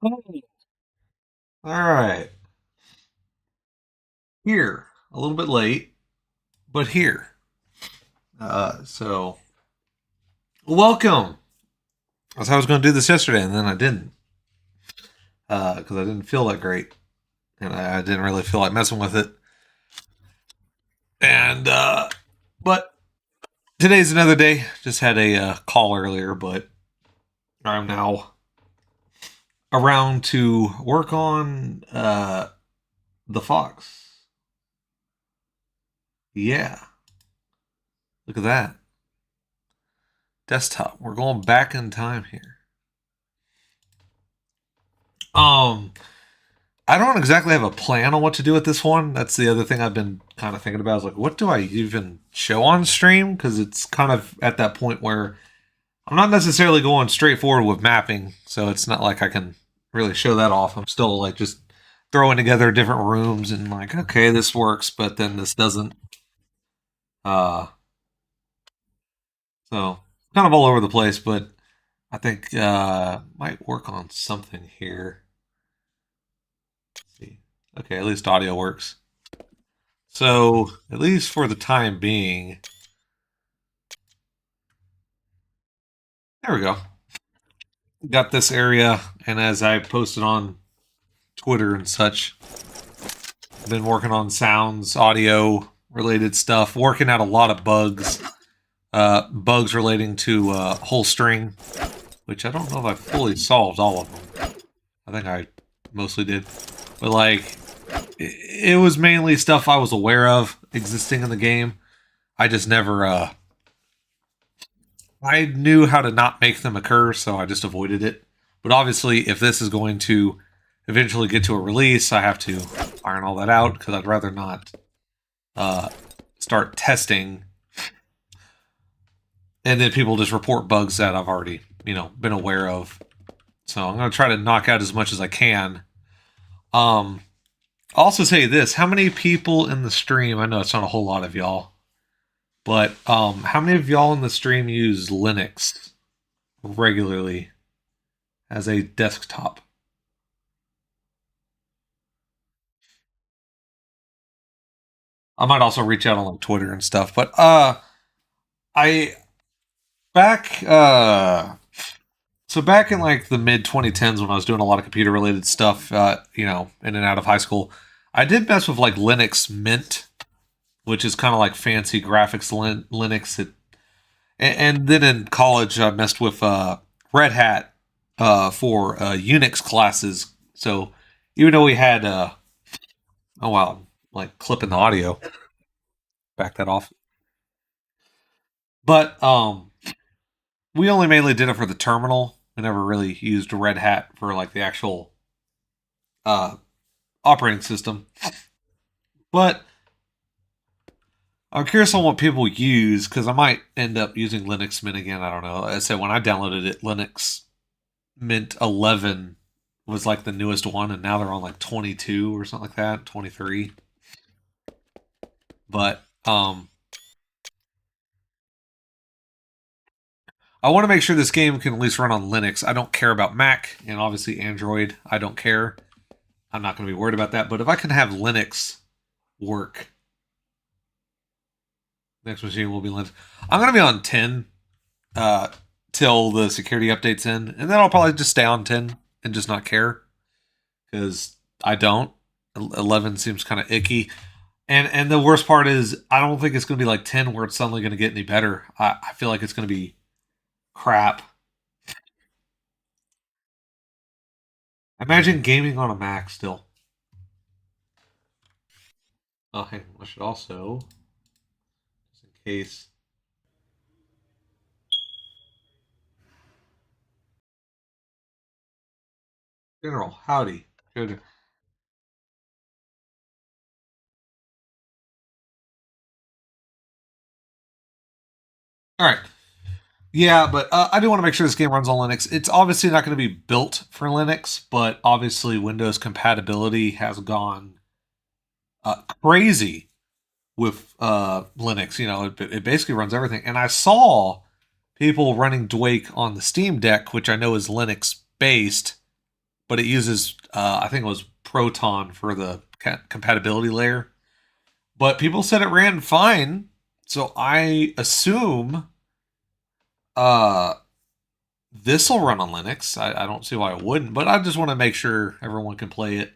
All right. Here. A little bit late, but here. So, welcome. I was going to do this yesterday, and then I didn't. Because I didn't feel that great. And I didn't really feel like messing with it. And, but today's another day. Just had a call earlier, but I'm now around to work on the Fox. Yeah. Look at that. Desktop. We're going back in time here. Um, I don't exactly have a plan on what to do with this one. That's the other thing I've been kind of thinking about. I was like, what do I even show on stream? Because it's kind of at that point where I'm not necessarily going straight forward with mapping, so it's not like I can really show that off. I'm still like just throwing together different rooms and like, okay, this works, but then this doesn't. Uh, so kind of all over the place, but I think might work on something here. Let's see. Okay, at least audio works. So, at least for the time being, there we go. Got this area, and as I posted on Twitter and such, I've been working on sounds, audio related stuff, working out a lot of bugs. Bugs relating to whole string, which I don't know if I fully solved all of them. I think I mostly did. But, like, it was mainly stuff I was aware of existing in the game. I just never I knew how to not make them occur, so I just avoided it. But obviously, if this is going to eventually get to a release, I have to iron all that out because I'd rather not start testing and then people just report bugs that I've already, been aware of. So I'm going to try to knock out as much as I can. I'll also say this: how many people in the stream? I know it's not a whole lot of y'all. But how many of y'all in the stream use Linux regularly as a desktop? I might also reach out on like Twitter and stuff. But I back so back in like the mid 2010s when I was doing a lot of computer related stuff, in and out of high school, I did mess with like Linux Mint, which is kind of like fancy graphics Linux. And then in college, I messed with Red Hat for Unix classes. So even though we had, oh wow, like clipping the audio, back that off. But we only mainly did it for the terminal. We never really used Red Hat for like the actual uh, operating system. But I'm curious on what people use because I might end up using Linux Mint again. I don't know. I said when I downloaded it, Linux Mint 11 was like the newest one, and now they're on like 22 or something like that, 23. But I want to make sure this game can at least run on Linux. I don't care about Mac and obviously Android. I don't care. I'm not going to be worried about that. But if I can have Linux work, next machine will be Linux. I'm going to be on 10 till the security updates in, and then I'll probably just stay on 10 and just not care because I don't. 11 seems kind of icky. And the worst part is I don't think it's going to be like 10 where it's suddenly going to get any better. I feel like it's going to be crap. Imagine gaming on a Mac still. Oh, hang on. I should also, just in case. General, howdy. Good. All right. Yeah, but I do want to make sure this game runs on Linux. It's obviously not going to be built for Linux, but obviously Windows compatibility has gone crazy with Linux. It basically runs everything. And I saw people running Quake on the Steam Deck, which I know is Linux based, but it uses I think it was Proton for the compatibility layer. But people said it ran fine, so I assume uh, this will run on Linux. I don't see why it wouldn't, but I just want to make sure everyone can play it,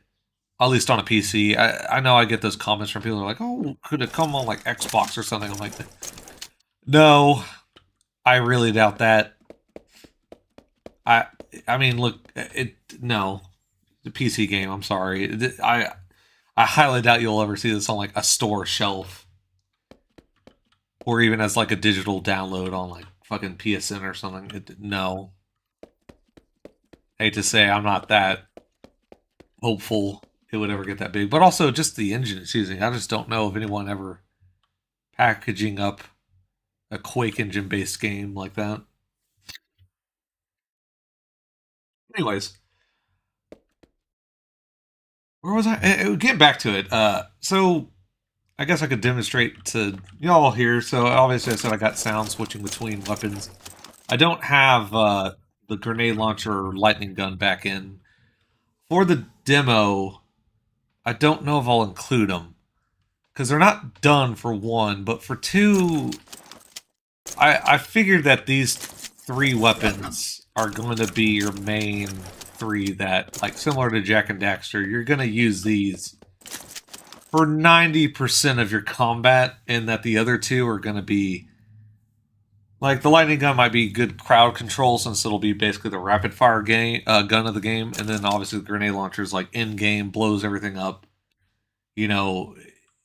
at least on a PC. I know I get those comments from people who are like, "Oh, could it come on like Xbox or something?" I'm like, no, I really doubt that. I I mean, look, no, the PC game. I'm sorry, I highly doubt you'll ever see this on like a store shelf, or even as like a digital download on like fucking PSN or something. No, hate to say, I'm not that hopeful it would ever get that big. But also, just the engine it's using. I just don't know if anyone ever packaging up a Quake engine based game like that. Anyways, where was I? Getting back to it. So I guess I could demonstrate to y'all here. So obviously, I said I got sound switching between weapons. I don't have the grenade launcher or lightning gun back in. For the demo, I don't know if I'll include them because they're not done for one, but for two, I figured that these three weapons are going to be your main three that, like, similar to Jack and Daxter, you're going to use these for 90% of your combat, and that the other two are going to be, like, the lightning gun might be good crowd control since it'll be basically the rapid fire game gun of the game, and then obviously the grenade launcher is like in game, blows everything up. You know,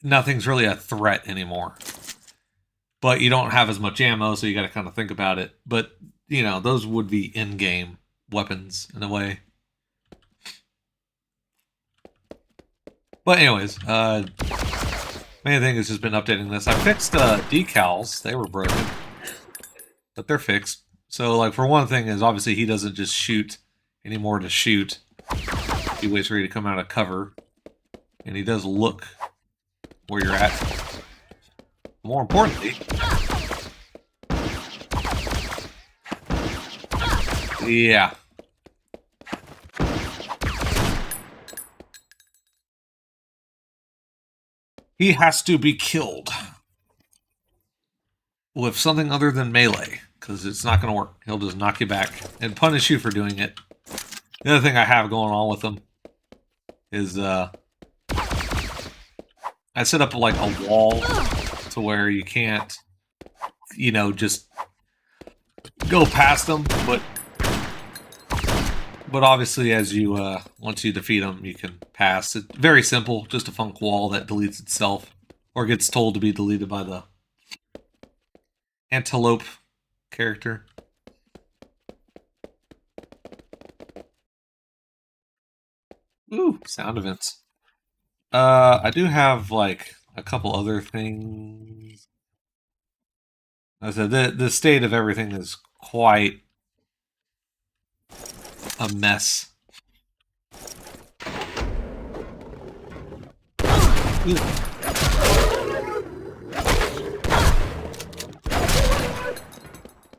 nothing's really a threat anymore. But you don't have as much ammo, so you got to kind of think about it. But you know, those would be in-game weapons in a way. But anyways, main thing has just been updating this. I fixed decals; they were broken, but they're fixed. So, like, for one thing, is obviously he doesn't just shoot anymore to shoot. He waits for you to come out of cover, and he does look where you're at. More importantly, yeah. He has to be killed with something other than melee, because it's not going to work. He'll just knock you back and punish you for doing it. The other thing I have going on with him is I set up like a wall to where you can't, you know, just go past them, but obviously as you once you defeat them, you can pass. It's very simple, just a funk wall that deletes itself or gets told to be deleted by the antelope character. Ooh, sound events. I do have like a couple other things. As I said, the state of everything is quite a mess.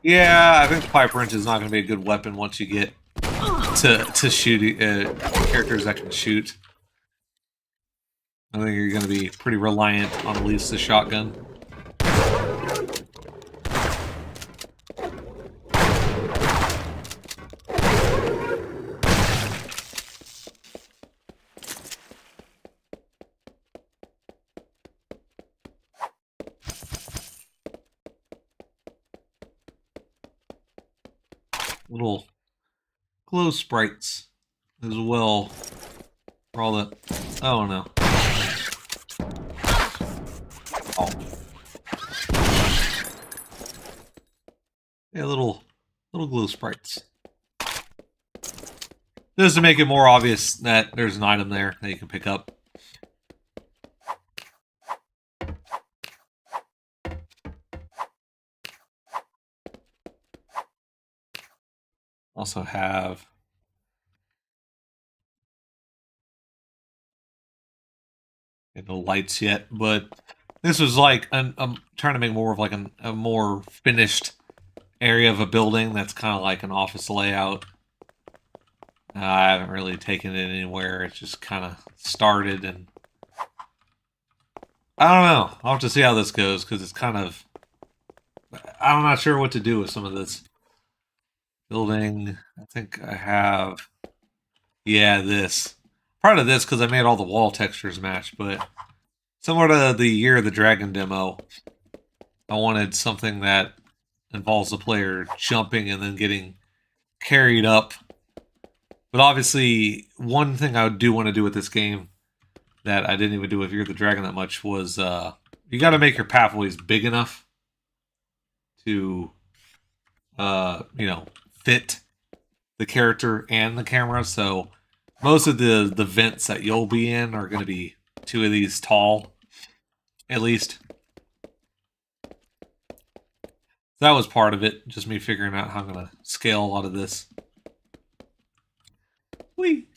Yeah, I think the pipe wrench is not going to be a good weapon once you get to shoot characters that can shoot. I think you're going to be pretty reliant on at least the shotgun. Little glow sprites as well for all the... Oh no. Oh. Yeah, little glow sprites. Just to make it more obvious that there's an item there that you can pick up. Also have no lights yet, but this was like I'm trying to make more of like a more finished area of a building that's kind of like an office layout. I haven't really taken it anywhere. It just kind of started, and I don't know. I'll have to see how this goes because it's kind of. I'm not sure what to do with some of this building. I think I have. Yeah, this. Part of this because I made all the wall textures match, but similar to the Year of the Dragon demo, I wanted something that involves the player jumping and then getting carried up. But obviously, one thing I do want to do with this game that I didn't even do with Year of the Dragon that much was you got to make your pathways big enough to, fit the character and the camera. So most of the vents that you'll be in are going to be 2 of these tall, at least. That was part of it, just me figuring out how I'm going to scale a lot of this. Whee!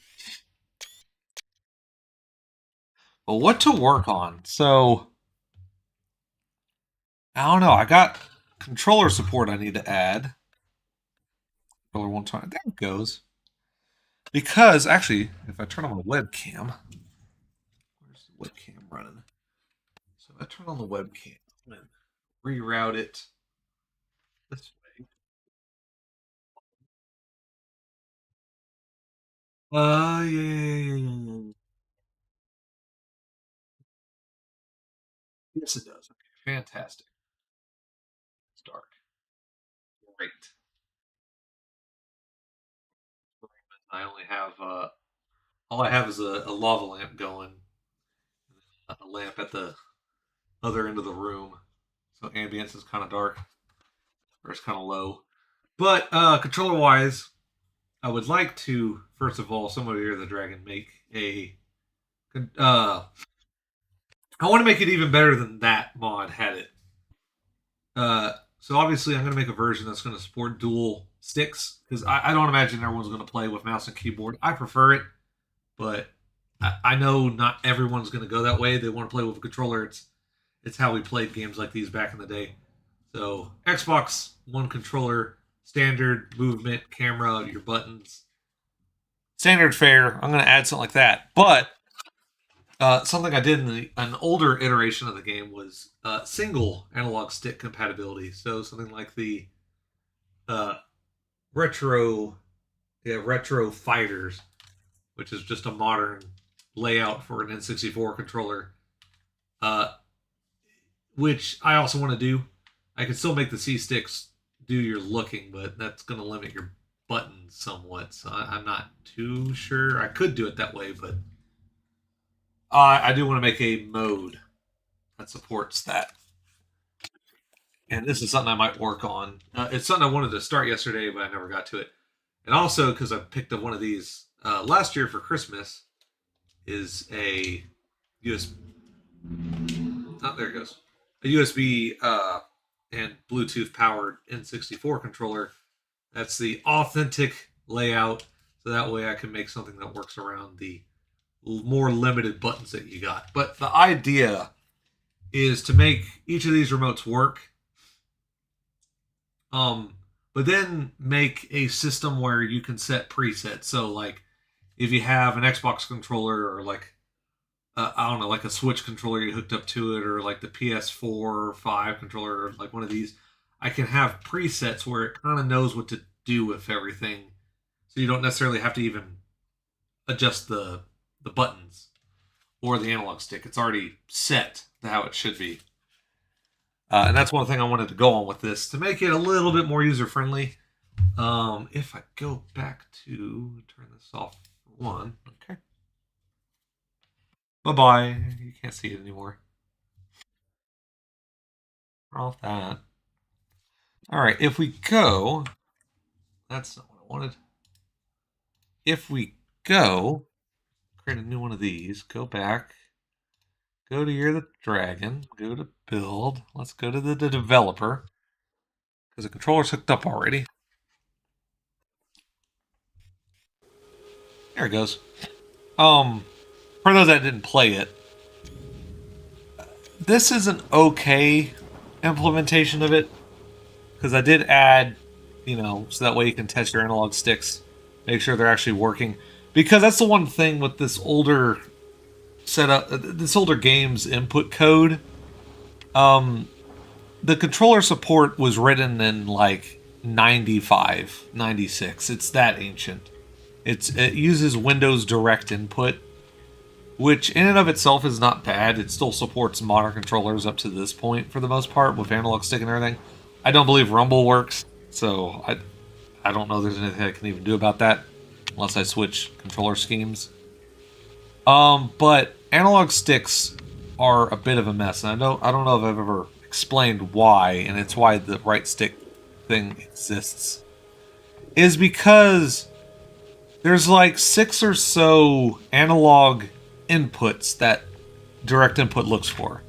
But what to work on? So, I don't know. I got controller support I need to add. Controller one time. There it goes. Because, actually, if I turn on the webcam, where's the webcam running? So if I turn on the webcam and reroute it this way. Yeah. Yes, it does. Okay, fantastic. It's dark. Great. I only have all I have is a lava lamp going, a lamp at the other end of the room, so ambience is kind of dark or it's kind of low. But controller wise, I would like to first of all, somebody here the dragon make a. I want to make it even better than that mod had it. So obviously, I'm going to make a version that's going to support dual sticks because I don't imagine everyone's going to play with mouse and keyboard. I prefer it, but I know not everyone's going to go that way. They want to play with a controller. It's how we played games like these back in the day. So Xbox One controller, standard movement, camera, your buttons, standard fare. I'm going to add something like that. But something I did in an older iteration of the game was single analog stick compatibility. So something like the uh, retro, retro fighters, which is just a modern layout for an N64 controller. Which I also want to do. I can still make the C sticks do your looking, but that's going to limit your buttons somewhat. So I'm not too sure. I could do it that way, but I do want to make a mode that supports that. And this is something I might work on. It's something I wanted to start yesterday, but I never got to it. And also because I picked up one of these last year for Christmas, is a USB. Oh, there it goes. A USB and Bluetooth powered N64 controller. That's the authentic layout, so that way I can make something that works around the more limited buttons that you got. But the idea is to make each of these remotes work, but then make a system where you can set presets. So like if you have an Xbox controller or like I don't know, like a Switch controller you hooked up to it, or like the PS4 or 5 controller, or like one of these, I can have presets where it kind of knows what to do with everything, so you don't necessarily have to even adjust the buttons or the analog stick. It's already set to how it should be, and that's one thing I wanted to go on with this to make it a little bit more user friendly. If I go back to turn this off for one, okay. Bye-bye. You can't see it anymore. Off that. All right, if we go, that's not what I wanted. If we go, create a new one of these, go back, go to Year the Dragon, go to build. Let's go to the developer because the controller's hooked up already. There it goes. For those that didn't play it, this is an okay implementation of it because I did add, so that way you can test your analog sticks, make sure they're actually working. Because that's the one thing with this older setup, this older game's input code. The controller support was written in like 95, 96. It's that ancient. It uses Windows Direct Input, which in and of itself is not bad. It still supports modern controllers up to this point for the most part with analog stick and everything. I don't believe Rumble works, so I don't know if there's anything I can even do about that unless I switch controller schemes. But analog sticks are a bit of a mess, and I don't know if I've ever explained why, and it's why the right stick thing exists. Is because there's like 6 or so analog inputs that direct input looks for.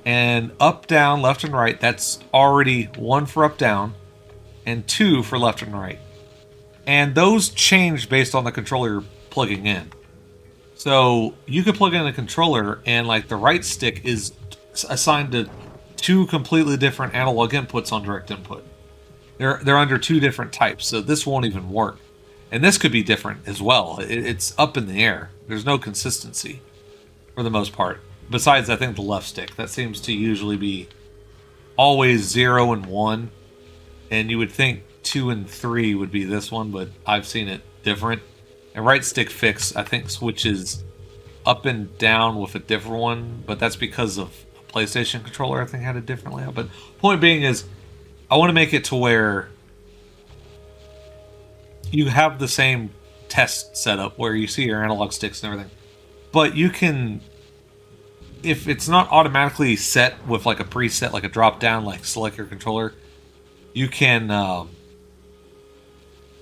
And up, down, left, and right, that's already 1 for up, down, and 2 for left and right. And those change based on the controller you're plugging in. So you could plug in a controller and like the right stick is assigned to 2 completely different analog inputs on direct input. They're under 2 different types, so this won't even work. And this could be different as well. It's up in the air. There's no consistency for the most part. Besides, I think the left stick. That seems to usually be always 0 and 1. And you would think 2 and 3 would be this one, but I've seen it different. And right stick fix, I think, switches up and down with a different one, but that's because of a PlayStation controller, I think, had a different layout. But point being is, I want to make it to where you have the same test setup where you see your analog sticks and everything. But you can, if it's not automatically set with like a preset, like a drop down, like select your controller, you can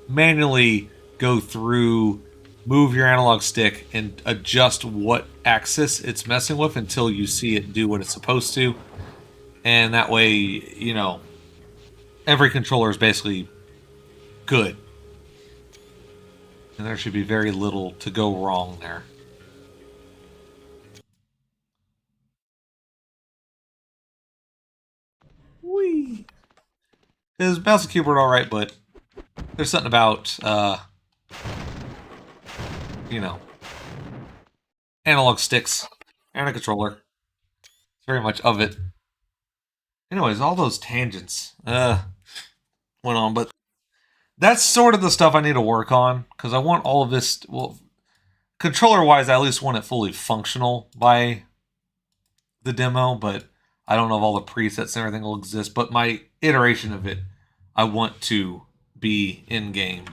manually go through, move your analog stick, and adjust what axis it's messing with until you see it do what it's supposed to. And that way, you know, every controller is basically good. And there should be very little to go wrong there. Whee! Because mouse and keyboard alright, but there's something about, you know, analog sticks and a controller. It's very much of it. Anyways, all those tangents went on, but that's sort of the stuff I need to work on, because I want all of this, well, controller-wise, I at least want it fully functional by the demo, but I don't know if all the presets and everything will exist, but my iteration of it, I want to be in-game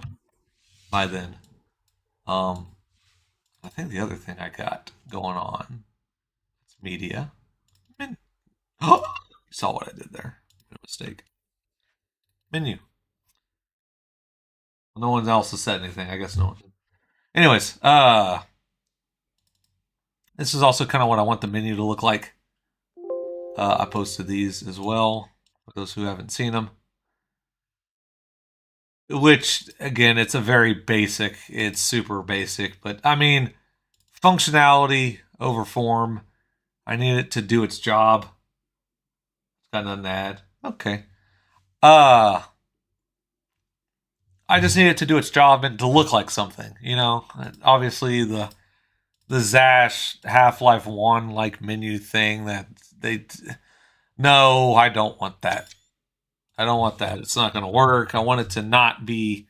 by then. I think the other thing I got going on is media. Oh, you saw what I did there. No mistake. Menu. No one else has said anything. I guess no one. Anyways, this is also kind of what I want the menu to look like. I posted these as well for those who haven't seen them. Which, again, it's a very basic, it's super basic, but I mean, functionality over form. I need it to do its job. It's got nothing to add. Okay. I just need it to do its job and to look like something, you know? Obviously, the Zash Half-Life 1 like menu thing that they... No, I don't want that. I don't want that. It's not going to work. I want it to not be...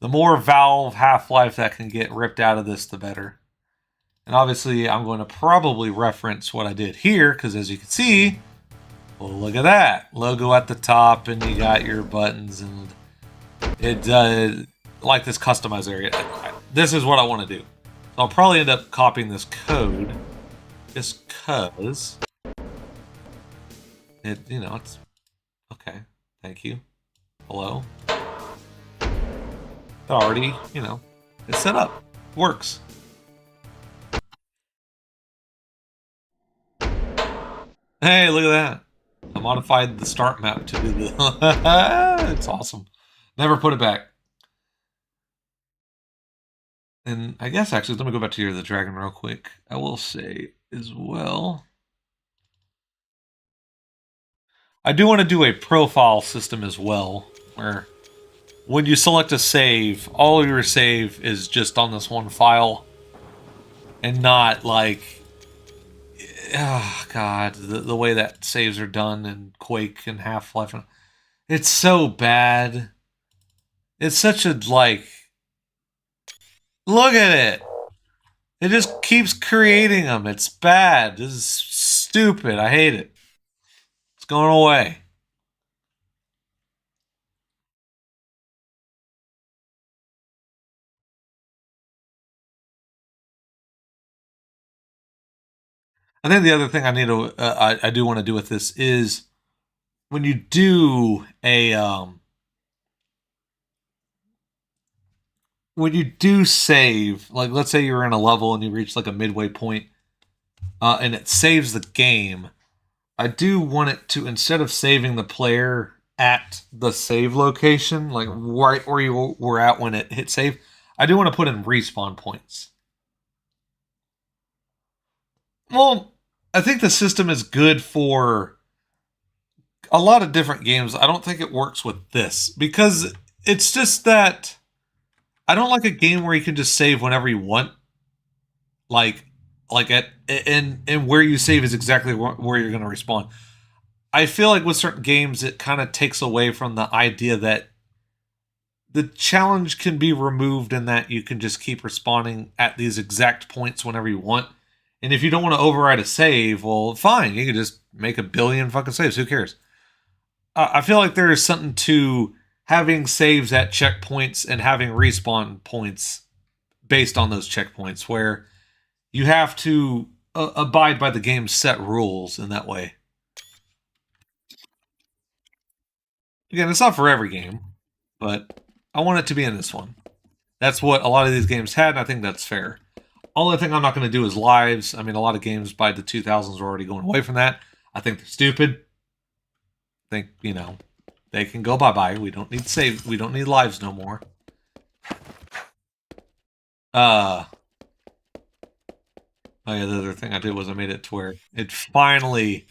The more Valve Half-Life that can get ripped out of this, the better. And obviously, I'm going to probably reference what I did here, because as you can see, well, look at that. Logo at the top, and you got your buttons, and it like this customize area. This is what I want to do. So I'll probably end up copying this code, just because it, you know, it's okay. Thank you. Hello. It already, you know, it's set up. Works. Hey, look at that. I modified the start map to do the... It's awesome. Never put it back. And I guess, actually, let me go back to Year of the Dragon real quick. I will say as well, I do want to do a profile system as well, where when you select a save, all of your save is just on this one file, and not like, oh god, the way that saves are done in Quake and Half-Life. It's so bad. It's such a like. Look at it. It just keeps creating them. It's bad. This is stupid. I hate it. It's going away. I think the other thing I need to, I do want to do with this is when you do a, when you do save, like let's say you're in a level and you reach like a midway point, and it saves the game. I do want it to, instead of saving the player at the save location, like right where you were at when it hit save, I do want to put in respawn points. Well, I think the system is good for a lot of different games. I don't think it works with this because it's just that I don't like a game where you can just save whenever you want. Like at and where you save is exactly where you're going to respawn. I feel like with certain games it kind of takes away from the idea that the challenge can be removed and that you can just keep respawning at these exact points whenever you want. And if you don't want to override a save, well, fine. You can just make a billion fucking saves. Who cares? I feel like there is something to having saves at checkpoints and having respawn points based on those checkpoints where you have to abide by the game's set rules in that way. Again, it's not for every game, but I want it to be in this one. That's what a lot of these games had, and I think that's fair. Only thing I'm not going to do is lives. I mean, a lot of games by the 2000s are already going away from that. I think they're stupid. I think, you know, they can go bye-bye. We don't need save. We don't need lives no more. Oh yeah, the other thing I did was I made it to where it finally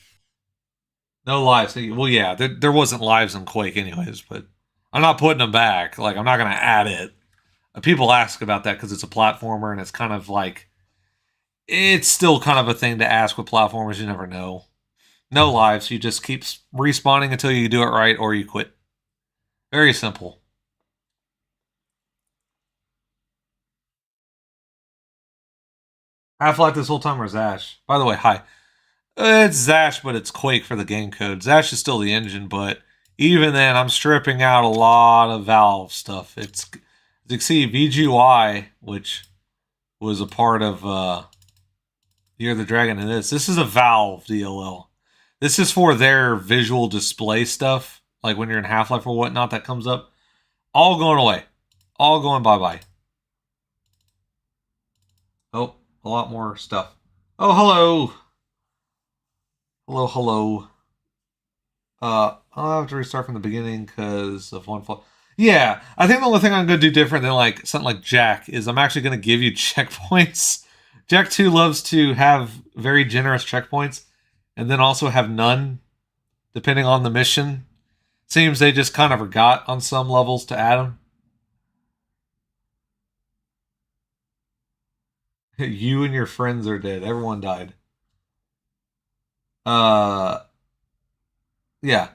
no lives. Well, yeah, there wasn't lives in Quake anyways, but I'm not putting them back. Like I'm not going to add it. People ask about that because it's a platformer and it's kind of like it's still kind of a thing to ask with platformers. You never know. No lives. You just keep respawning until you do it right or you quit. Very simple. Half-Life this whole time or Zash? By the way, hi. It's Zash, but it's Quake for the game code. Zash is still the engine, but even then, I'm stripping out a lot of Valve stuff. It's, as you can see, VGY, which was a part of Year of the Dragon in this. This is a Valve DLL. This is for their visual display stuff, like when you're in Half-Life or whatnot that comes up. All going away. All going bye-bye. Oh, a lot more stuff. Oh, hello. Hello, hello. I'll have to restart from the beginning because of one fault. Yeah, I think the only thing I'm going to do different than like something like Jack is I'm actually going to give you checkpoints. Jack 2 loves to have very generous checkpoints and then also have none depending on the mission. Seems they just kind of forgot on some levels to add them. You and your friends are dead. Everyone died. Uh, yeah.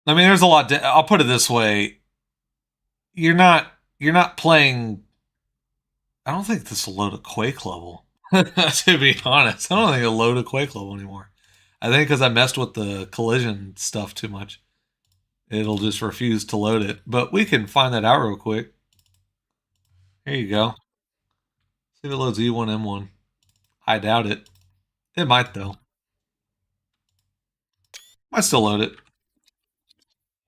I mean, there's a lot. I'll put it this way: you're not playing. I don't think this will load a Quake level. To be honest, I don't think it'll load a Quake level anymore. I think because I messed with the collision stuff too much, it'll just refuse to load it. But we can find that out real quick. Here you go. See if it loads E1M1. I doubt it. It might though. Might still load it.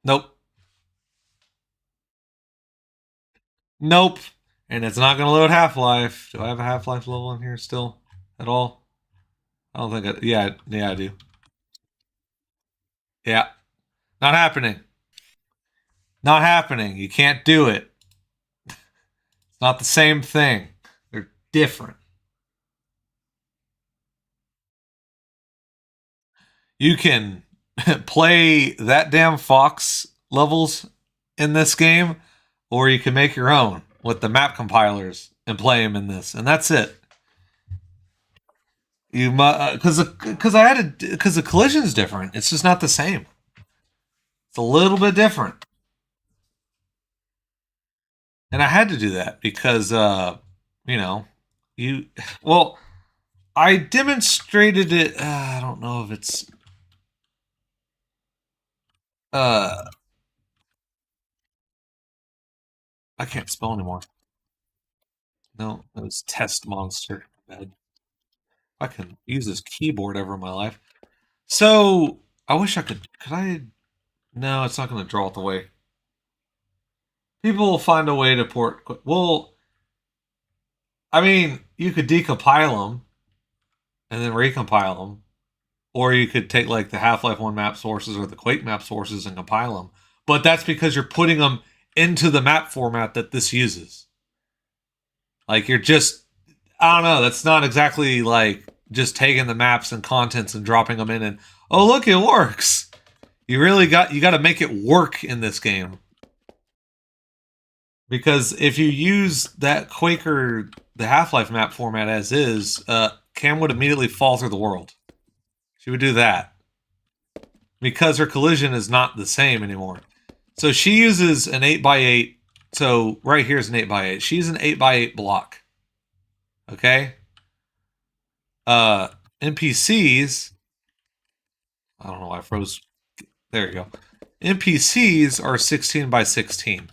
Nope. Nope. And it's not going to load Half-Life. Do I have a Half-Life level in here still at all? I don't think I... Yeah, I do. Yeah. Not happening. Not happening. You can't do it. It's not the same thing. They're different. You can play that damn Fox levels in this game, or you can make your own with the map compilers and play them in this, and that's it. You because I had to because the collision's different. It's just not the same. It's a little bit different, and I had to do that because you know you well I demonstrated it. I don't know if it's uh I can't spell anymore. No, it was test monster. Bad. I can use this keyboard ever in my life. So I wish I could. Could I? No, it's not going to draw it the way. People will find a way to port. Well, I mean, you could decompile them and then recompile them, or you could take like the Half-Life 1 map sources or the Quake map sources and compile them. But that's because you're putting them into the map format that this uses. Like you're just, I don't know. That's not exactly like just taking the maps and contents and dropping them in and oh look, it works. You got to make it work in this game. Because if you use that Quake or the Half-Life map format as is, Cam would immediately fall through the world. She would do that. Because her collision is not the same anymore. So she uses an 8x8. So right here is an 8x8. She's an 8x8 block. Okay? NPCs... I don't know why I froze. There you go. NPCs are 16x16.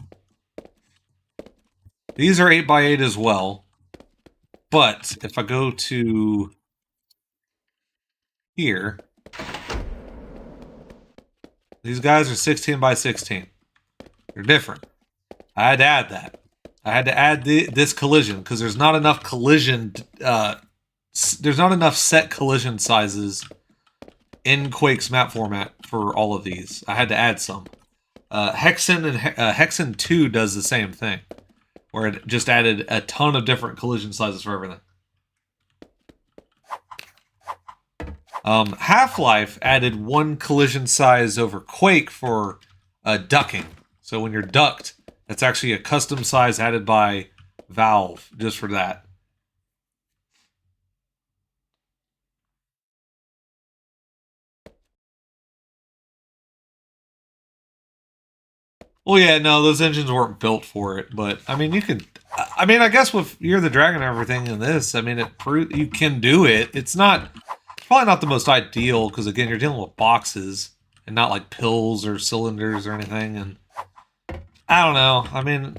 These are 8x8 as well. But if I go to here, these guys are 16x16. They're different. I had to add that. I had to add this collision because there's not enough collision. There's not enough set collision sizes in Quake's map format for all of these. I had to add some. Hexen and Hexen 2 does the same thing, where it just added a ton of different collision sizes for everything. Half-Life added one collision size over Quake for ducking. So when you're ducked, that's actually a custom size added by Valve just for that. Well, yeah, no, those engines weren't built for it, but I mean, you can. I mean, I guess with Year of the Dragon and everything in this, I mean, you can do it. It's probably not the most ideal because again, you're dealing with boxes and not like pills or cylinders or anything. And I don't know. I mean,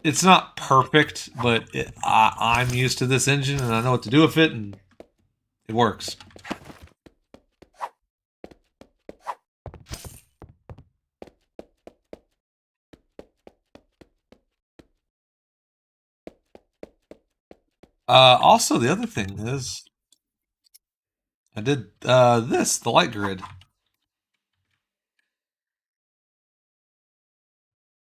it's not perfect, but I'm used to this engine and I know what to do with it, and it works. Also, the other thing is, I did the light grid.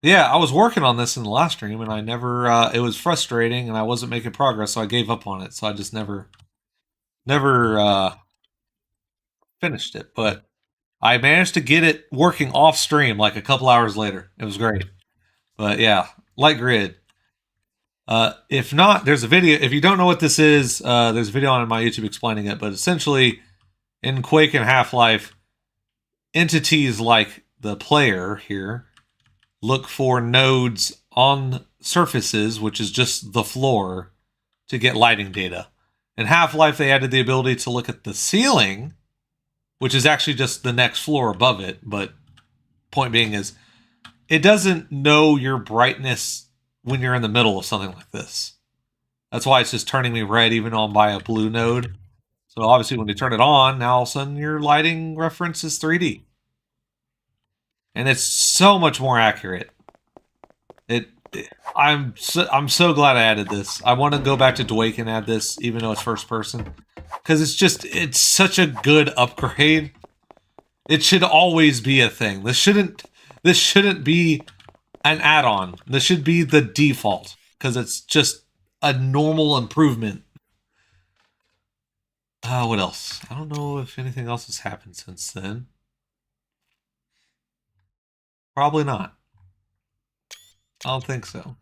Yeah, I was working on this in the last stream, and I never. It was frustrating, and I wasn't making progress, so I gave up on it. So I just never finished it. But I managed to get it working off stream, like a couple hours later. It was great. But yeah, light grid. If not, there's a video. If you don't know what this is, there's a video on my YouTube explaining it. But essentially, in Quake and Half-Life, entities like the player here look for nodes on surfaces, which is just the floor, to get lighting data. In Half-Life, they added the ability to look at the ceiling, which is actually just the next floor above it. But point being is, it doesn't know your brightness when you're in the middle of something like this. That's why it's just turning me red even on by a blue node. So obviously when you turn it on, now all of a sudden your lighting reference is 3D. And it's so much more accurate. I'm so glad I added this. I want to go back to Quake and add this, even though it's first person, because it's such a good upgrade. It should always be a thing. This shouldn't be an add-on. This should be the default because it's just a normal improvement. What else? I don't know if anything else has happened since then. Probably not. I don't think so.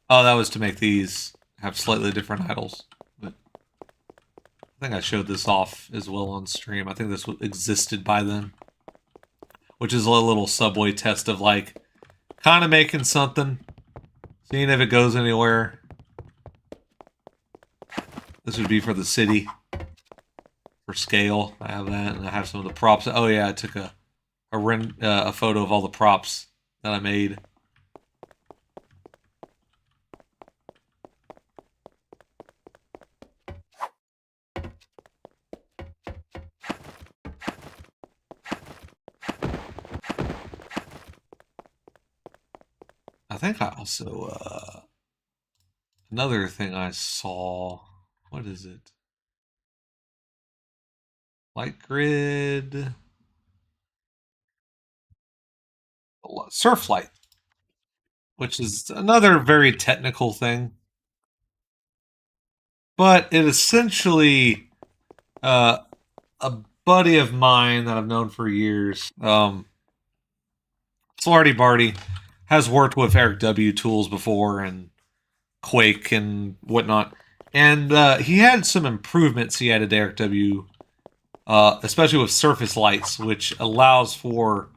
Oh, that was to make these have slightly different idols. But I think I showed this off as well on stream. I think this existed by then. Which is a little Subway test of like, kind of making something, seeing if it goes anywhere. This would be for the city. For scale, I have that, and I have some of the props. Oh yeah, I took a photo of all the props that I made. I think I also another thing I saw. What is it? Light grid. Surflight, which is another very technical thing. But it essentially, a buddy of mine that I've known for years, Slarty Barty, has worked with Eric W. tools before and Quake and whatnot. And he had some improvements he added to Eric W., especially with surface lights, which allows for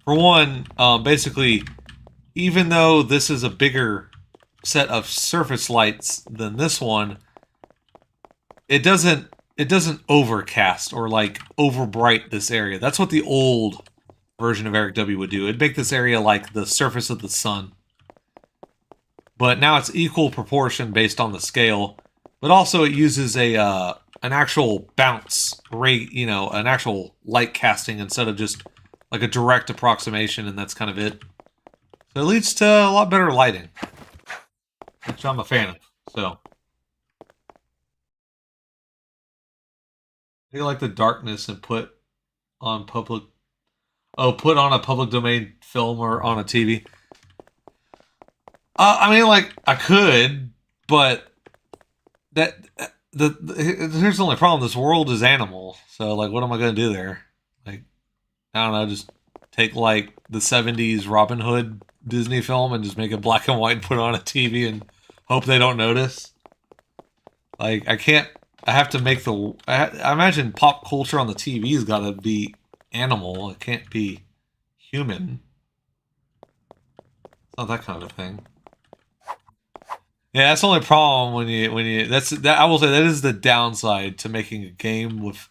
one, basically, even though this is a bigger set of surface lights than this one, it doesn't overcast or like overbright this area. That's what the old version of Eric W would do. It'd make this area like the surface of the sun. But now it's equal proportion based on the scale. But also it uses a an actual bounce rate, you know, an actual light casting instead of just like a direct approximation, and that's kind of it. So it leads to a lot better lighting, which I'm a fan of. So I like the darkness and put on a public domain film or on a TV. I mean, like, I could, but here's the only problem. This world is animal, so like, what am I gonna do there? Like, I don't know, just take like the '70s Robin Hood Disney film and just make it black and white and put it on a TV and hope they don't notice. Like, I can't. I have to make the. I imagine pop culture on the TV's got to be animal. It can't be human. It's not that kind of a thing. Yeah, that's the only problem when you that I will say that is the downside to making a game with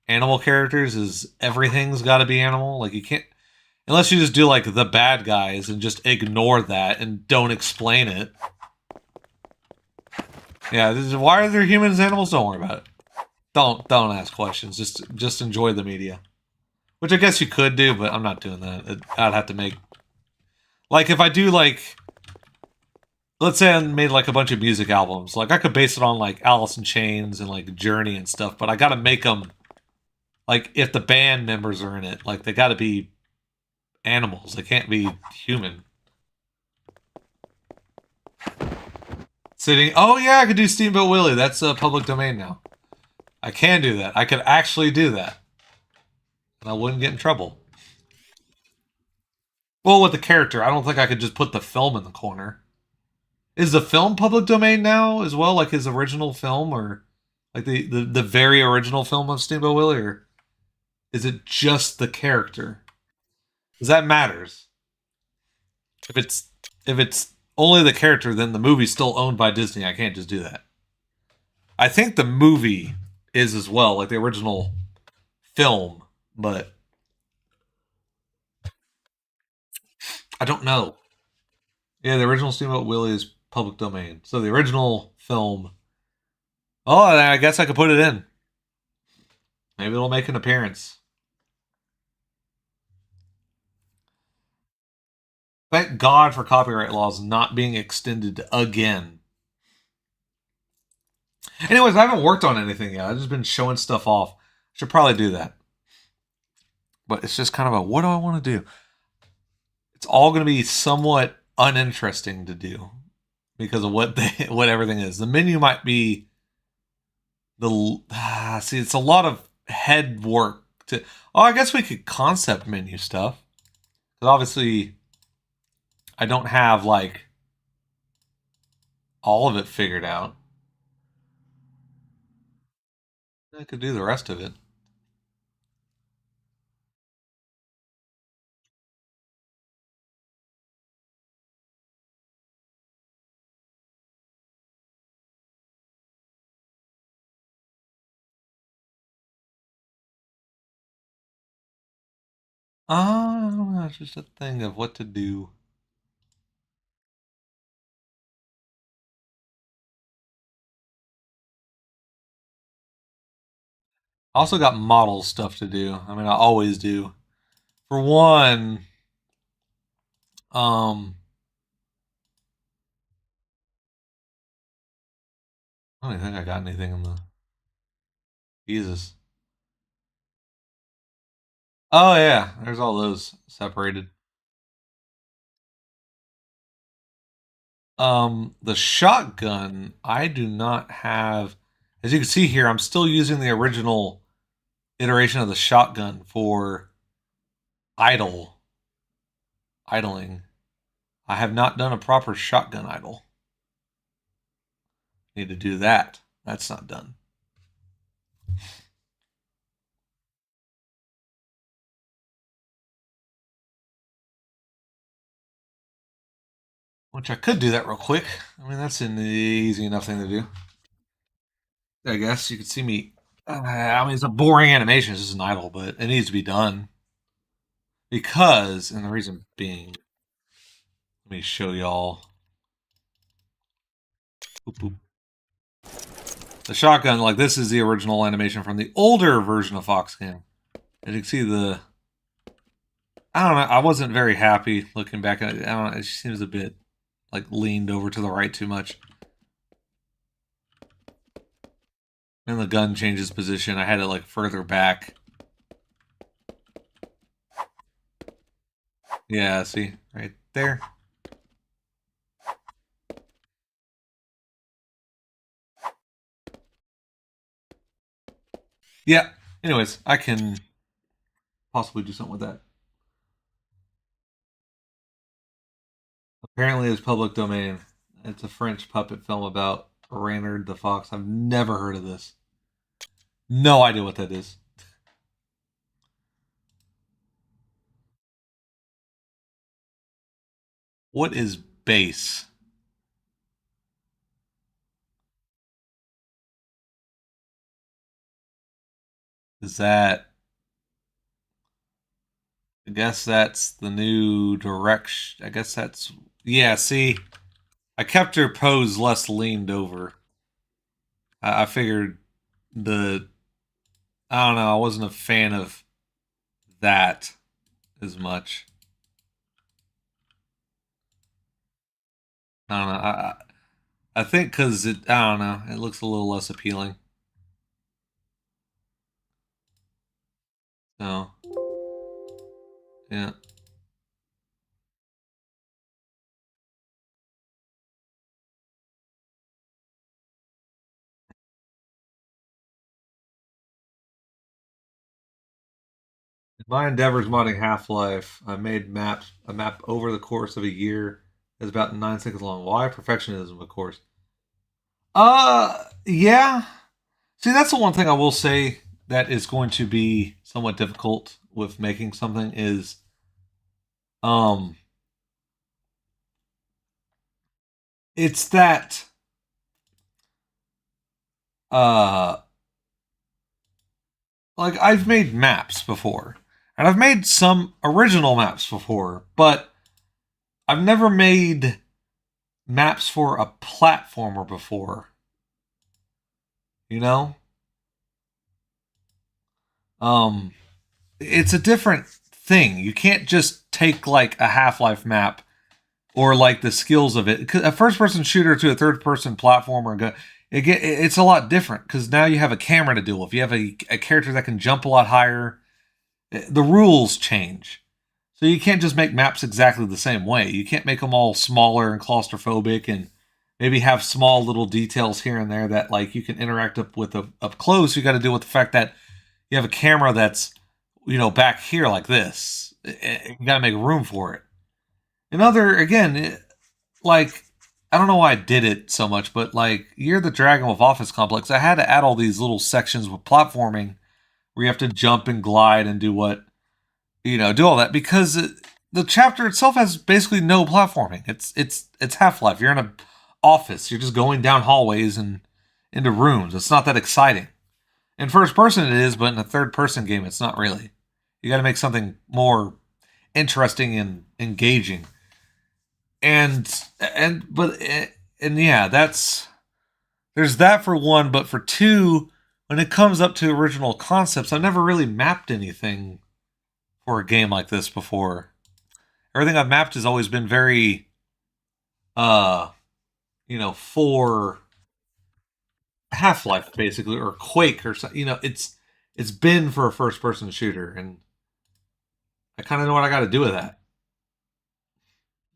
animal characters is everything's got to be animal. Like, you can't, unless you just do like the bad guys and just ignore that and don't explain it. Yeah, why are there humans and animals? Don't worry about it. Don't ask questions. Just enjoy the media. Which I guess you could do, but I'm not doing that. I'd have to make, like, if I do like, let's say I made like a bunch of music albums. Like, I could base it on like Alice in Chains and like Journey and stuff, but I got to make them like, if the band members are in it, like, they got to be animals. They can't be human. Sitting. Oh yeah, I could do Steamboat Willie. That's a public domain now. I can do that. I could actually do that, and I wouldn't get in trouble. Well, with the character, I don't think I could just put the film in the corner. Is the film public domain now as well, like his original film, or like the very original film of Steamboat Willie, or is it just the character? Because that matters. If it's only the character, then the movie's still owned by Disney. I can't just do that. I think the movie is as well, like the original film, but I don't know. Yeah, the original Steamboat Willie is public domain. So the original film. Oh, I guess I could put it in. Maybe it'll make an appearance. Thank God for copyright laws not being extended again. Anyways, I haven't worked on anything yet. I've just been showing stuff off. Should probably do that. But it's just kind of a, what do I want to do? It's all going to be somewhat uninteresting to do because of what everything is. The menu might be see, it's a lot of head work to... Oh, I guess we could concept menu stuff. Because obviously, I don't have, like, all of it figured out. I could do the rest of it. Oh, it's just a thing of what to do. I also got model stuff to do. I mean, I always do. For one, um, I don't even think I got anything in the... Jesus. Oh, yeah. There's all those separated. The shotgun, I do not have... As you can see here, I'm still using the original iteration of the shotgun for idling. I have not done a proper shotgun idle. Need to do that. That's not done. Which I could do that real quick. I mean, that's an easy enough thing to do. I guess you could see me. I mean, it's a boring animation. It's just an idle, but it needs to be done. Because, and the reason being, let me show y'all. The shotgun, like this is the original animation from the older version of Foxcam. As you can see, I don't know, I wasn't very happy looking back at it. I don't know, it seems a bit like leaned over to the right too much. And the gun changes position. I had it like further back. Yeah, see, right there. Yeah. Anyways, I can possibly do something with that. Apparently, it's public domain. It's a French puppet film about Reynard the Fox. I've never heard of this. No idea what that is. What is base? Is that... I guess that's the new direction. I guess that's... Yeah, see? I kept her pose less leaned over. I figured the... I don't know, I wasn't a fan of that as much. I don't know. I think because it... I don't know. It looks a little less appealing. So... Yeah. My endeavors modding Half-Life, I made a map over the course of a year. It's about 9 seconds long. Why? Perfectionism, of course. Yeah. See, that's the one thing I will say that is going to be somewhat difficult with making something is, um, it's that, uh, like I've made maps before, and I've made some original maps before, but I've never made maps for a platformer before. You know? Um, it's a different thing. You can't just take like a Half-Life map or like the skills of it. A first-person shooter to a third-person platformer, it's a lot different because now you have a camera to deal with. You have a character that can jump a lot higher. The rules change. So you can't just make maps exactly the same way. You can't make them all smaller and claustrophobic and maybe have small little details here and there that like you can interact up with up close. You got to deal with the fact that you have a camera that's back here like this. You got to make room for it. Another, again, like, I don't know why I did it so much, but like Year the Dragon with Office Complex, I had to add all these little sections with platforming where you have to jump and glide and do do all that because the chapter itself has basically no platforming. It's Half-Life. You're in an office. You're just going down hallways and into rooms. It's not that exciting. In first person it is, but in a third person game it's not really. You got to make something more interesting and engaging. And yeah, there's that for one, but for two, when it comes up to original concepts, I've never really mapped anything for a game like this before. Everything I've mapped has always been very for Half-Life basically, or Quake or something. It's been for a first person shooter, and I kind of know what I got to do with that.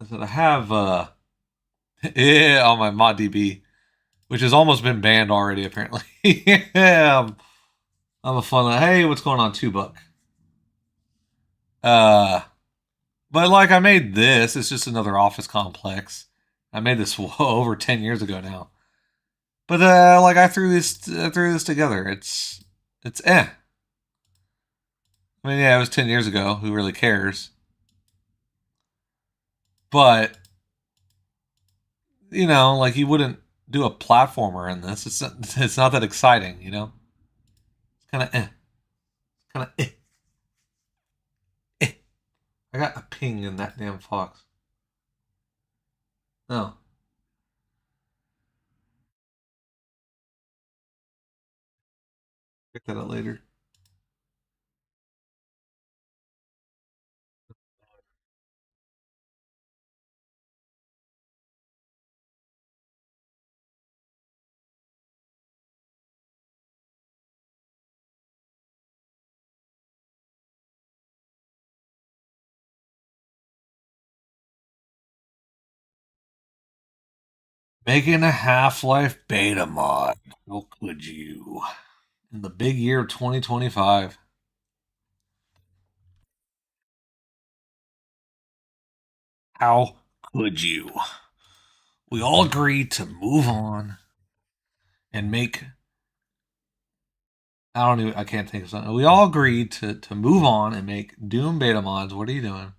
I said I have yeah, on my ModDB, which has almost been banned already apparently. Yeah, I'm a fun. Hey, what's going on, $2? Uh, but like I made this. It's just another office complex. I made this over 10 years ago now. But like I threw this together. It's eh. I mean, yeah, it was 10 years ago. Who really cares? But like you wouldn't do a platformer in this. It's not that exciting. It's kind of eh. It's kind of eh. Eh. I got a ping in that damn fox. Oh, check that out later. Making a Half-Life beta mod. How could you? In the big year of 2025. How could you? We all agreed to move on and make. I can't think of something. We all agreed to move on and make Doom beta mods. What are you doing?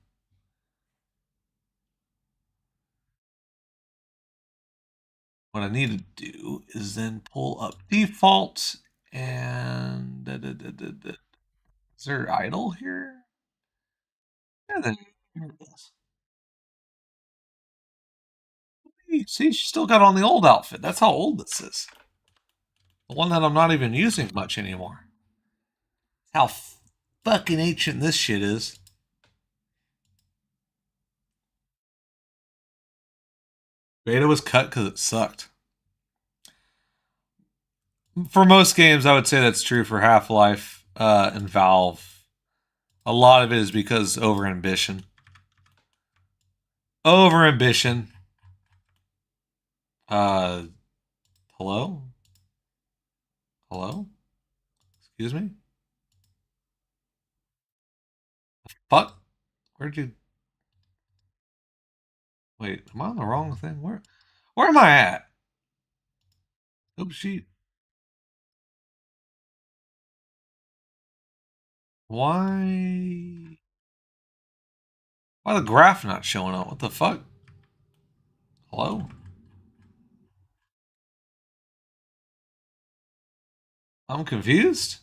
What I need to do is then pull up defaults and is there idle here? Yeah, here it is. See, she still got on the old outfit. That's how old this is. The one that I'm not even using much anymore. How fucking ancient this shit is. Beta was cut because it sucked. For most games, I would say that's true for Half-Life and Valve. A lot of it is because overambition. Overambition. Uh, hello? Hello? Excuse me? Fuck? Where'd you... Wait, am I on the wrong thing? Where am I at? Oh, shit. Why... Why the graph not showing up? What the fuck? Hello? I'm confused.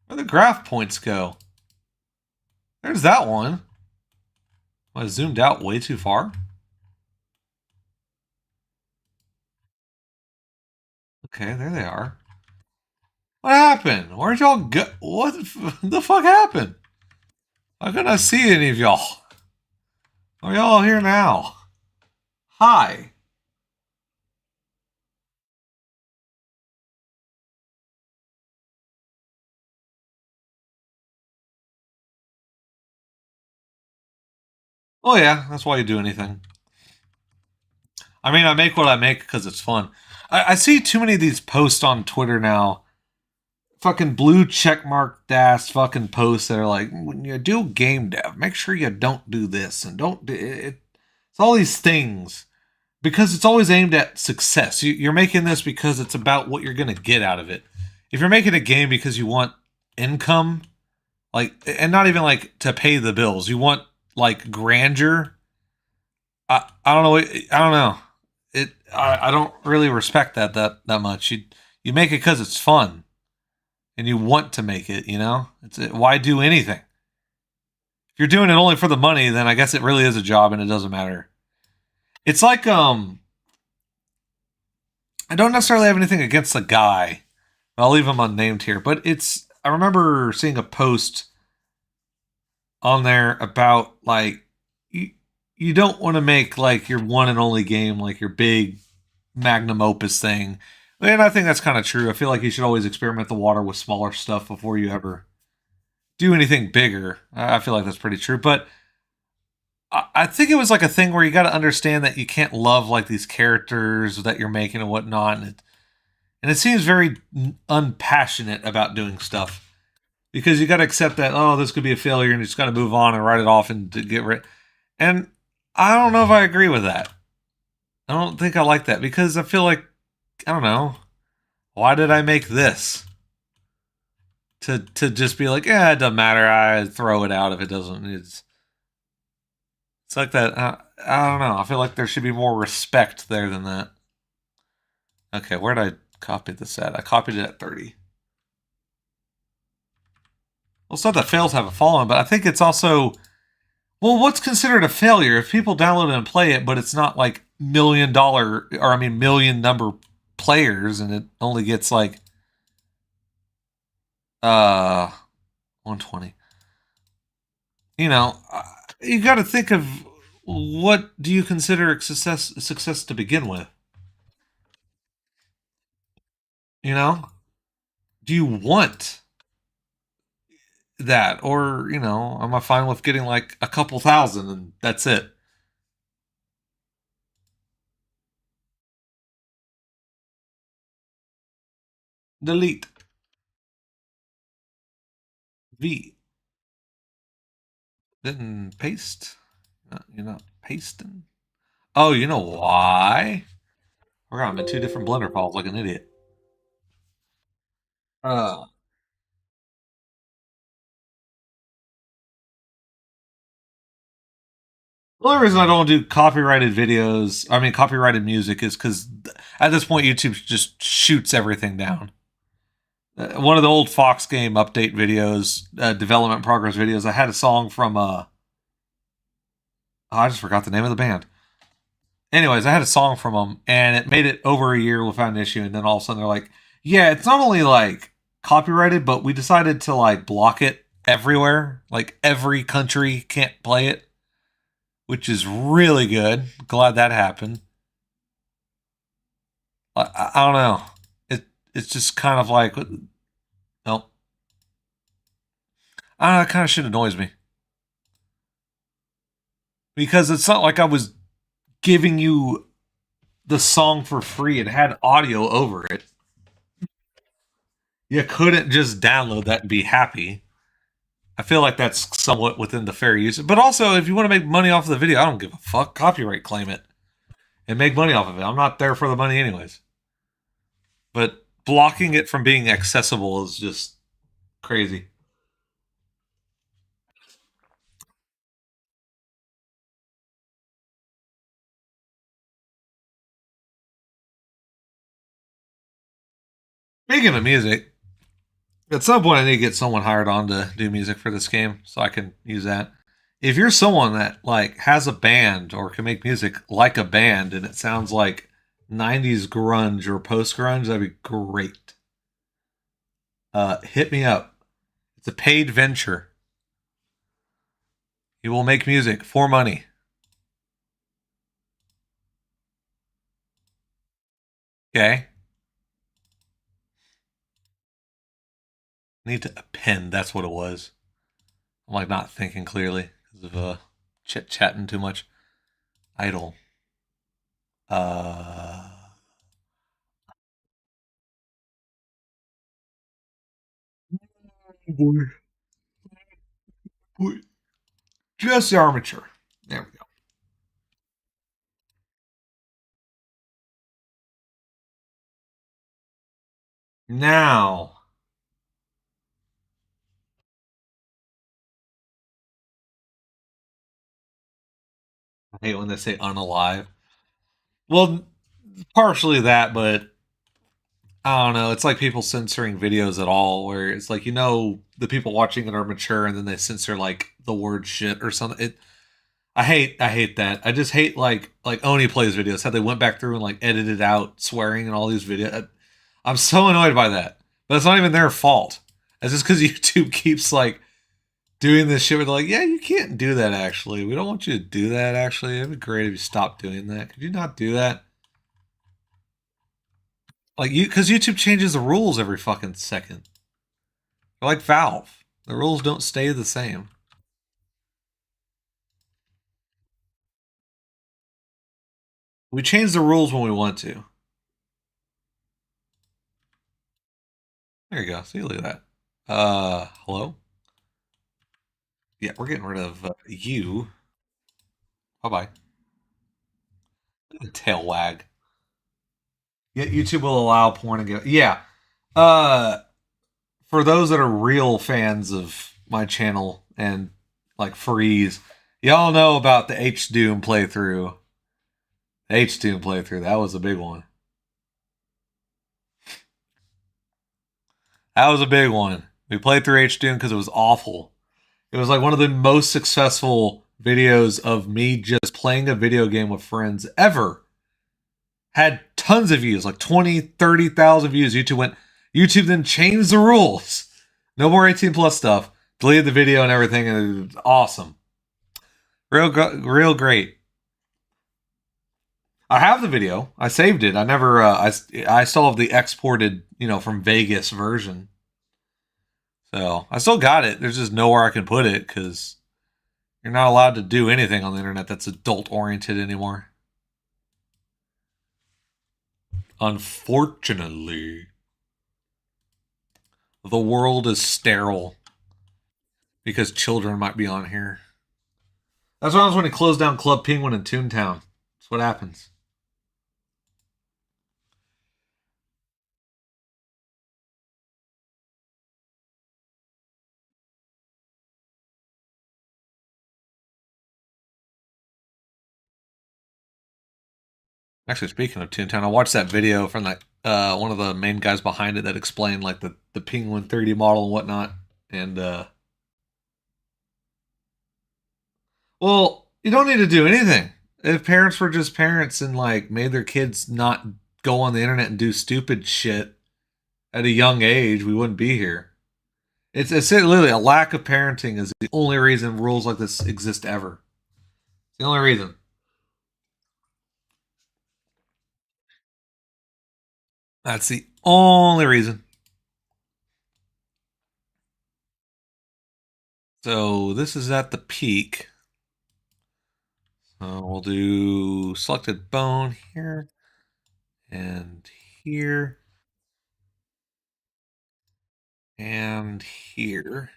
Where the graph points go? There's that one. I zoomed out way too far. Okay, there they are. What happened? Where'd y'all go? What the fuck happened? How can I see any of y'all? Are y'all here now? Hi. Oh yeah, that's why you do anything. I mean, I make what I make because it's fun. I see too many of these posts on Twitter now fucking blue checkmarked ass fucking posts that are like, when you do game dev, make sure you don't do this and don't do it. It's all these things because it's always aimed at success. You're making this because it's about what you're going to get out of it. If you're making a game because you want income, like, and not even like to pay the bills, you want like grandeur. I don't know. I don't know. I don't really respect that much. You make it because it's fun and you want to make it. You know, why do anything? If you're doing it only for the money, then I guess it really is a job and it doesn't matter. It's like I don't necessarily have anything against the guy. I'll leave him unnamed here, but I remember seeing a post on there about like you don't want to make like your one and only game like your big magnum opus thing. And I think that's kind of true. I feel like you should always experiment the water with smaller stuff before you ever do anything bigger. I feel like that's pretty true. But I think it was like a thing where you got to understand that you can't love like these characters that you're making and whatnot. And it seems very unpassionate about doing stuff because you got to accept that, oh, this could be a failure and you just got to move on and write it off and to get rid. And I don't know if I agree with that. I don't think I like that because I feel like, I don't know, why did I make this? To just be like, yeah, it doesn't matter. I throw it out if it doesn't. It's like that. I don't know. I feel like there should be more respect there than that. Okay, where did I copy this at? I copied it at 30. Well, it's not that fails have a following, but I think it's also, well, what's considered a failure? If people download it and play it, but it's not like million number players, and it only gets like 120. You know, you got to think of what do you consider a success to begin with? You know, do you want that, or am I fine with getting like a couple thousand and that's it? Delete V. Then paste. You're not pasting. Oh, you know why? I'm in two different Blender files like an idiot. Uh, the only reason I don't do copyrighted videos, I mean copyrighted music, is because at this point YouTube just shoots everything down. One of the old Fox game update videos, development progress videos, I had a song from I just forgot the name of the band. Anyways, I had a song from them, and it made it over a year without an issue. And then all of a sudden, they're like, "Yeah, it's not only like copyrighted, but we decided to like block it everywhere. Like every country can't play it, which is really good. Glad that happened. I don't know. It's just kind of like, no, I don't know, it kind of shit annoys me because it's not like I was giving you the song for free. It had audio over it. You couldn't just download that and be happy. I feel like that's somewhat within the fair use. But also, if you want to make money off of the video, I don't give a fuck. Copyright claim it and make money off of it. I'm not there for the money, anyways. But blocking it from being accessible is just crazy. Speaking of music, at some point I need to get someone hired on to do music for this game so I can use that. If you're someone that like has a band or can make music like a band and it sounds like 90s grunge or post grunge, that'd be great. Hit me up. It's a paid venture. You will make music for money. Okay? I need to append. That's what it was. I'm like not thinking clearly because of chit chatting too much. Idle. Uh Boy. Boy. Just the armature. There we go. Now, I hate when they say unalive. Well, partially that, but I don't know. It's like people censoring videos at all, where it's like, the people watching it are mature, and then they censor like the word shit or something. I hate that. I just hate like Oni plays videos. How they went back through and like edited out swearing and all these videos. I'm so annoyed by that. But it's not even their fault. It's just because YouTube keeps like doing this shit. Where they're like, yeah, you can't do that. Actually, we don't want you to do that. Actually, it'd be great if you stopped doing that. Could you not do that? Like because YouTube changes the rules every fucking second. They're like Valve. The rules don't stay the same. We change the rules when we want to. There you go. See, look at that. Hello? Yeah, we're getting rid of you. Bye bye. Tail wag. Yeah, YouTube will allow porn to go. Yeah. Uh, for those that are real fans of my channel and like freeze, y'all know about the H Doom playthrough. H Doom playthrough. That was a big one. That was a big one. We played through H Doom because it was awful. It was like one of the most successful videos of me just playing a video game with friends ever. Had tons of views, like 20, 30,000 views. YouTube then changed the rules. No more 18 plus stuff. Deleted the video and everything, and it was awesome. Real great. I have the video. I saved it. I never. I still have the exported, from Vegas version. So I still got it. There's just nowhere I can put it because you're not allowed to do anything on the internet that's adult oriented anymore. Unfortunately, the world is sterile because children might be on here. That's what happens when he closed down Club Penguin in Toontown. That's what happens. Actually, speaking of Toontown, I watched that video from that one of the main guys behind it that explained like the Penguin 3D model and whatnot. And well, you don't need to do anything. If parents were just parents and like made their kids not go on the internet and do stupid shit at a young age, we wouldn't be here. It's literally a lack of parenting is the only reason rules like this exist ever. It's the only reason. That's the only reason. So this is at the peak. So we'll do selected bone here and here and here.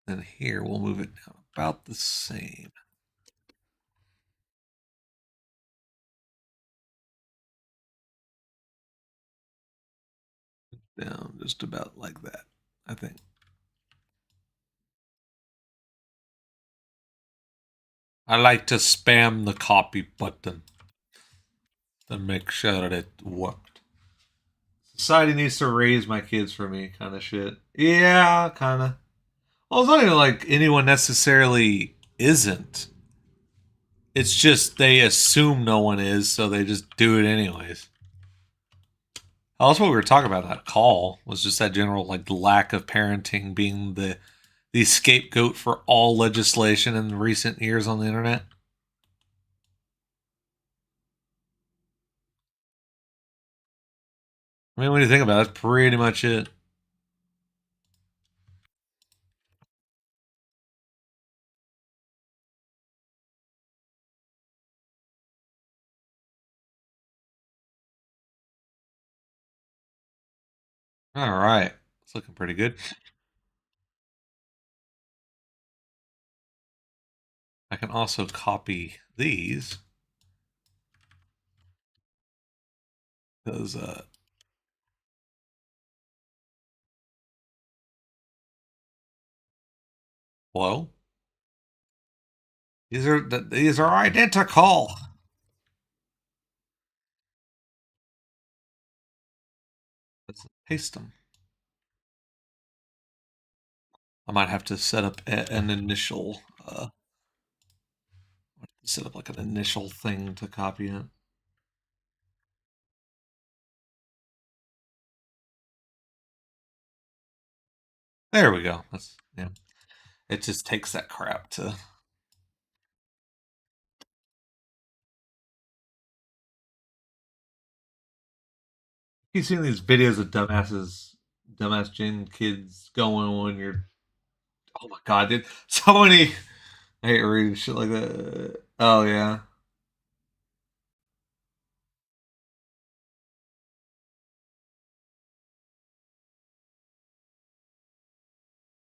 Then here we'll move it down about the same. Down just about like that, I think. I like to spam the copy button to make sure that it worked. Society needs to raise my kids for me, kind of shit. Yeah, kind of. Well, it's not even like anyone necessarily isn't. It's just they assume no one is, so they just do it anyways. That's what we were talking about. That call was just that general like lack of parenting being the scapegoat for all legislation in recent years on the internet. I mean, when you think about it, that's pretty much it. All right. It's looking pretty good. I can also copy these because well, these are identical. Let's paste them. I might have to set up an initial set up like an initial thing to copy it. There we go. That's yeah. It just takes that crap to. You seen these videos of dumbass Gen kids going when you're. Oh my god, dude! So many. I hate reading shit like that. Oh yeah.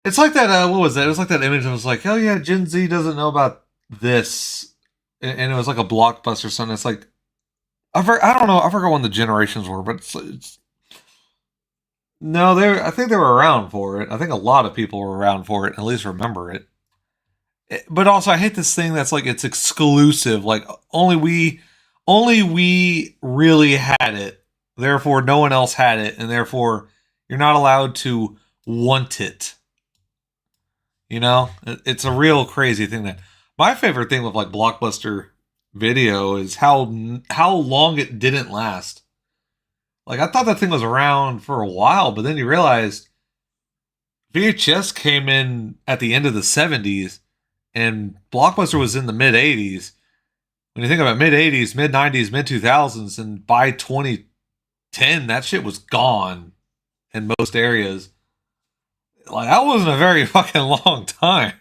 It's like that. What was that? It was like that image. That was like, oh yeah, Gen Z doesn't know about this, and it was like a blockbuster. Something. It's like I don't know. I forgot when the generations were, but it's no. They. I think they were around for it. I think a lot of people were around for it. At least remember it. But also, I hate this thing that's like it's exclusive. Like only we really had it. Therefore, no one else had it, and therefore, you're not allowed to want it. You know, it's a real crazy thing. That my favorite thing with like Blockbuster Video is how long it didn't last. Like I thought that thing was around for a while, but then you realize VHS came in at the end of the '70s, and Blockbuster was in the mid '80s. When you think about mid '80s, mid '90s, mid 2000s, and by 2010, that shit was gone in most areas. Like that wasn't a very fucking long time.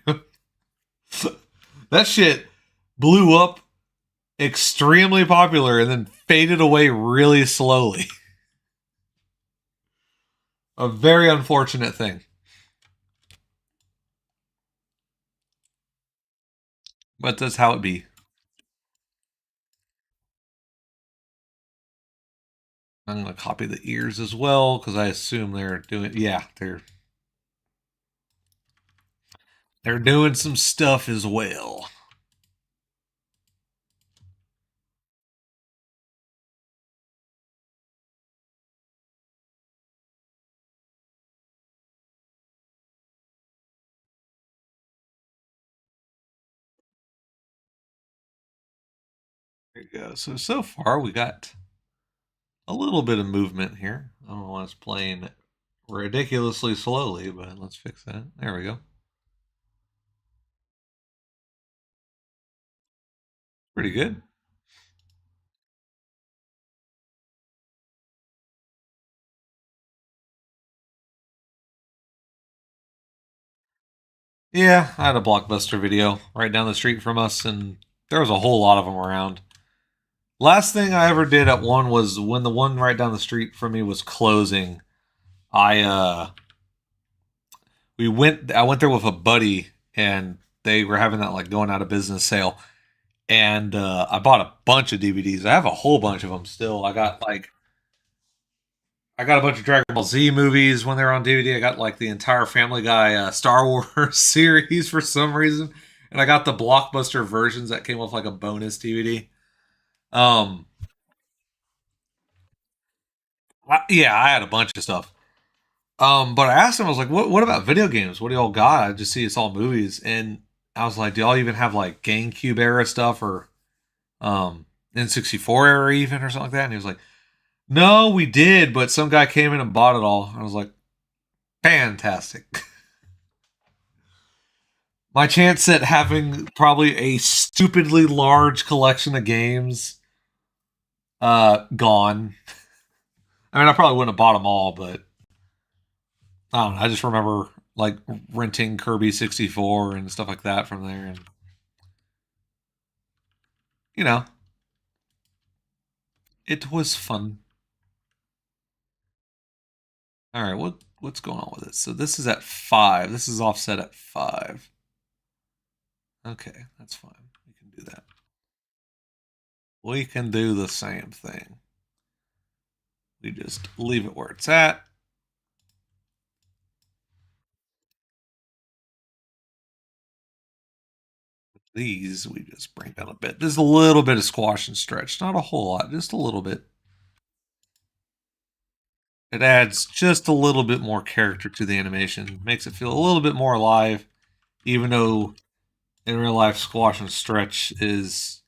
That shit blew up extremely popular and then faded away really slowly. A very unfortunate thing. But that's how it be. I'm gonna copy the ears as well because I assume they're doing. Yeah, they're doing some stuff as well. There you go. So far we got a little bit of movement here. I don't know why it's playing ridiculously slowly, but let's fix that. There we go. Pretty good. Yeah, I had a Blockbuster Video right down the street from us, and there was a whole lot of them around. Last thing I ever did at one was when the one right down the street from me was closing. I I went there with a buddy, and they were having that like going out of business sale, and I bought a bunch of DVDs. I have a whole bunch of them still. I got a bunch of Dragon Ball Z movies when they were on DVD. I got like the entire Family Guy Star Wars series for some reason, and I got the Blockbuster versions that came with like a bonus DVD. Um, yeah, I had a bunch of stuff. But I asked him, I was like, what about video games? What do y'all got? I just see it's all movies. And I was like, do y'all even have like GameCube era stuff or N64 era even or something like that? And he was like, no, we did, but some guy came in and bought it all. I was like, fantastic. My chance at having probably a stupidly large collection of games gone. I mean, I probably wouldn't have bought them all, but I don't know. I just remember like renting Kirby 64 and stuff like that from there. And, you know, it was fun. All right, what's going on with it? So this is at 5. This is offset at 5. Okay, that's fine. We can do that. We can do the same thing. We just leave it where it's at. These we just bring down a bit. Just a little bit of squash and stretch. Not a whole lot, just a little bit. It adds just a little bit more character to the animation. Makes it feel a little bit more alive, even though in real life squash and stretch is,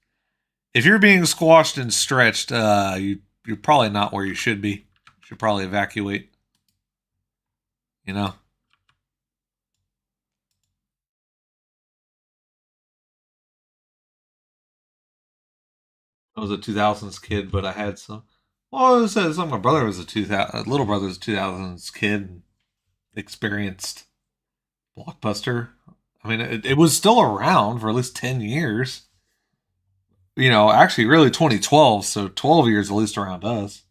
if you're being squashed and stretched, you're probably not where you should be. You should probably evacuate. You know? I was a 2000s kid, but I had some. Well, it says my brother was a 2000, little brother was a 2000s kid, and experienced Blockbuster. I mean, it was still around for at least 10 years. You know, actually, really 2012, so 12 years at least around us.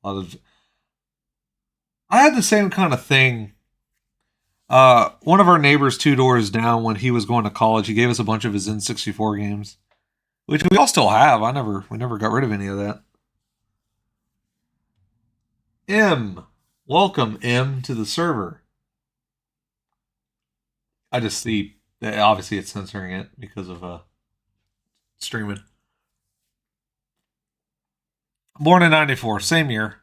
A lot of, I had the same kind of thing. One of our neighbors 2 doors down, when he was going to college, he gave us a bunch of his N64 games, which we all still have. We never got rid of any of that. M, welcome M to the server. I just see that obviously it's censoring it because of streaming. Born in '94, same year.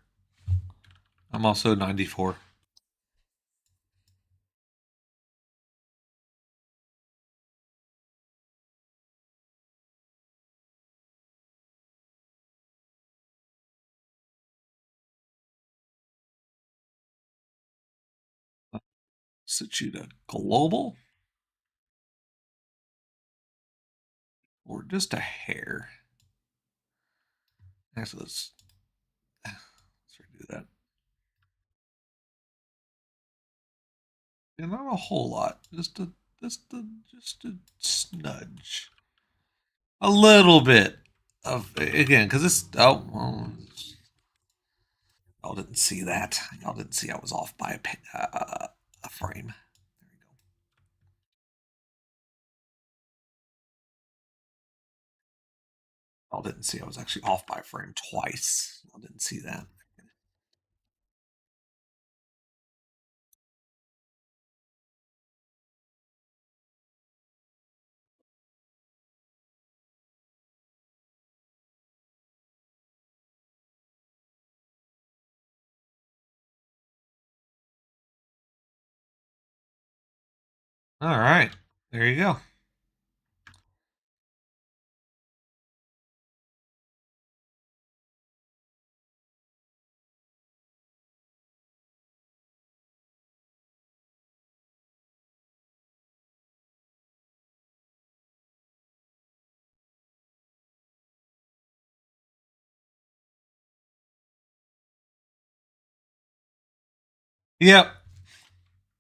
I'm also 94. Sachuda Global, or just a hair? Actually, let's redo that. Yeah, not a whole lot. Just a snudge. A little bit of, again, because this. Oh, well, y'all didn't see that. Y'all didn't see I was off by a frame. There we go. Y'all didn't see I was actually off by a frame twice. Y'all didn't see that. All right, there you go. Yep.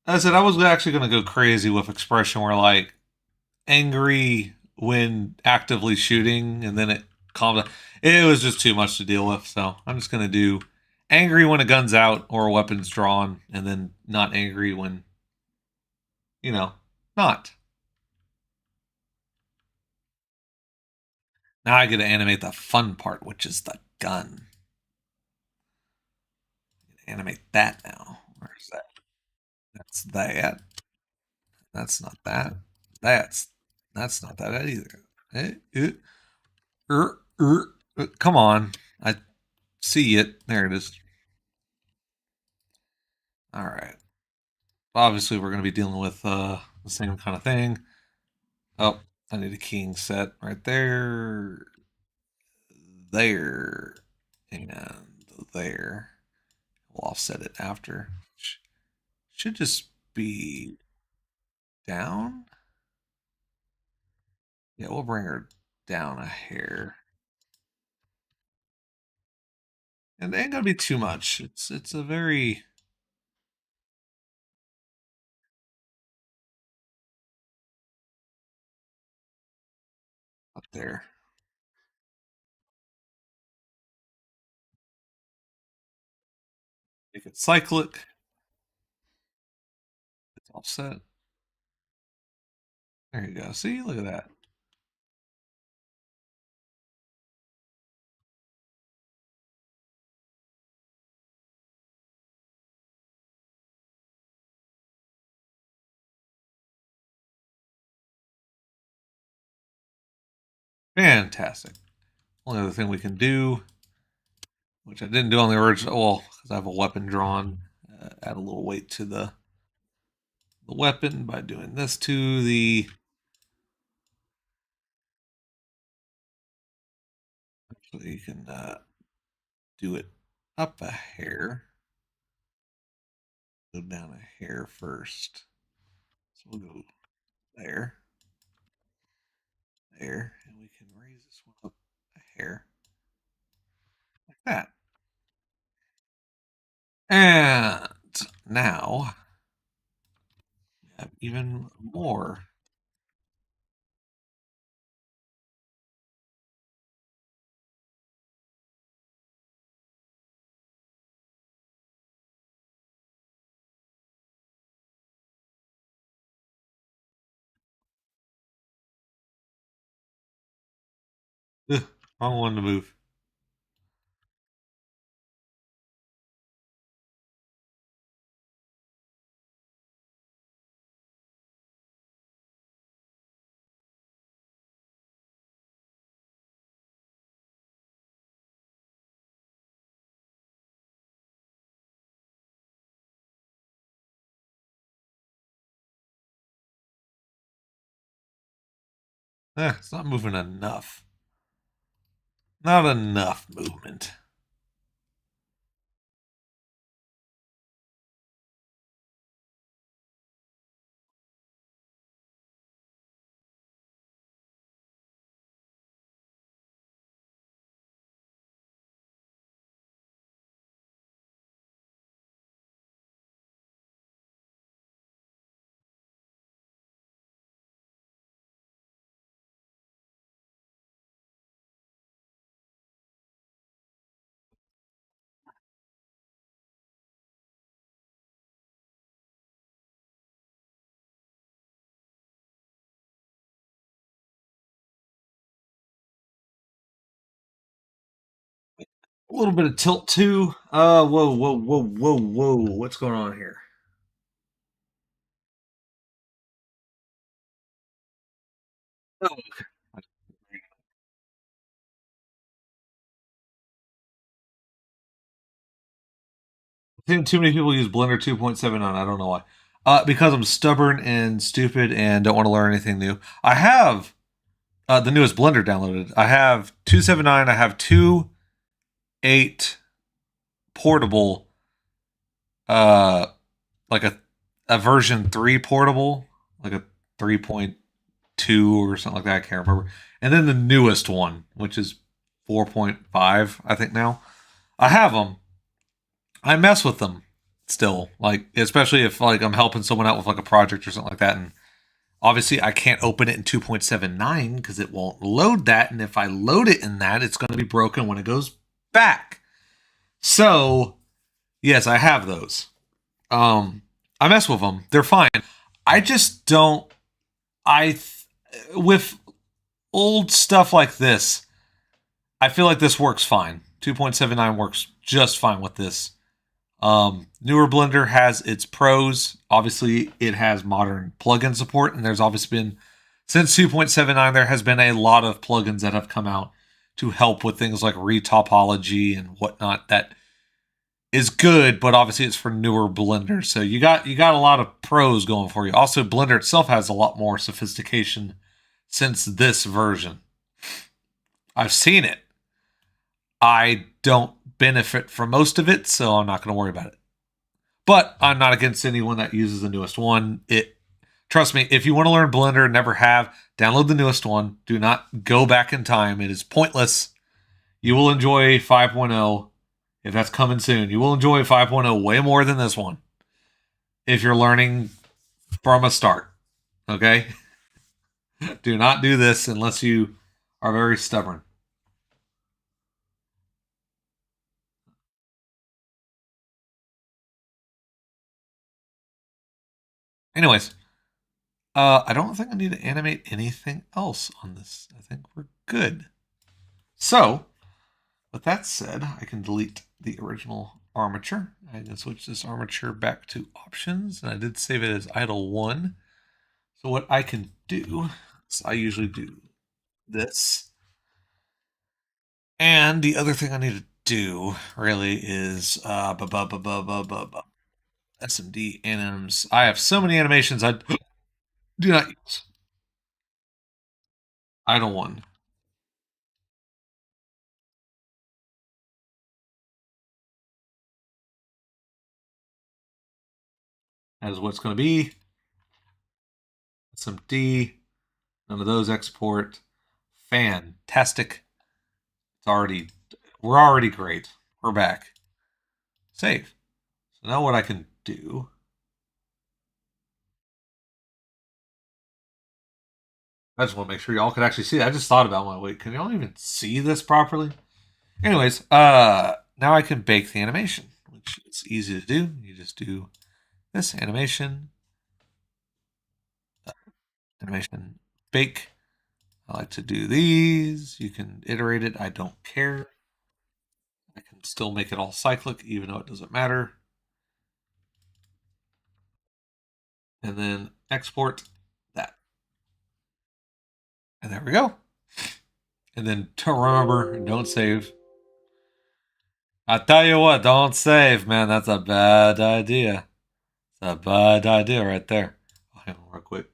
I said I was actually going to go crazy with expression where like angry when actively shooting and then it calms down. It was just too much to deal with, so I'm just going to do angry when a gun's out or a weapon's drawn, and then not angry when, you know, not. Now I get to animate the fun part, which is the gun. Animate that now. Where's that? That's that. That's not that. That's that's not that either. Come on. I see it. There it is. All right. Obviously, we're going to be dealing with the same kind of thing. Oh, I need a keying set right there, there, and there. We'll offset it after. Should just be down. Yeah, we'll bring her down a hair. And it ain't gonna be too much. It's a very up there. Make it cyclic. It's all set. There you go. See, look at that. Fantastic. Only other thing we can do, which I didn't do on the original, well, because I have a weapon drawn, add a little weight to the weapon by doing this to the. Actually, you can do it up a hair. Go down a hair first. So we'll go there, there, and we can raise this one up a hair like that. And now we have even more. Ugh, wrong one to move. It's not moving enough. Not enough movement. A little bit of tilt too. Whoa, whoa, whoa, whoa, whoa. What's going on here? Oh, okay. I think too many people use Blender 2.79. I don't know why. Because I'm stubborn and stupid and don't want to learn anything new. I have the newest Blender downloaded. I have 279. I have 2.8 portable, uh, like a version 3 portable, like a 3.2 or something like that. I can't remember. And then the newest one, which is 4.5, I think now. I have them. I mess with them still, like especially if like I'm helping someone out with like a project or something like that, and obviously I can't open it in 2.79 because it won't load that, and if I load it in that, it's going to be broken when it goes back. So yes, I have those. I mess with them; they're fine. I just don't. With old stuff like this, I feel like this works fine. 2.79 works just fine with this. Newer Blender has its pros. Obviously, it has modern plugin support, and there's obviously been, since 2.79, there has been a lot of plugins that have come out to help with things like retopology and whatnot. That is good, but obviously it's for newer Blender, so you got a lot of pros going for you. Also, Blender itself has a lot more sophistication since this version. I've seen it. I don't benefit from most of it, so I'm not going to worry about it. But I'm not against anyone that uses the newest one. Trust me, if you want to learn Blender and never have, download the newest one. Do not go back in time. It is pointless. You will enjoy 5.0 if that's coming soon. You will enjoy 5.0 way more than this one if you're learning from a start. Okay? Do not do this unless you are very stubborn. Anyways, I don't think I need to animate anything else on this. I think we're good. So, with that said, I can delete the original armature. I can switch this armature back to options, and I did save it as idle 1. So what I can do is I usually do this. And the other thing I need to do really is SMD anims. I have so many animations I do not use. Idle 1. That is what's going to be. SMD. None of those export. Fantastic. We're already great. We're back. Save. So now what I can do, I just want to make sure y'all can actually see it. I just thought about my wait, can y'all even see this properly? Anyways, now I can bake the animation, which is easy to do. You just do this animation, bake. I like to do these. You can iterate it. I don't care. I can still make it all cyclic, even though it doesn't matter. And then export that. And there we go. And then to remember, don't save. I tell you what, don't save, man. That's a bad idea. It's a bad idea right there. Oh, hang on real quick.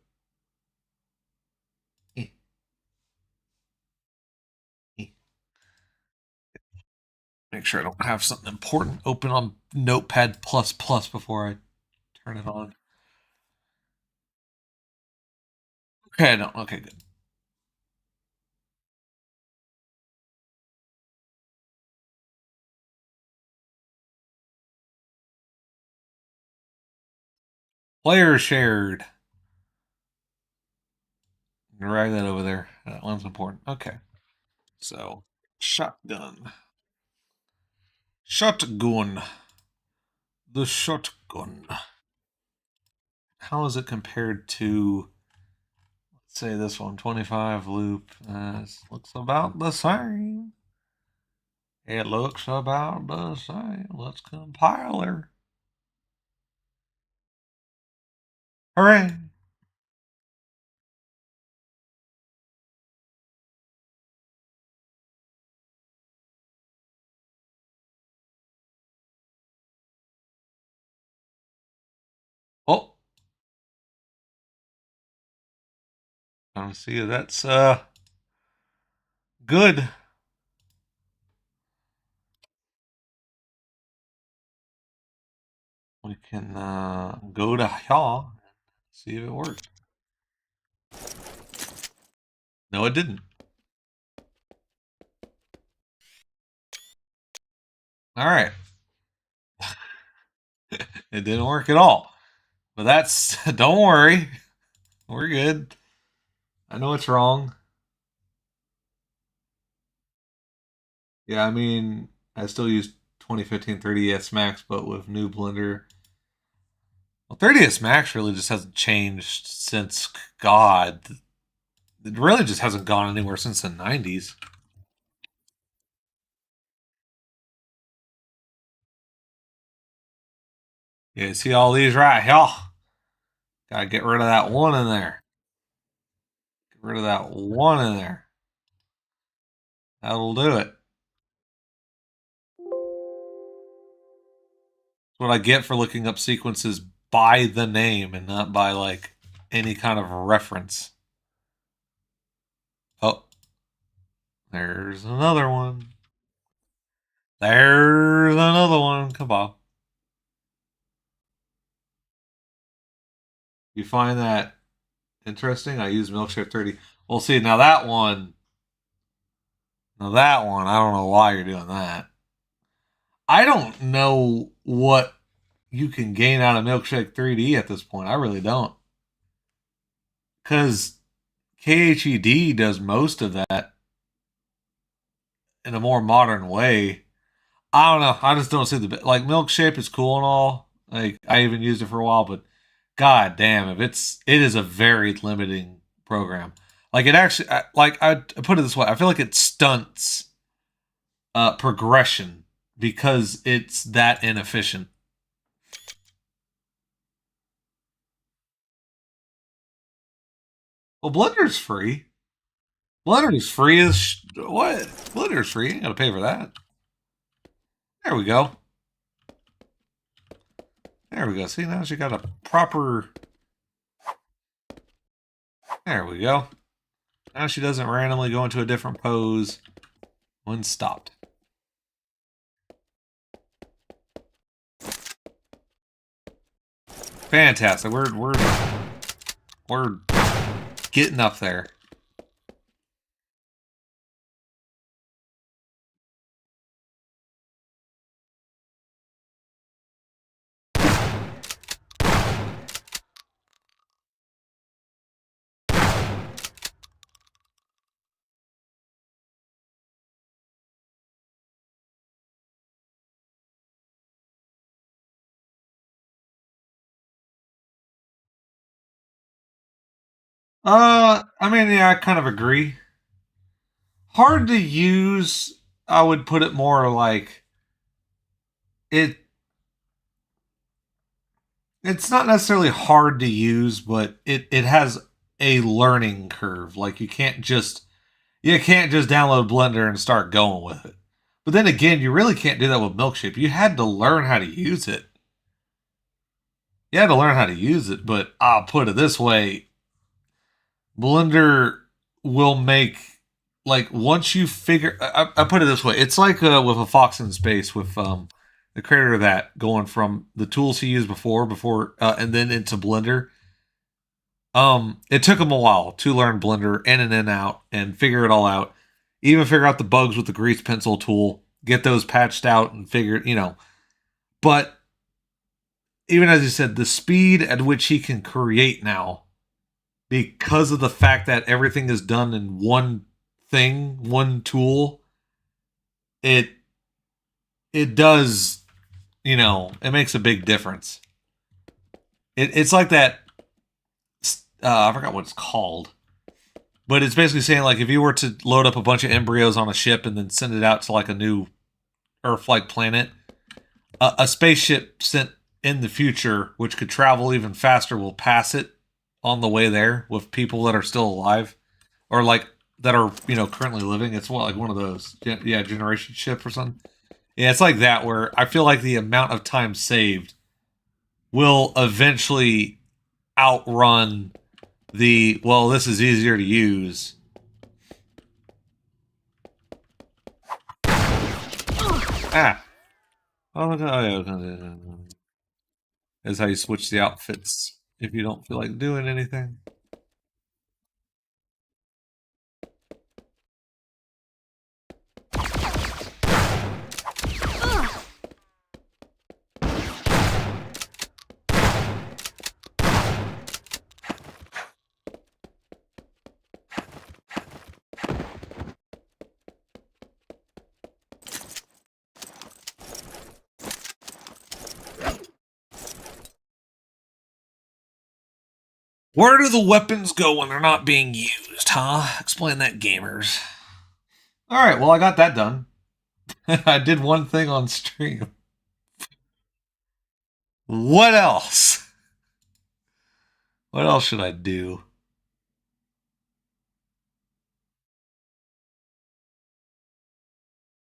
Make sure I don't have something important open on Notepad++ before I turn it on. Okay, no, okay, good. Player shared. Drag that over there. That one's important. Okay. So, shotgun. Shotgun. The shotgun. How is it compared to, let's say this one, 25 loop? Looks about the same. It looks about the same. Let's compiler. Hooray! Oh, I see that's good. We can go to Yaw and see if it works. No, it didn't. All right. It didn't work at all. But that's, don't worry. We're good. I know it's wrong. Yeah, I mean, I still use 2015 30s Max, but with new Blender. Well, 30s Max really just hasn't changed since God. It really just hasn't gone anywhere since the 90s. Yeah, see all these right here? Gotta get rid of that one in there. Get rid of that one in there. That'll do it. That's what I get for looking up sequences by the name and not by like any kind of reference. Oh, there's another one. There's another one. Come on. You find that interesting? I use Milkshake 30. Well, see, now that one, I don't know why you're doing that. I don't know what you can gain out of Milkshake 3D at this point. I really don't. Because KHED does most of that in a more modern way. I don't know. I just don't see the like Milkshake is cool and all. Like I even used it for a while, but God damn, if it is a very limiting program. Like it actually, like I put it this way, I feel like it stunts progression because it's that inefficient. Well, Blender's free. Blender's free as what? Blender's free. You ain't gotta pay for that. There we go. There we go. See, now she got a proper. There we go. Now she doesn't randomly go into a different pose when stopped. Fantastic. We're getting up there. I mean, yeah, I kind of agree. Hard to use. I would put it more like it. It's not necessarily hard to use, but it has a learning curve. Like you can't just download Blender and start going with it. But then again, you really can't do that with Milkshake. You had to learn how to use it. You had to learn how to use it, but I'll put it this way, Blender will make like once you figure. I put it this way: it's like with a Fox in Space with the creator of that going from the tools he used before, and then into Blender. It took him a while to learn Blender in and in out and figure it all out. Even figure out the bugs with the grease pencil tool, get those patched out and figure, But even as you said, the speed at which he can create now because of the fact that everything is done in one thing, one tool, it it does, it makes a big difference. It's like that. I forgot what it's called, but it's basically saying like if you were to load up a bunch of embryos on a ship and then send it out to like a new Earth-like planet, a spaceship sent in the future, which could travel even faster, will pass it on the way there with people that are still alive or like that are currently living. It's what like one of those generation ship or something. Yeah, it's like that where I feel like the amount of time saved will eventually outrun the this is easier to use. Ah. Oh, yeah. Is how you switch the outfits if you don't feel like doing anything. Where do the weapons go when they're not being used, huh? Explain that, gamers. All right, well, I got that done. I did one thing on stream. What else? What else should I do?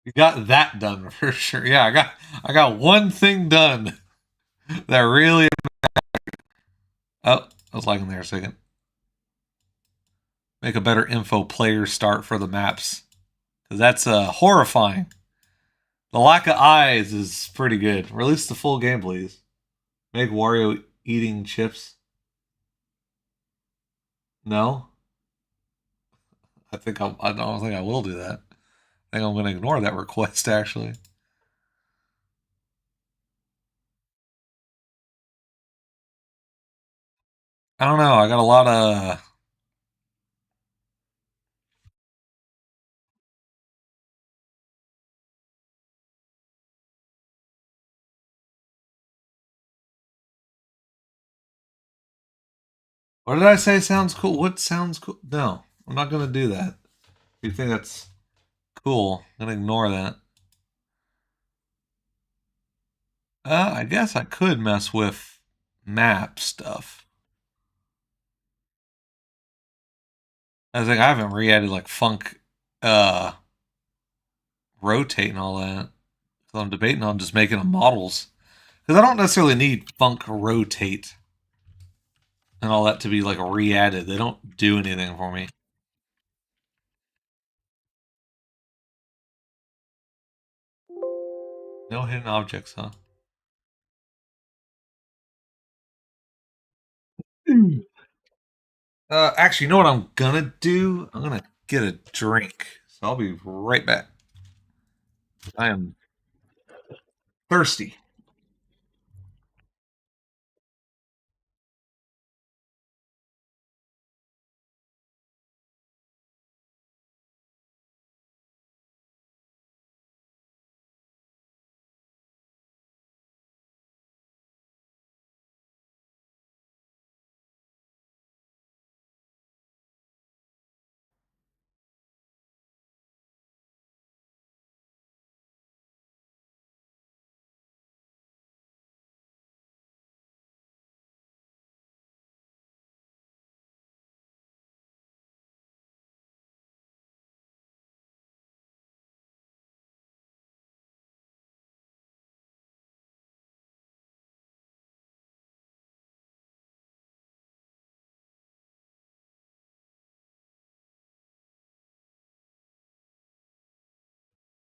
You got that done for sure. Yeah, I got one thing done that really. Oh, I was lagging there a second. Make a better info player start for the maps because that's horrifying. The lack of eyes is pretty good. Release the full game, please. Make Wario eating chips. No, I don't think I will do that. I think I'm going to ignore that request. Actually, I don't know. I got a lot of. What did I say sounds cool? What sounds cool? No, I'm not going to do that. You think that's cool? I'm going to ignore that. I guess I could mess with map stuff. I was like, I haven't re-added like funk, uh, rotate and all that. So I'm debating on just making them models because I don't necessarily need funk rotate and all that to be like re-added. They don't do anything for me. No hidden objects, huh? Actually, you know what I'm gonna do? I'm gonna get a drink. So I'll be right back. I am thirsty.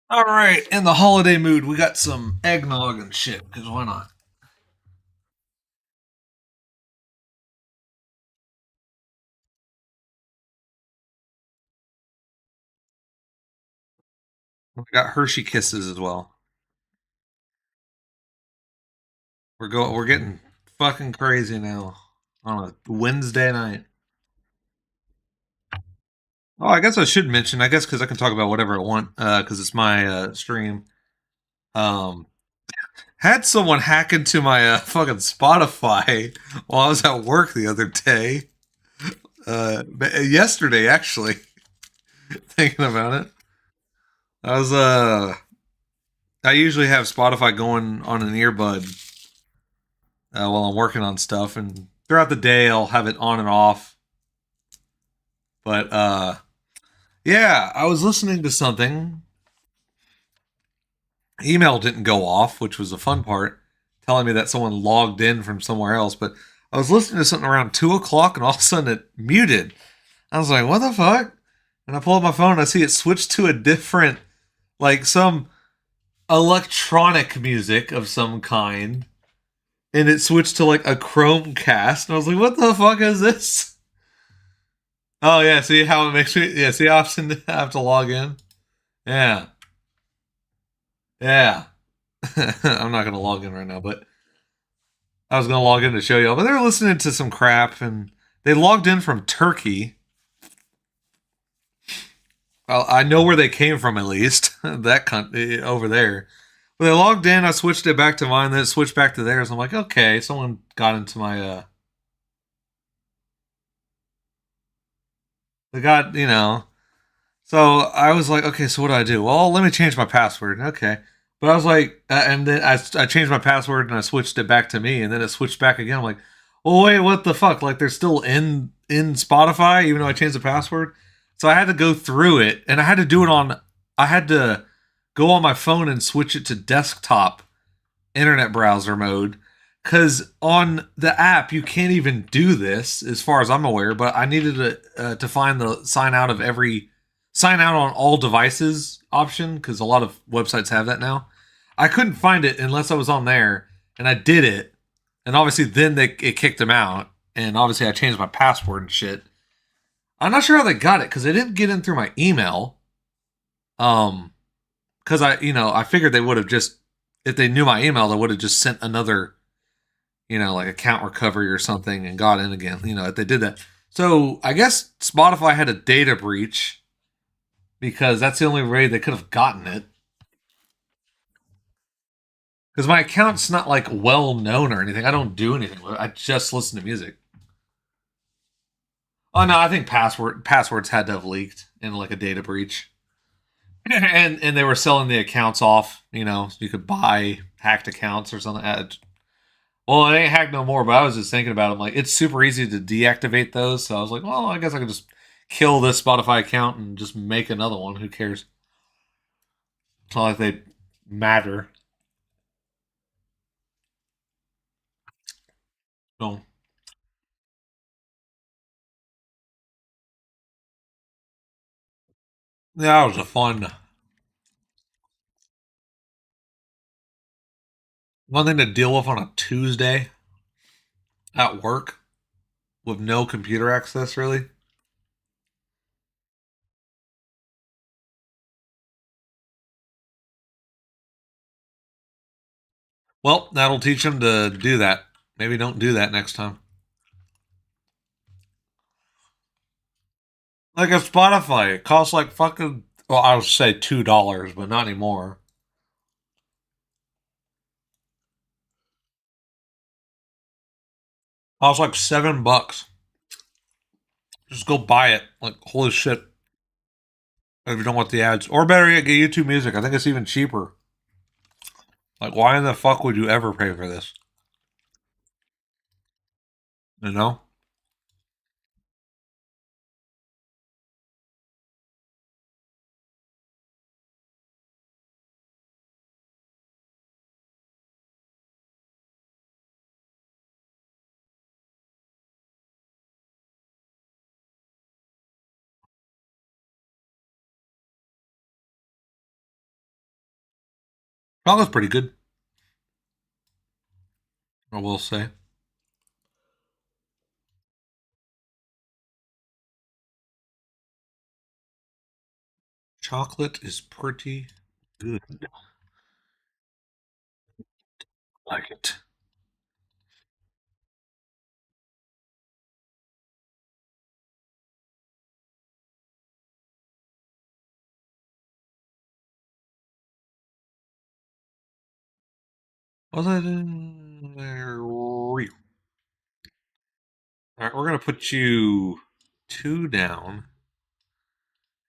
All right, in the holiday mood, we got some eggnog and shit. Cause why not? We got Hershey Kisses as well. We're getting fucking crazy now on a Wednesday night. Oh, I guess I should mention. I guess because I can talk about whatever I want. Because it's my stream. Um, had someone hack into my fucking Spotify while I was at work the other day. Yesterday actually. Thinking about it, I was I usually have Spotify going on an earbud while I'm working on stuff, and throughout the day I'll have it on and off. But yeah, I was listening to something. Email didn't go off, which was the fun part, telling me that someone logged in from somewhere else. But I was listening to something around 2 o'clock, and all of a sudden it muted. I was like, "What the fuck?" And I pull up my phone, and I see it switched to a different, like some electronic music of some kind, and it switched to like a Chromecast, and I was like, "What the fuck is this?" Oh yeah, see how it makes me? Yeah, see how often I have to log in? Yeah, yeah. I'm not gonna log in right now, but I was gonna log in to show y'all. But they were listening to some crap, and they logged in from Turkey. Well, I know where they came from at least. That over there. But they logged in. I switched it back to mine. Then it switched back to theirs. I'm like, okay, someone got into my they got, So I was like, okay, so what do I do? Well, let me change my password. Okay. But I was like, and then I changed my password and I switched it back to me, and then it switched back again. I'm like, oh wait, what the fuck? Like they're still in Spotify even though I changed the password. So I had to go through it, and I had to do it on. I had to go on my phone and switch it to desktop internet browser mode, because on the app you can't even do this as far as I'm aware. But I needed to find the sign out on all devices option, because a lot of websites have that now. I couldn't find it unless I was on there, and I did it, and obviously then it kicked them out, and obviously I changed my password and shit. I'm not sure how they got it because they didn't get in through my email. Um, because I figured they would have just, if they knew my email, they would have just sent another, like account recovery or something and got in again. If they did that. So I guess Spotify had a data breach because that's the only way they could have gotten it. Because my account's not like well known or anything. I don't do anything with it. I just listen to music. Oh no, I think passwords had to have leaked in like a data breach, and they were selling the accounts off. You know, so you could buy hacked accounts or something. Well, it ain't hacked no more. But I was just thinking about it. I'm like, it's super easy to deactivate those. So I was like, well, I guess I could just kill this Spotify account and just make another one. Who cares? It's not like they matter. So yeah, that was a fun one thing to deal with on a Tuesday at work with no computer access. Really. Well, that'll teach them to do that. Maybe don't do that next time. Like a Spotify, it costs like fucking. Well, I would say $2, but not anymore. Costs like $7. Just go buy it. Like holy shit! If you don't want the ads, or better yet, get YouTube Music. I think it's even cheaper. Like, why in the fuck would you ever pay for this? You know? Chocolate's pretty good. I will say, chocolate is pretty good. I like it. Was it in there? All right, we're gonna put you two down.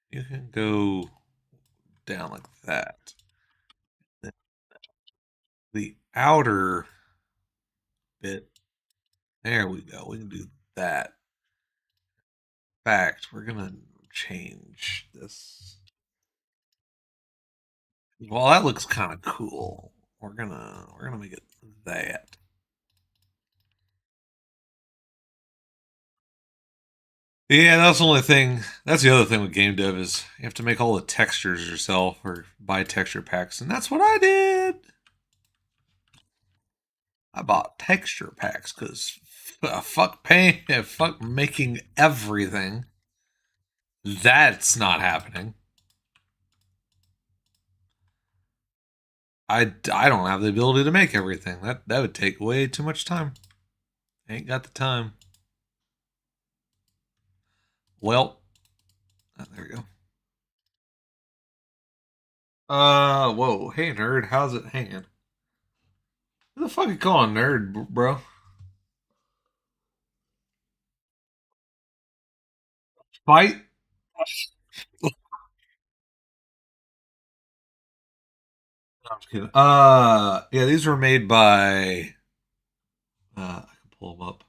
You can go down like that. The outer bit. There we go. We can do that. In fact, we're gonna change this. Well, that looks kind of cool. We're gonna make it that. Yeah, that's the only thing. That's the other thing with game dev is you have to make all the textures yourself or buy texture packs, and that's what I did. I bought texture packs because fuck paying, fuck making everything. That's not happening. I don't have the ability to make everything. That would take way too much time. Ain't got the time. Well, there we go. Whoa, hey nerd, how's it hanging? Who the fuck you calling nerd, bro? Fight? No, I'm just kidding. Yeah, these were made by. I can pull them up.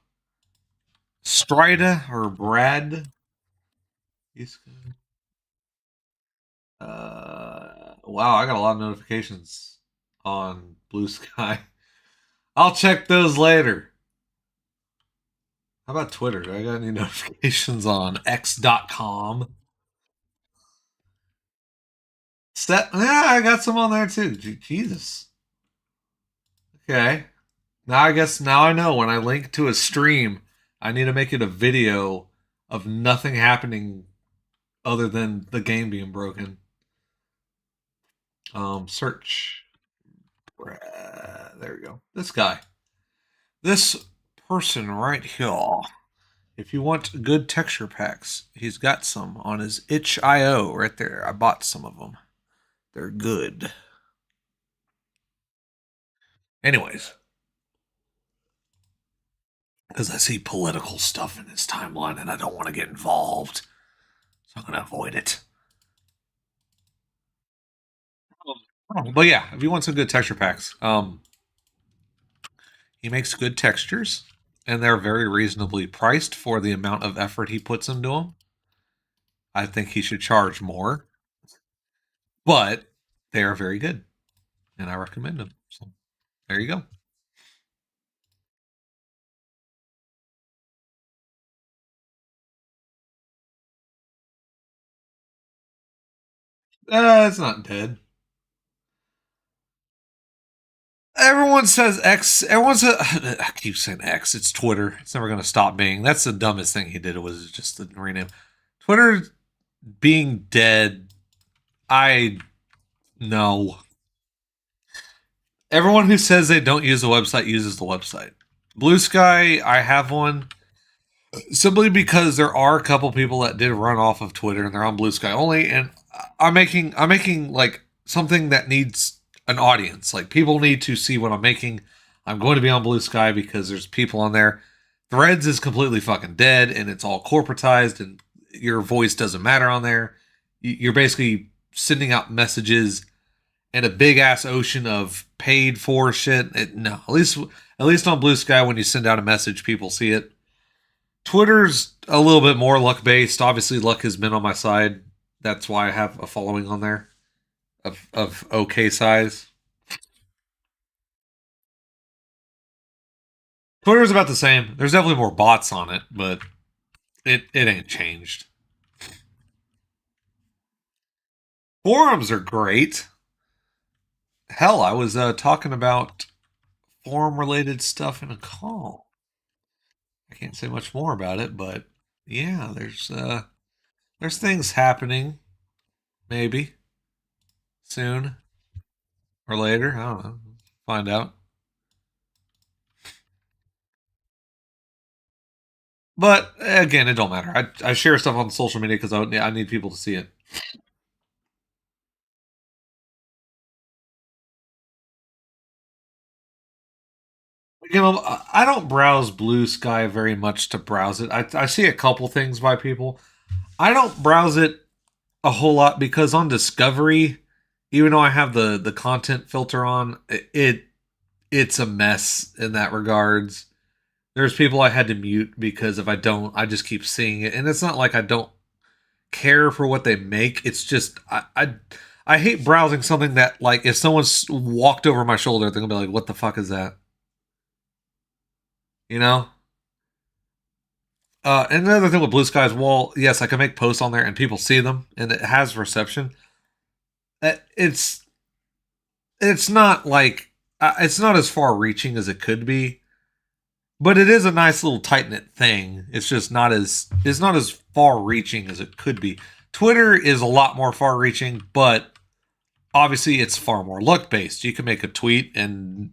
Strida or Brad. He's. Wow, I got a lot of notifications on Blue Sky. I'll check those later. How about Twitter? Do I got any notifications on X.com? Yeah, I got some on there too. Jesus. Okay. Now I know when I link to a stream, I need to make it a video of nothing happening other than the game being broken. Search. There we go. This guy. This person right here. If you want good texture packs, he's got some on his itch.io right there. I bought some of them. They're good. Anyways, because I see political stuff in his timeline and I don't want to get involved. So I'm going to avoid it. But yeah, if you want some good texture packs, he makes good textures and they're very reasonably priced for the amount of effort he puts into them. I think he should charge more, but they are very good and I recommend them. So there you go. It's not dead. Everyone says X. Everyone says I keep saying X. It's Twitter. It's never going to stop being. That's the dumbest thing he did. Was just the rename. Twitter being dead. I know. Everyone who says they don't use the website uses the website. Blue Sky. I have one simply because there are a couple people that did run off of Twitter and they're on Blue Sky only, and I'm making like something that needs an audience. Like people need to see what I'm making. I'm going to be on Blue Sky because there's people on there. Threads is completely fucking dead and it's all corporatized and your voice doesn't matter on there. You're basically sending out messages in a big ass ocean of paid for shit. No, at least on Blue Sky when you send out a message, people see it. Twitter's a little bit more luck based. Obviously, luck has been on my side. That's why I have a following on there of okay size. Twitter's about the same. There's definitely more bots on it, but it ain't changed. Forums are great. Hell, I was talking about forum related stuff in a call. I can't say much more about it, but yeah, there's things happening. Maybe soon or later. I don't know. Find out. But again, it don't matter. I share stuff on social media because I need people to see it. You know, I don't browse Blue Sky very much to browse it. I see a couple things by people. I don't browse it a whole lot because on Discovery, even though I have the content filter on, it's a mess in that regards. There's people I had to mute because if I don't, I just keep seeing it, and it's not like I don't care for what they make. It's just I hate browsing something that like if someone's walked over my shoulder, they're gonna be like, "What the fuck is that?" You know. And another thing with Blue Sky is, well, yes, I can make posts on there and people see them and it has reception. It's not like it's not as far reaching as it could be, but it is a nice little tight knit thing. It's not as far reaching as it could be. Twitter is a lot more far reaching, but obviously it's far more luck based. You can make a tweet and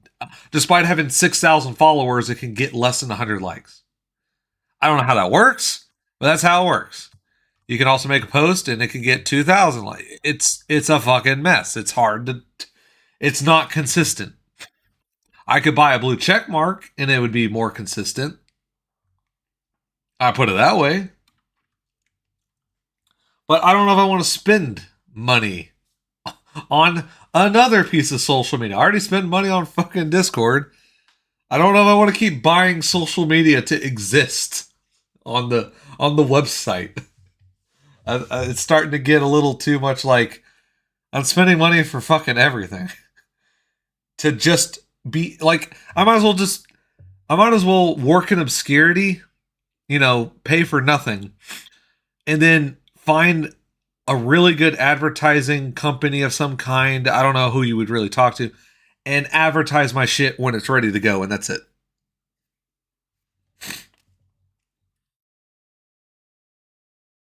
despite having 6,000 followers, it can get less than 100 likes. I don't know how that works, but that's how it works. You can also make a post and it can get 2,000 likes. It's a fucking mess. It's hard to. It's not consistent. I could buy a blue check mark and it would be more consistent. I put it that way. But I don't know if I want to spend money on another piece of social media. I already spend money on fucking Discord. I don't know if I want to keep buying social media to exist on the website. It's starting to get a little too much like I'm spending money for fucking everything to just be like I might as well work in obscurity, pay for nothing, and then find a really good advertising company of some kind. I don't know who you would really talk to, and advertise my shit when it's ready to go, and that's it.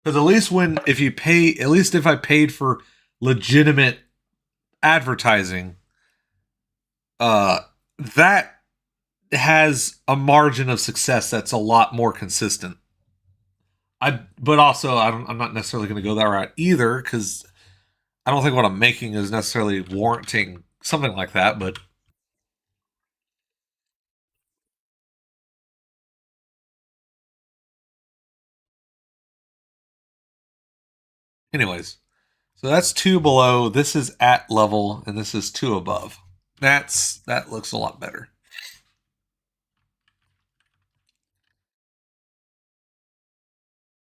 Because at least at least if I paid for legitimate advertising, uh, that has a margin of success that's a lot more consistent. But also I'm not necessarily going to go that route either because I don't think what I'm making is necessarily warranting something like that. But Anyways, so that's 2 below. This is at level, and this is 2 above. That looks a lot better.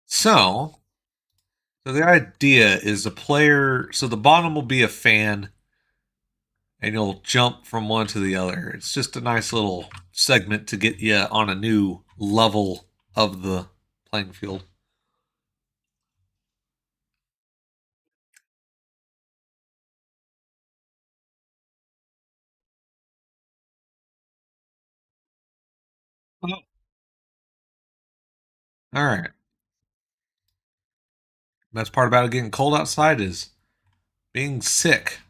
So the idea is the player. So the bottom will be a fan, and you'll jump from one to the other. It's just a nice little segment to get you on a new level of the playing field. All right. Best part about it getting cold outside is being sick.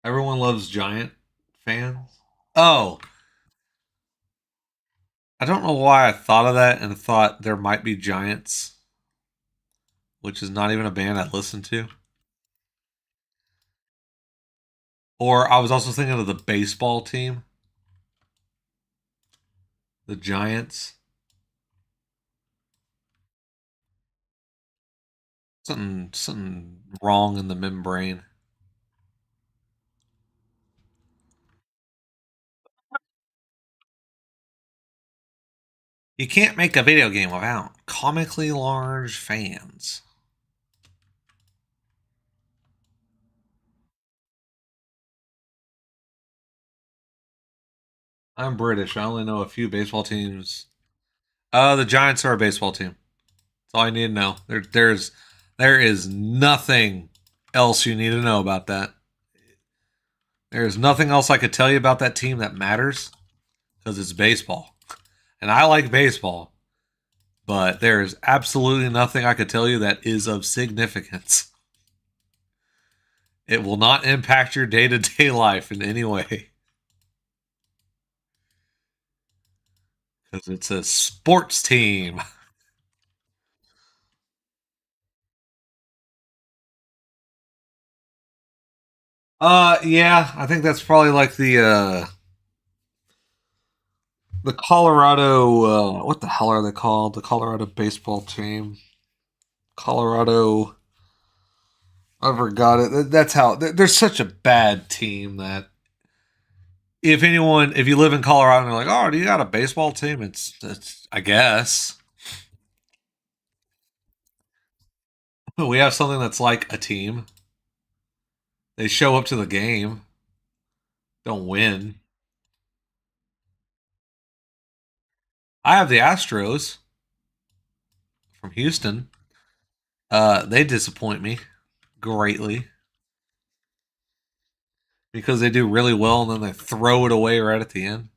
Everyone loves giant fans. Oh, I don't know why I thought of that and thought there might be Giants, which is not even a band I listen to. Or I was also thinking of the baseball team, the Giants. Something wrong in the membrane. You can't make a video game without comically large fans. I'm British. I only know a few baseball teams. The Giants are a baseball team. That's all I need to know. There is nothing else you need to know about that. There is nothing else I could tell you about that team that matters because it's baseball. And I like baseball, but there is absolutely nothing I could tell you that is of significance. It will not impact your day to day life in any way because it's a sports team. Yeah, I think that's probably like the Colorado. What the hell are they called? The Colorado baseball team. Colorado. I forgot it. That's how. They're such a bad team that if you live in Colorado and they're like, oh, do you got a baseball team? It's I guess we have something that's like a team. They show up to the game, don't win. I have the Astros from Houston. They disappoint me greatly because they do really well and then they throw it away right at the end.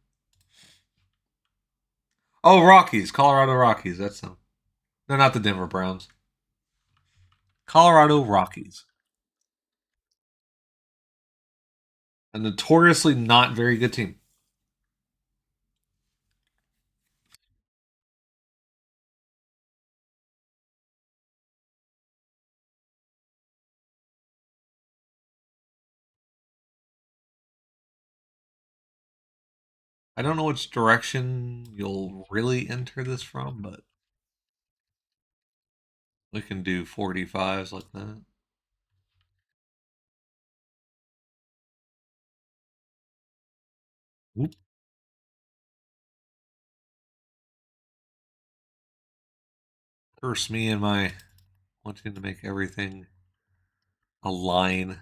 Oh, Rockies, Colorado Rockies. That's them. They're not the Denver Browns. Colorado Rockies. A notoriously not very good team. I don't know which direction you'll really enter this from, but we can do 45s like that. Whoop. Curse me and my wanting to make everything align.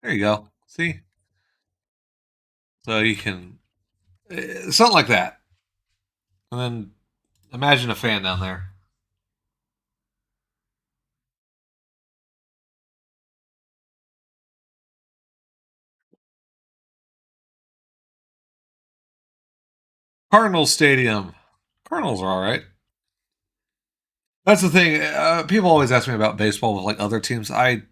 There you go. See? So you can. Something like that. And then imagine a fan down there. Cardinals Stadium. Cardinals are all right. That's the thing. People always ask me about baseball with like other teams. I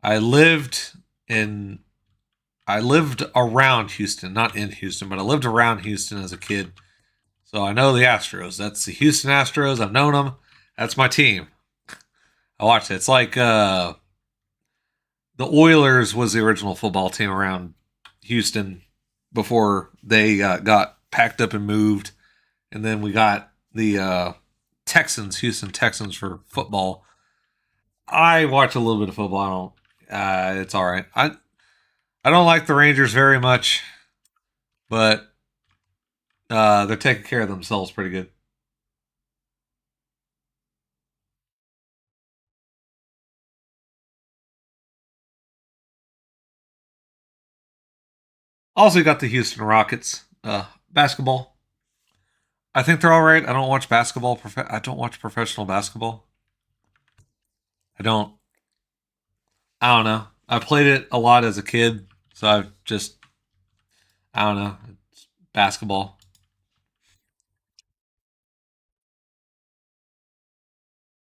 lived in I lived around Houston, not in Houston, but I lived around Houston as a kid. So I know the Astros. That's the Houston Astros. I've known them. That's my team. I watched it. It's like the Oilers was the original football team around Houston before they got packed up and moved. And then we got the Texans, Houston Texans for football. I watch a little bit of football. I don't. It's all right. I don't like the Rangers very much, but they're taking care of themselves pretty good. Also, got the Houston Rockets basketball. I think they're all right. I don't watch basketball. I don't watch professional basketball. I don't. I don't know. I played it a lot as a kid, so I've just. I don't know. It's basketball.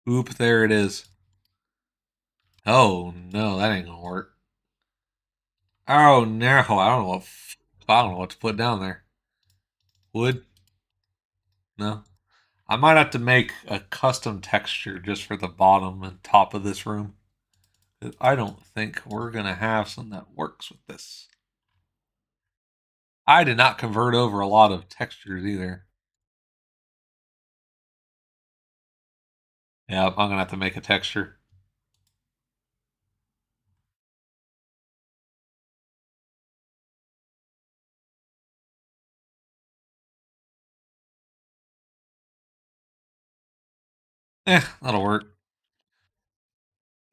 Oop! There it is. Oh no, that ain't gonna work. Oh no, I don't know what to put down there. Wood? No. I might have to make a custom texture just for the bottom and top of this room. I don't think we're gonna have something that works with this. I did not convert over a lot of textures either. Yeah, I'm gonna have to make a texture. That'll work.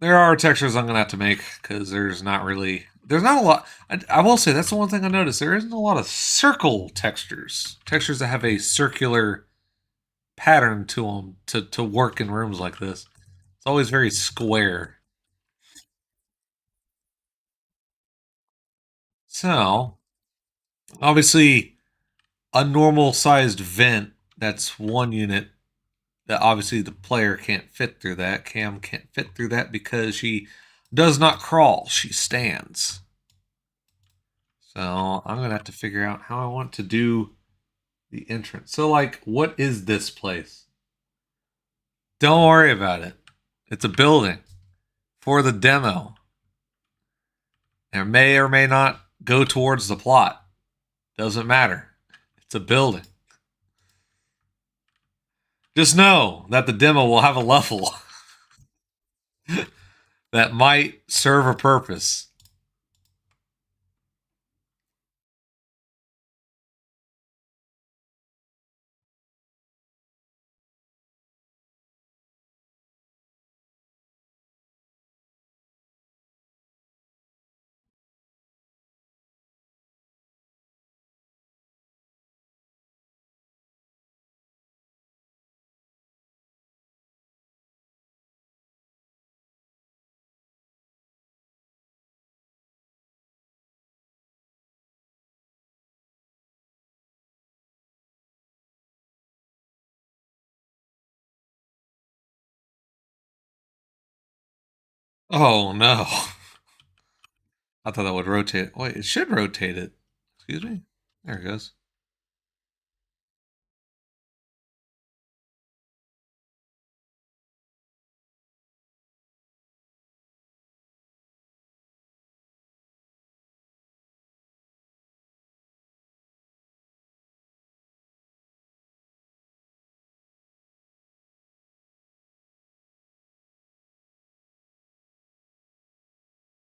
There are textures I'm gonna have to make because there's not a lot. I will say that's the one thing I noticed. There isn't a lot of circle textures that have a circular pattern to them to work in rooms like this. It's always very square. So obviously, a normal sized vent that's one unit. That obviously the player can't fit through that. Cam can't fit through that because she does not crawl. She stands. So I'm gonna have to figure out how I want to do the entrance. So, like, what is this place? Don't worry about it. It's a building for the demo. It may or may not go towards the plot. Doesn't matter. It's a building. Just know that the demo will have a level that might serve a purpose. Oh no. I thought that would rotate. Wait, it should rotate it. Excuse me? There it goes.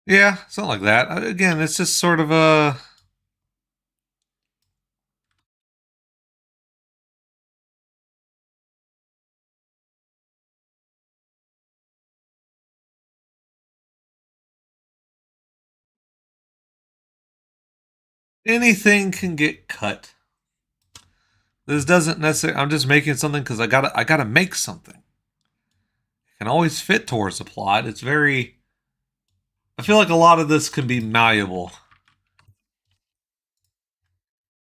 Yeah, something like that. Again, it's just sort of a. Anything can get cut. This doesn't necessarily. I'm just making something because I gotta make something. It can always fit towards the plot. It's very. I feel like a lot of this can be malleable,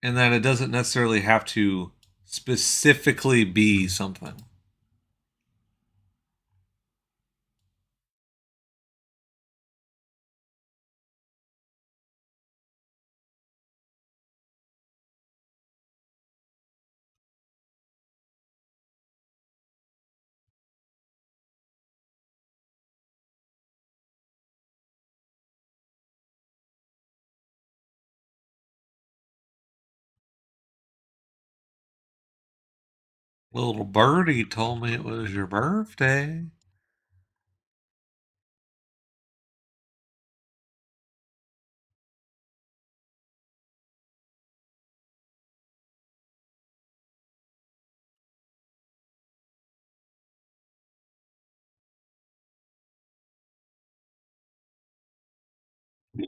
in that it doesn't necessarily have to specifically be something. Little birdie told me it was your birthday.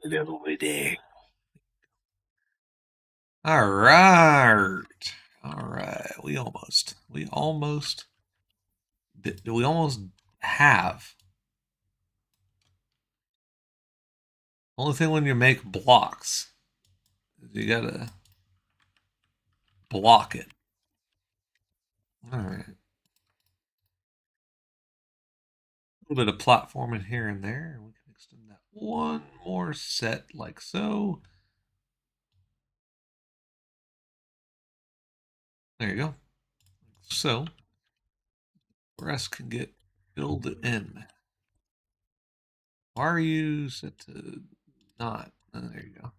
Little birdie. All right. All right. We almost have. Only thing when you make blocks, you gotta block it. All right. A little bit of platforming here and there. We can extend that one more set like so. There you go. So the rest can get filled in. Why are you set to not? There you go.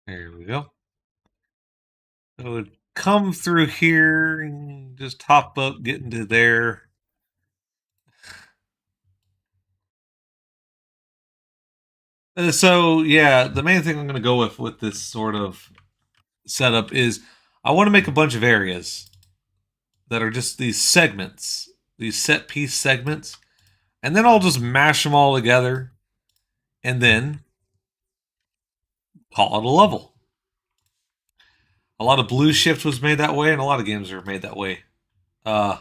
There we go. So it would come through here and just hop up, get into there. So yeah, the main thing I'm going to go with this sort of setup is I want to make a bunch of areas that are just these segments, these set piece segments, and then I'll just mash them all together and then call it a level. A lot of Blue Shift was made that way, and a lot of games are made that way. And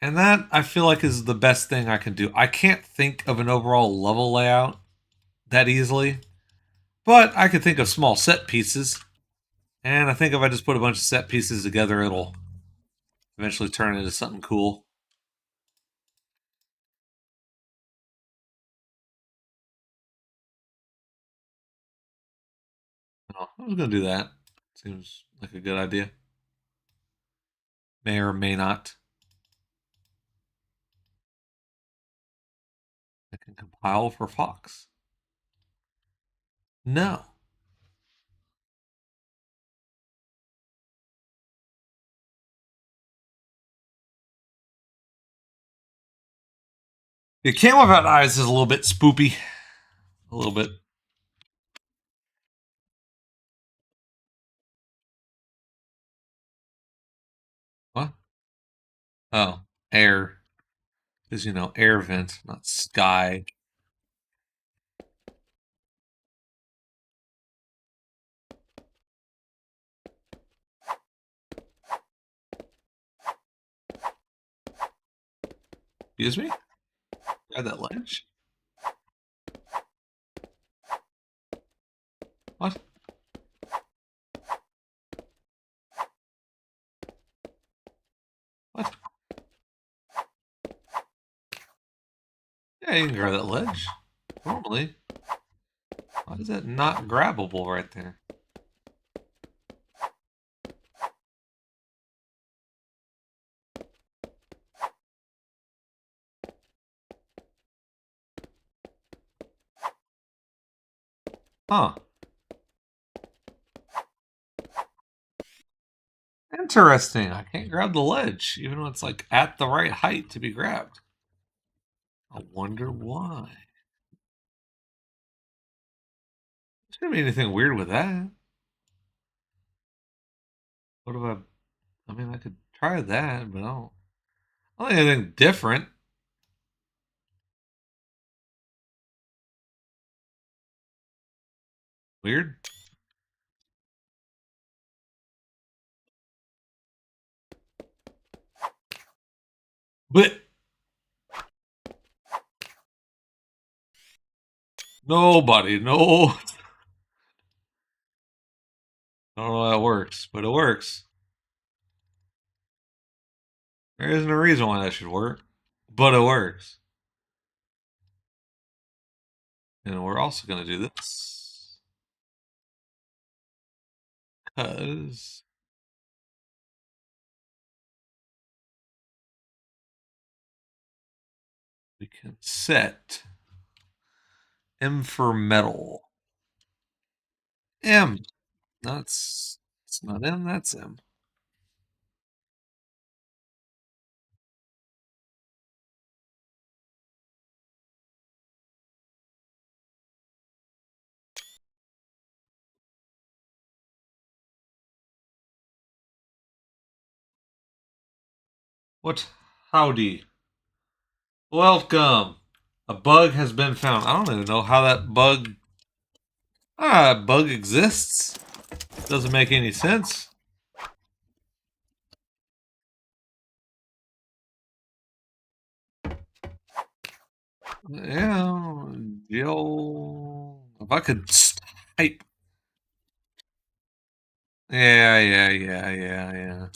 that I feel like is the best thing I can do. I can't think of an overall level layout that easily, but I could think of small set pieces. And I think if I just put a bunch of set pieces together, it'll eventually turn into something cool. Oh, I was going to do that. Seems like a good idea. May or may not. I can compile for Fox. No. The camel without eyes is a little bit spoopy. A little bit. What? Oh, air. Because, air vent, not sky. Excuse me? Grab that ledge? What? What? Yeah, you can grab that ledge. Normally. Why is that not grabbable right there? Huh. Interesting. I can't grab the ledge, even though it's like at the right height to be grabbed. I wonder why. There's gonna be anything weird with that. What if I mean I could try that, but I don't think anything different. Weird. But nobody, no. I don't know how that works, but it works. There isn't a reason why that should work, but it works. And we're also going to do this. Because we can set M for metal. M. No, it's not M, that's M. What? Howdy. Welcome. A bug has been found. I don't even know how that bug exists. Doesn't make any sense. Yeah, Jill. If I could type. Yeah.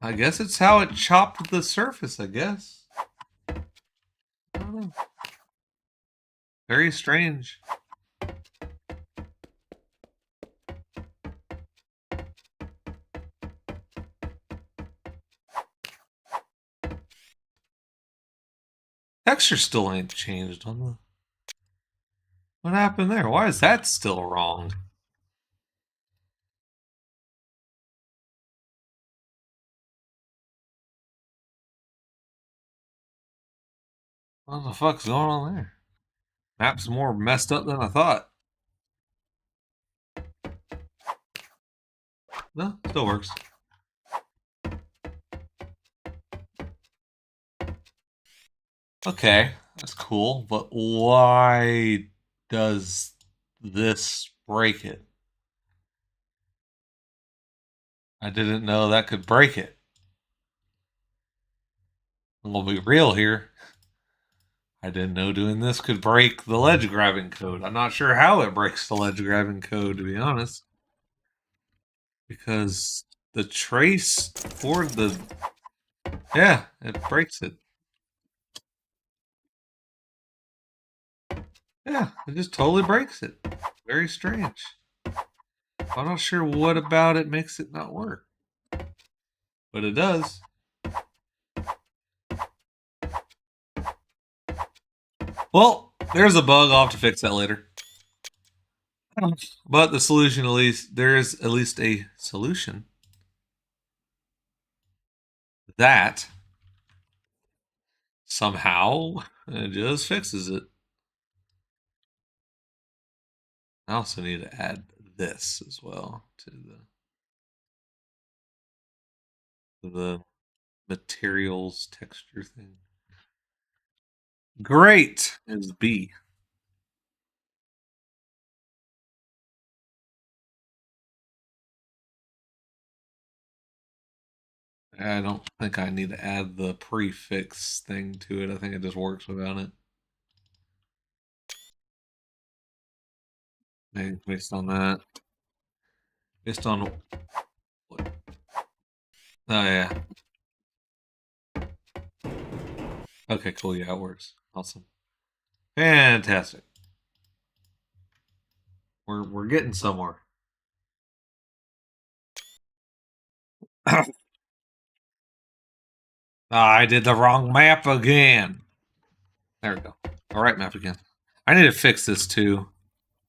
I guess it's how it chopped the surface, I guess. I don't know. Very strange. Texture still ain't changed on the. What happened there? Why is that still wrong? What the fuck's going on there? Map's more messed up than I thought. No, still works. Okay, that's cool, but why does this break it? I didn't know that could break it. I'm gonna be real here. I didn't know doing this could break the ledge grabbing code. I'm not sure how it breaks the ledge grabbing code, to be honest. Because the trace for the. Yeah, it breaks it. Yeah, it just totally breaks it. Very strange. I'm not sure what about it makes it not work. But it does. Well, there's a bug. I'll have to fix that later. But the solution, at least, there is at least a solution. That somehow it just fixes it. I also need to add this as well to the materials texture thing. Great is B. I don't think I need to add the prefix thing to it. I think it just works without it. Maybe based on that. Based on what? Oh yeah. Okay, cool. Yeah, it works. Awesome. Fantastic. We're getting somewhere. I did the wrong map again. There we go. All right, map again. I need to fix this too.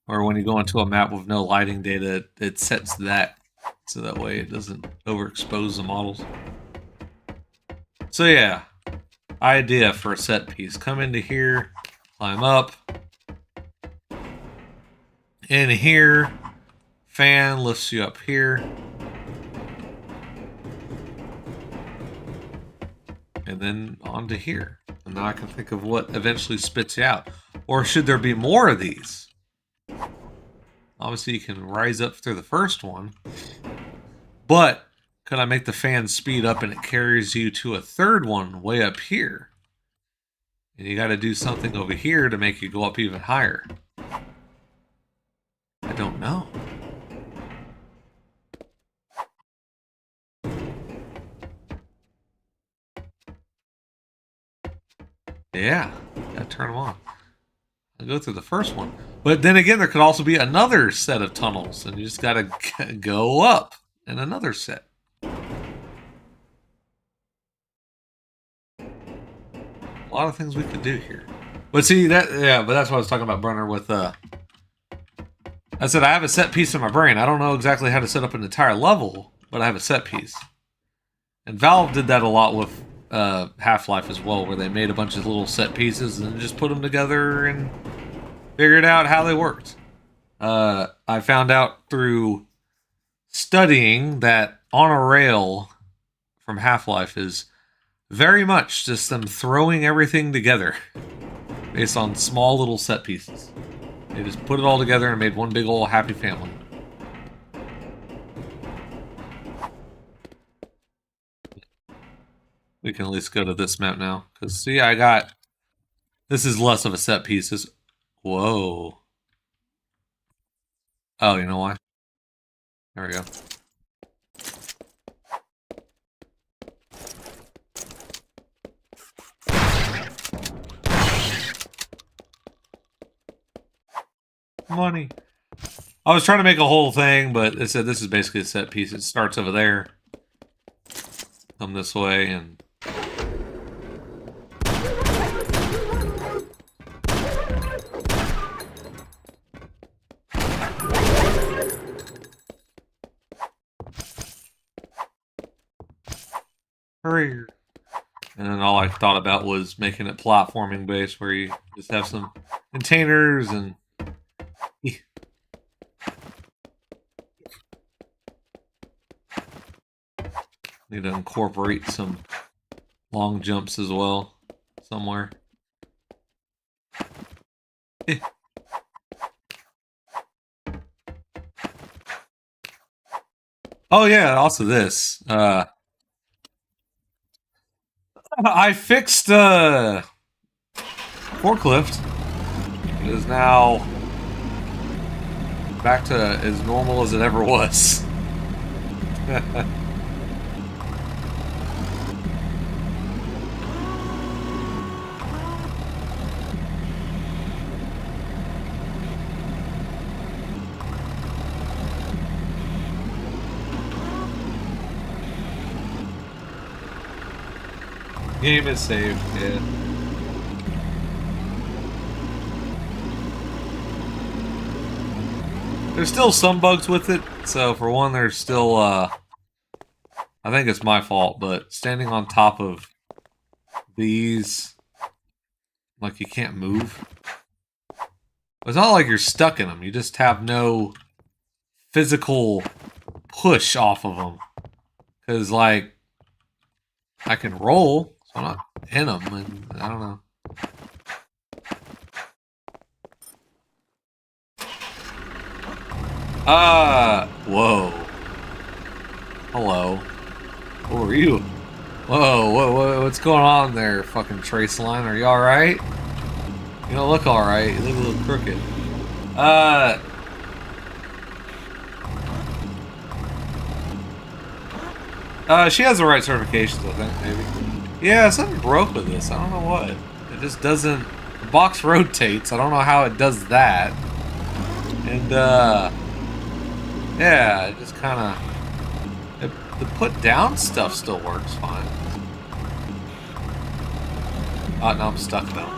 Or when you go into a map with no lighting data, it sets that so that way it doesn't overexpose the models. So yeah, idea for a set piece. Come into here, climb up. In here, fan lifts you up here. And then onto here. And now I can think of what eventually spits you out. Or should there be more of these? Obviously, you can rise up through the first one. But could I make the fan speed up and it carries you to a third one way up here? And you got to do something over here to make you go up even higher. I don't know. Yeah, gotta turn them on. I'll go through the first one. But then again, there could also be another set of tunnels, and you just gotta go up in another set. A lot of things we could do here. But see, but that's what I was talking about, Brunner, with, I said I have a set piece in my brain. I don't know exactly how to set up an entire level, but I have a set piece. And Valve did that a lot with Half-Life as well, where they made a bunch of little set pieces and just put them together and figured out how they worked. I found out through studying that On a Rail from Half-Life is very much just them throwing everything together based on small little set pieces. They just put it all together and made one big old happy family. We can at least go to this map now. Because, see, I got... This is less of a set piece. This... Whoa. Oh, you know why? There we go. Money. I was trying to make a whole thing, but it said this is basically a set piece. It starts over there. Come this way and... Hurry. And then all I thought about was making it platforming based, where you just have some containers and... Need to incorporate some long jumps as well somewhere. Oh yeah, also this. I fixed forklift. It is now back to as normal as it ever was. Game is saved, yeah. There's still some bugs with it, so for one, there's still, I think it's my fault, but standing on top of these, like you can't move. It's not like you're stuck in them, you just have no physical push off of them. Because, like, I can roll, so I'm not in them, and I don't know. Whoa. Hello. Who are you? Whoa, what's going on there, fucking trace line? Are you alright? You don't look alright, you look a little crooked. She has the right certifications, I think, maybe. Yeah, something broke with this, I don't know what. It just doesn't... The box rotates, I don't know how it does that. And, yeah, it just kinda... The put down stuff still works fine. Oh, no, I'm stuck though.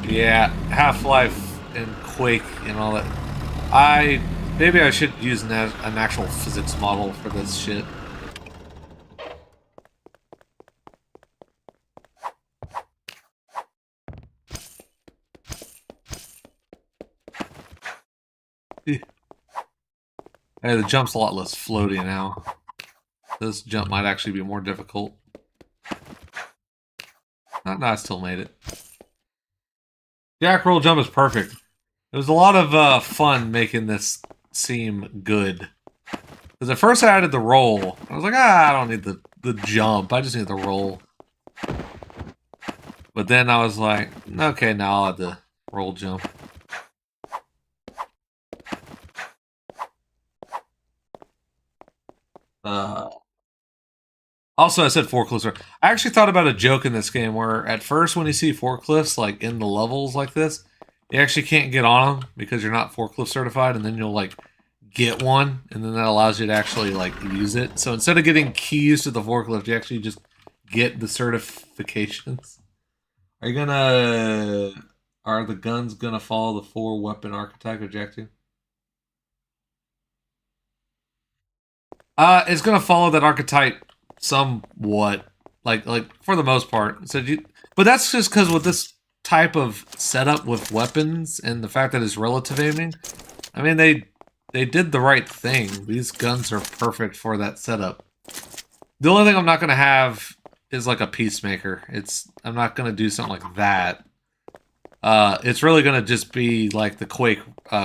Yeah, Half-Life and Quake and all that. Maybe I should use an actual physics model for this shit. Hey, the jump's a lot less floaty now. This jump might actually be more difficult. No, I still made it. Jack roll jump is perfect. It was a lot of fun making this seem good. Because at first I added the roll. I was like, I don't need the jump. I just need the roll. But then I was like, okay, now I'll add the roll jump. Also, I said forklifts. I actually thought about a joke in this game where at first when you see forklifts like in the levels like this, you actually can't get on them because you're not forklift certified, and then you'll like get one, and then that allows you to actually like use it. So instead of getting keys to the forklift, you actually just get the certifications. Are you gonna? Are the guns gonna follow the 4-weapon archetype objective? It's gonna follow that archetype somewhat, like for the most part. So, but that's just because with this type of setup with weapons and the fact that it's relative aiming, I mean they did the right thing. These guns are perfect for that setup. The only thing I'm not gonna have is like a peacemaker. I'm not gonna do something like that. It's really gonna just be like the Quake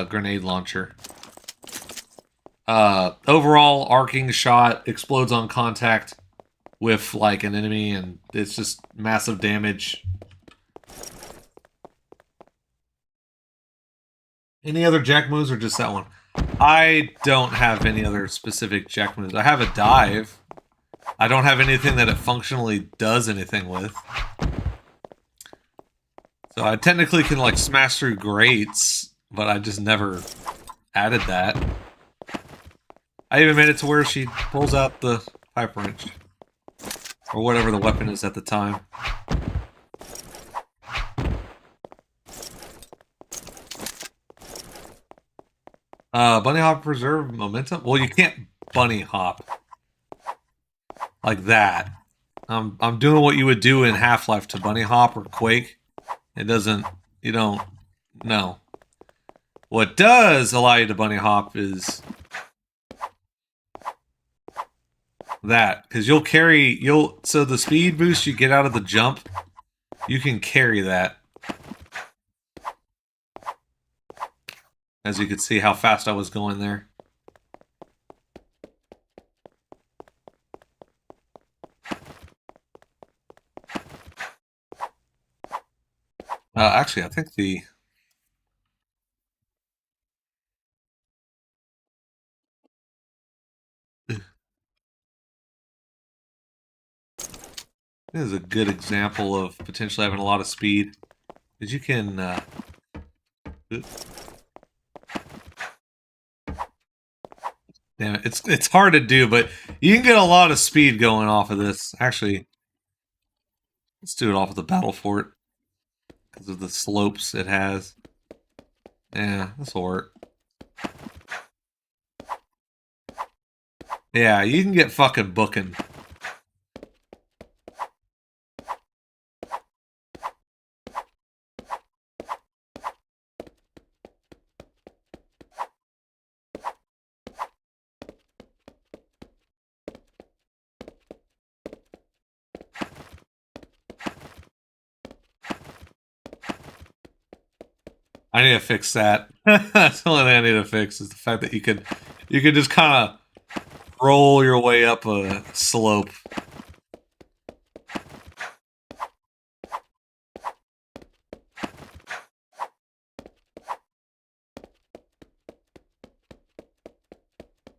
grenade launcher. Overall, arcing shot explodes on contact with like an enemy, and it's just massive damage. Any other jack moves or just that one? I don't have any other specific jack moves. I have a dive. I don't have anything that it functionally does anything with. So I technically can like smash through grates, but I just never added that. I even made it to where she pulls out the pipe wrench. Or whatever the weapon is at the time. Bunny hop preserve momentum? Well, you can't bunny hop. Like that. I'm doing what you would do in Half-Life to bunny hop or Quake. It doesn't, you don't, no. What does allow you to bunny hop is that, because so the speed boost you get out of the jump, you can carry that. As you can see how fast I was going there. Actually, I think the... This is a good example of potentially having a lot of speed. Because you can... Damn it, it's hard to do, but you can get a lot of speed going off of this. Actually, let's do it off of the battle fort. Because of the slopes it has. Yeah, this'll work. Yeah, you can get fucking booking. I need to fix that. That's the only thing I need to fix is the fact that you could just kind of roll your way up a slope.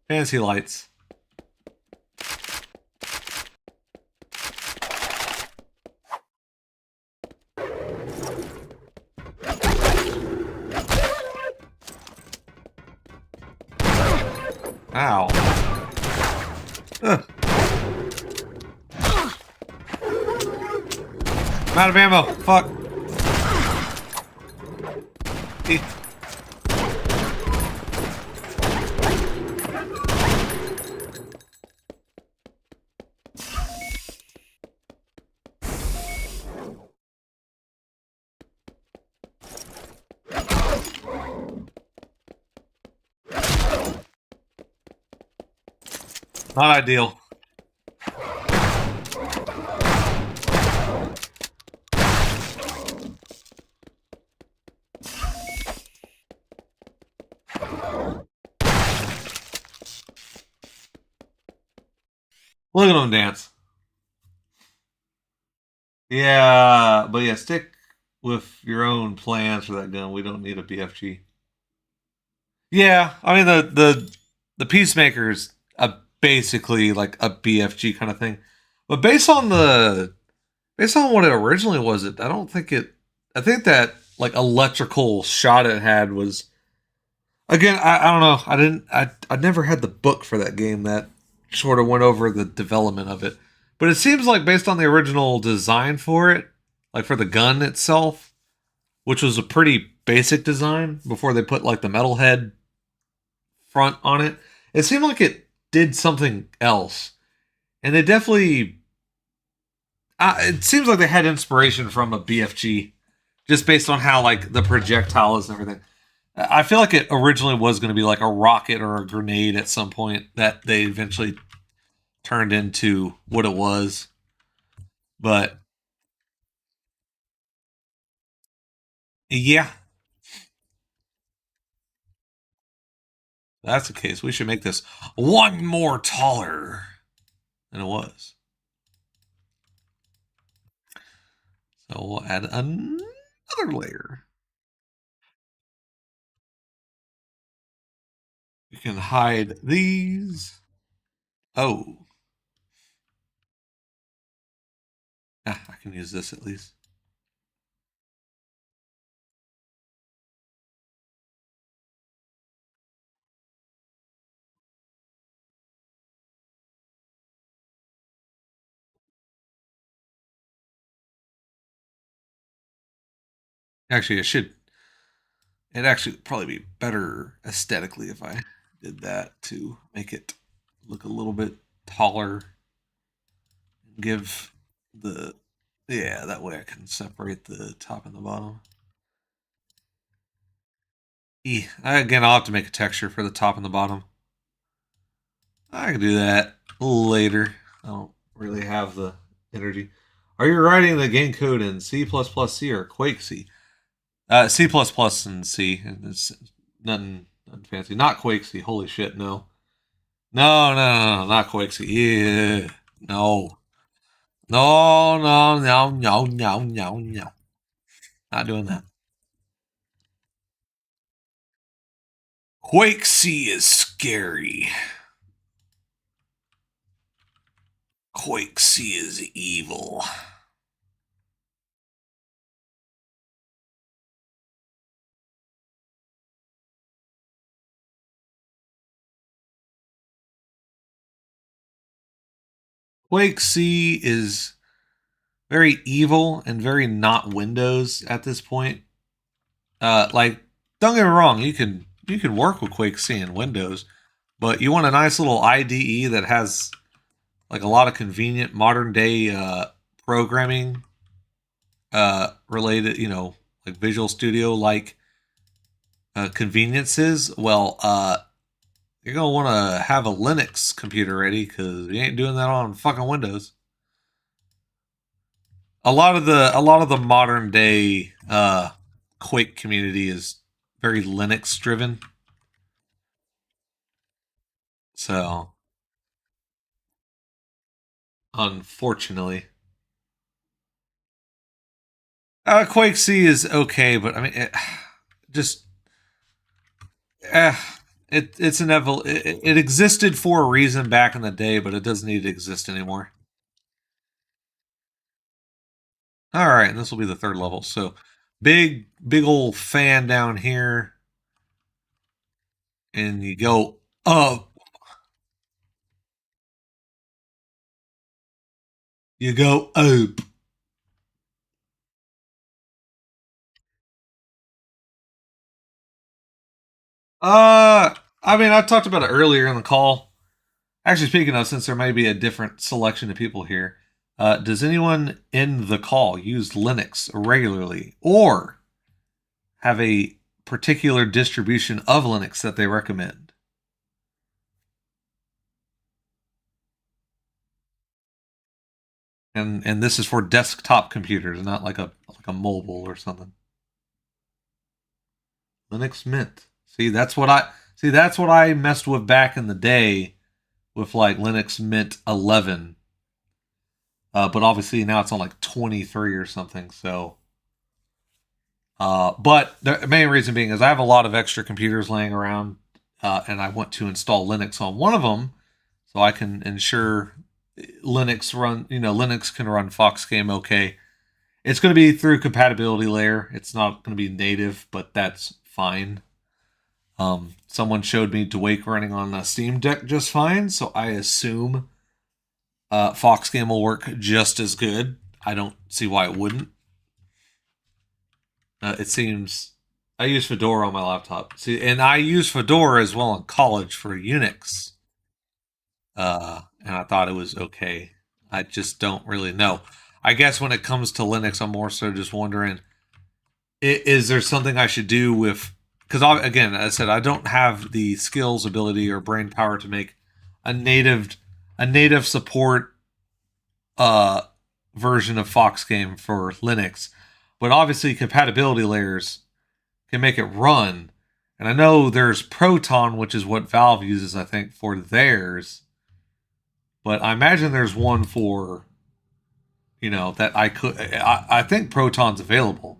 Fancy lights. Ow. Ugh. I'm out of ammo. Fuck. Not ideal. Look at them dance. Yeah, but yeah, stick with your own plans for that gun. We don't need a BFG. Yeah, I mean the Peacemaker's basically like a BFG kind of thing. But based on what it originally was, I don't think it. I think that like electrical shot it had was again. I don't know. I never had the book for that game that sort of went over the development of it. But it seems like based on the original design for it, like for the gun itself, which was a pretty basic design before they put like the metal head front on it, it seemed like it did something else. And they definitely it seems like they had inspiration from a BFG just based on how like the projectile is and everything. I feel like it originally was going to be like a rocket or a grenade at some point that they eventually turned into what it was. But yeah, that's the case. We should make this one more taller than it was. So we'll add another layer. You can hide these. Oh. Ah, I can use this at least. Actually, it'd actually probably be better aesthetically if I did that to make it look a little bit taller. Give the, yeah, that way I can separate the top and the bottom. Again, I'll have to make a texture for the top and the bottom. I can do that later. I don't really have the energy. Are you writing the game code in C++C or Quake C? C++ and C. It's nothing fancy. Not Quake C. Holy shit, no. No, not Quake C. Yeah. No. No. Not doing that. Quake C is scary. Quake C is evil. Quake C is very evil and very not Windows at this point. Like, don't get me wrong, you can work with Quake C in Windows, but you want a nice little IDE that has like a lot of convenient modern day programming related, like Visual Studio like conveniences. Well, you're gonna want to have a Linux computer ready because you ain't doing that on fucking Windows. A lot of the modern day Quake community is very Linux driven. So unfortunately, Quake C is okay, but I mean, just eh, it's inevitable. It existed for a reason back in the day, but it doesn't need to exist anymore. All right, and this will be the third level. So big old fan down here, and you go up. You go up. I mean, I talked about it earlier in the call. Actually, speaking of, since there may be a different selection of people here, does anyone in the call use Linux regularly or have a particular distribution of Linux that they recommend? And this is for desktop computers, not like a mobile or something. Linux Mint. That's what I messed with back in the day with like Linux Mint 11. But obviously now it's on like 23 or something. So, but the main reason being is I have a lot of extra computers laying around, and I want to install Linux on one of them so I can ensure Linux can run FoxGame okay. It's going to be through compatibility layer. It's not going to be native, but that's fine. Someone showed me Quake running on a Steam Deck just fine, so I assume FoxGame will work just as good. I don't see why it wouldn't. It seems I use Fedora on my laptop. See, and I use Fedora as well in college for Unix. And I thought it was okay. I just don't really know. I guess when it comes to Linux, I'm more so just wondering, is there something I should do with? Because again, as I said, I don't have the skills, ability, or brain power to make a native support version of FoxGame for Linux. But obviously, compatibility layers can make it run. And I know there's Proton, which is what Valve uses, I think, for theirs. But I imagine there's one for, that I could. I think Proton's available.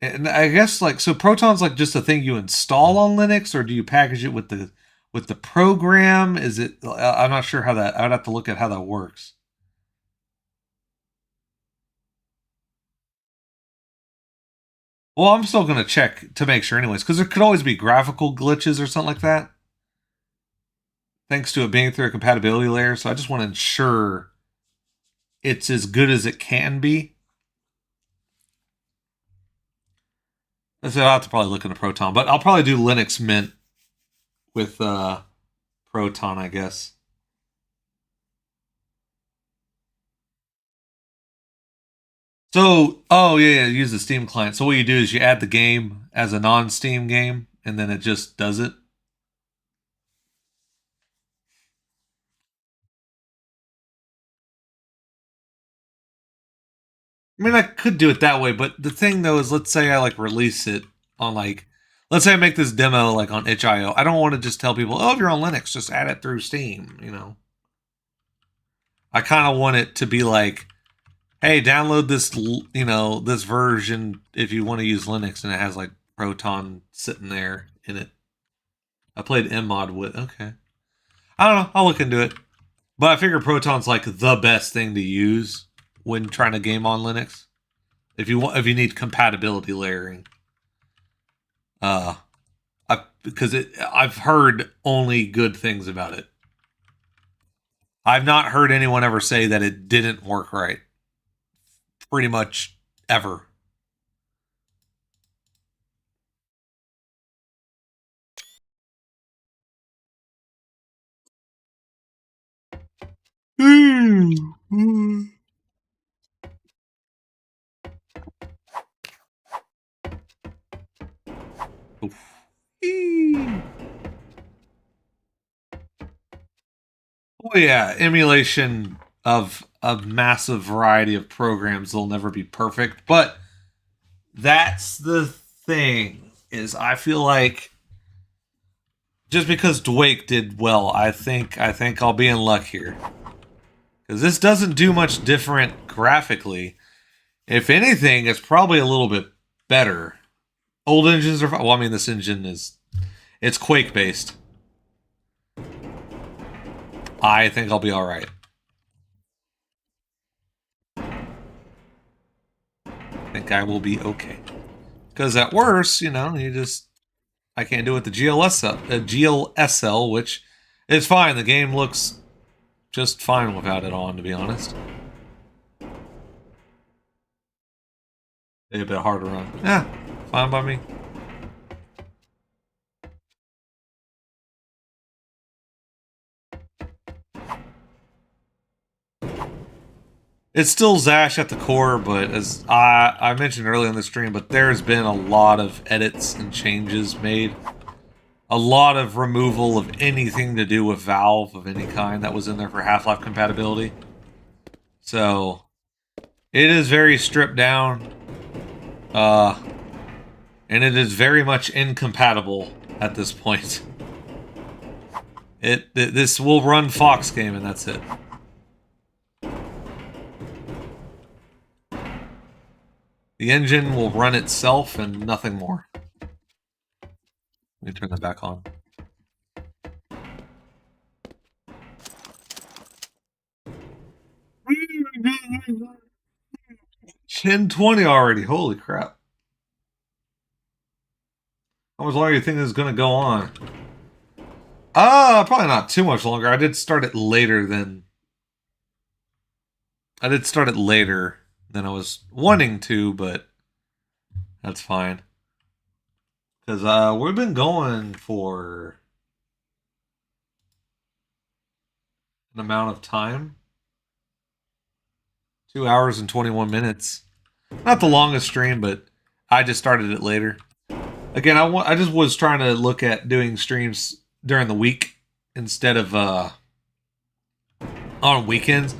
And I guess so Proton's just a thing you install on Linux, or do you package it with the program? Is it? I'm not sure how that. I'd have to look at how that works. Well, I'm still going to check to make sure, anyways, because there could always be graphical glitches or something like that. Thanks to it being through a compatibility layer, so I just want to ensure it's as good as it can be. I said I'll have to probably look into Proton, but I'll probably do Linux Mint with Proton, I guess. So, oh yeah, use the Steam client. So what you do is you add the game as a non-Steam game, and then it just does it. I mean, I could do it that way, but the thing though is, let's say I release it on let's say I make this demo on itch.io. I don't want to just tell people, oh, if you're on Linux, just add it through Steam. I kind of want it to be hey, download this, this version if you want to use Linux, and it has Proton sitting there in it. I played Mmod with. Okay, I don't know. I'll look into it, but I figure Proton's the best thing to use when trying to game on Linux. If you need compatibility layering, because I've heard only good things about it. I've not heard anyone ever say that it didn't work right. Pretty much ever. Oh yeah, emulation of a massive variety of programs will never be perfect, but that's the thing. Is I feel like just because Quake did well, I think I'll be in luck here. Because this doesn't do much different graphically. If anything, it's probably a little bit better. Old engines are well, I mean, this engine it's Quake based. I think I'll be alright. I think I will be okay. Because at worst, I can't do it with the GLSL, which is fine. The game looks just fine without it on, to be honest. A bit hard to run. Yeah, fine by me. It's still Zash at the core, but as I mentioned earlier in the stream, but there's been a lot of edits and changes made. A lot of removal of anything to do with Valve of any kind that was in there for Half-Life compatibility. So, it is very stripped down. And it is very much incompatible at this point. This will run FoxGame, and that's it. The engine will run itself and nothing more. Let me turn that back on. 10:20 already. Holy crap. How much longer do you think this is going to go on? Probably not too much longer. I did start it later than I was wanting to, but that's fine. Because we've been going for an amount of time. 2 hours and 21 minutes. Not the longest stream, but I just started it later. Again, I just was trying to look at doing streams during the week instead of on weekends.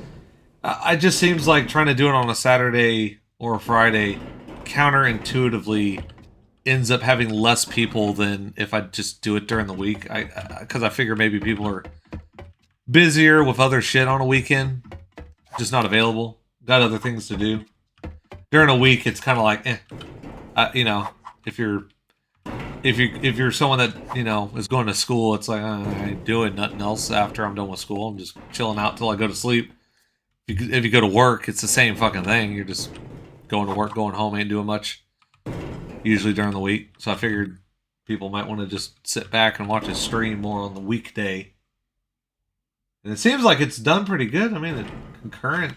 It just seems like trying to do it on a Saturday or a Friday counterintuitively ends up having less people than if I just do it during the week. Because I figure maybe people are busier with other shit on a weekend, just not available. Got other things to do. During a week, it's kind of like, if you're someone that is going to school, it's like I ain't doing nothing else after I'm done with school. I'm just chilling out till I go to sleep. If you go to work, it's the same fucking thing. You're just going to work, going home, ain't doing much. Usually during the week, so I figured people might want to just sit back and watch a stream more on the weekday. And it seems like it's done pretty good. I mean, the concurrent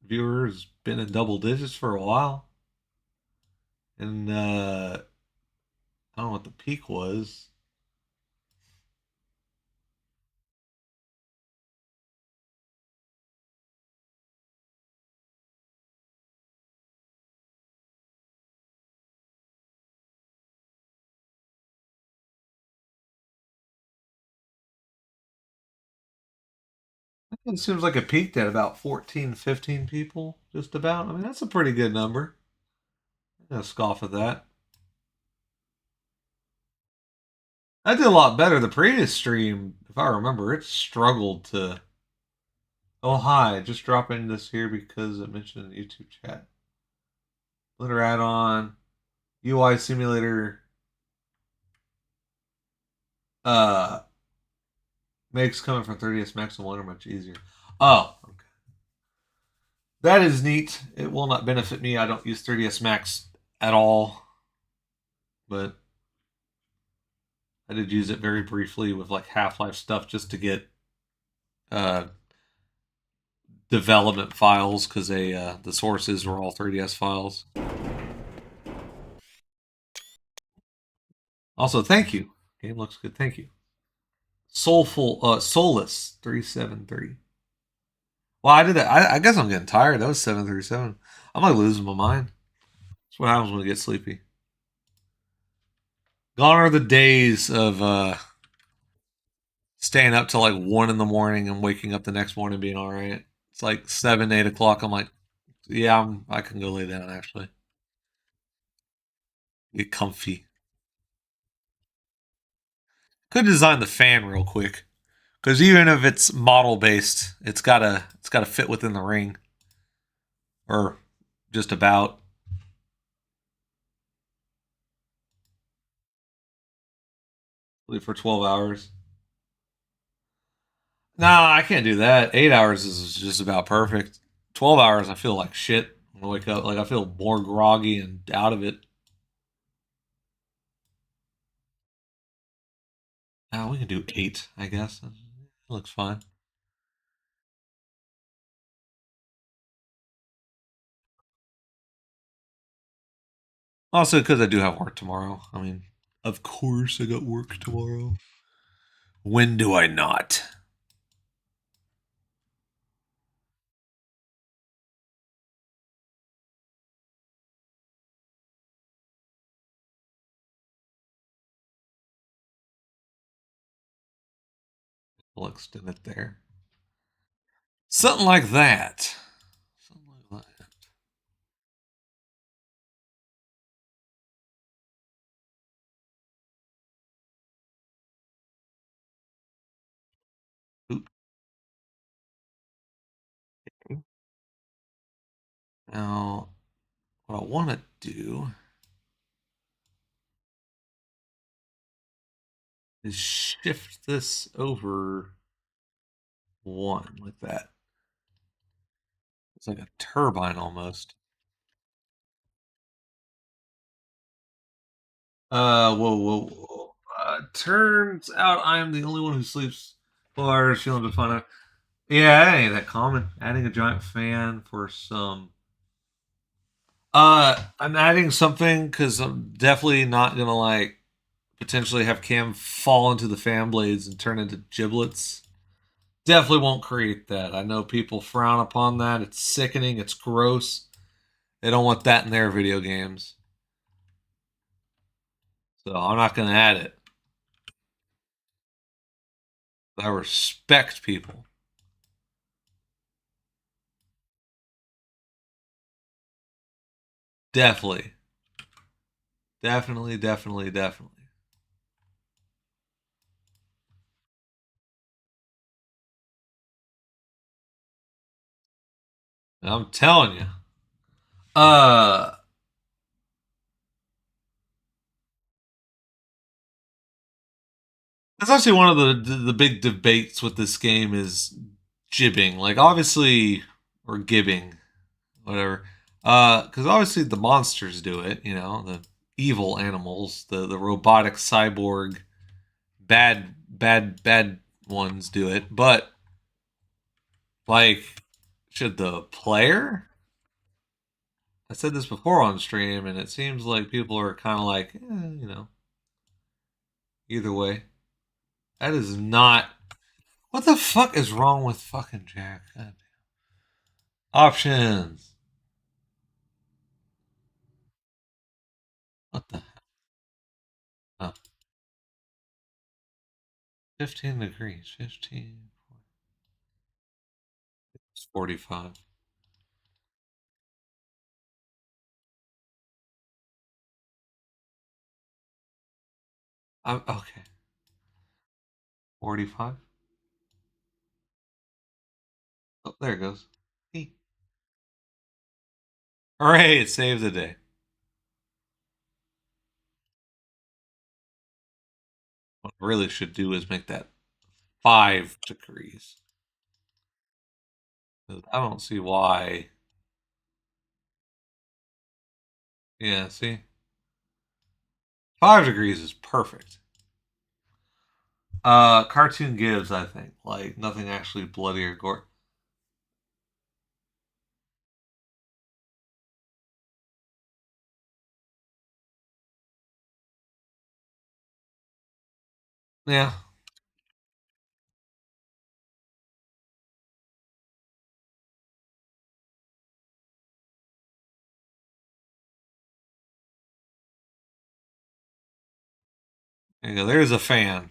viewers been in double digits for a while, and I don't know what the peak was. It seems like it peaked at about 14, 15 people, just about. I mean, that's a pretty good number. I'm gonna scoff at that. I did a lot better the previous stream, if I remember. It struggled to. Oh, hi. Just dropping this here because it mentioned in the YouTube chat. Blender add-on, UI simulator, uh, makes coming from 30s Max and Blender much easier. Oh, okay. That is neat. It will not benefit me. I don't use 3ds Max at all, but I did use it very briefly with like Half-Life stuff just to get uh, development files because the sources were all 3ds files. Also, thank you. Game looks good. Thank you. Soulless 373. Well, I did that. I guess I'm getting tired. That was 737. I'm like losing my mind. That's what happens when I get sleepy. Gone are the days of staying up till like 1 in the morning and waking up the next morning being all right. It's like 7, 8 o'clock. I'm like, yeah, I can go lay down actually. Get comfy. Could design the fan real quick, because even if it's model based, it's gotta fit within the ring, or just about. For 12 hours. Nah, I can't do that. 8 hours is just about perfect. 12 hours, I feel like shit when I wake up. Like I feel more groggy and out of it. Now we can do 8, I guess. It looks fine. Also, because I do have work tomorrow. I mean, of course I got work tomorrow. When do I not? We'll extend it there. Something like that. Something like that. Oop. Now, what I want to do is shift this over 1 like that. It's like a turbine almost. Whoa, whoa, whoa. Turns out I'm the only one who sleeps bars, feeling to find out. Yeah, that ain't that common. Adding a giant fan for some. I'm adding something because I'm definitely not gonna like potentially have Cam fall into the fan blades and turn into giblets. Definitely won't create that. I know people frown upon that. It's sickening. It's gross. They don't want that in their video games. So I'm not gonna add it. I respect people. Definitely. Definitely, definitely, definitely. I'm telling you. Uh, that's actually one of the big debates with this game is jibbing. Like obviously, or gibbing, whatever. Because obviously the monsters do it. You know, the evil animals, the robotic cyborg, bad ones do it. But like, should the player? I said this before on stream, and it seems like people are kind of like, you know, either way. That is not. What the fuck is wrong with fucking Jack? God. Options. What the? Oh, 15 degrees. 15. It's 45. I'm, okay. 45. Oh, there it goes. Hey. Hooray, it saved the day. What I really should do is make that 5 degrees. I don't see why. Yeah, see? 5 degrees is perfect. Cartoon gives, I think. Like, nothing actually bloody or gore. Yeah. There you go. There's a fan.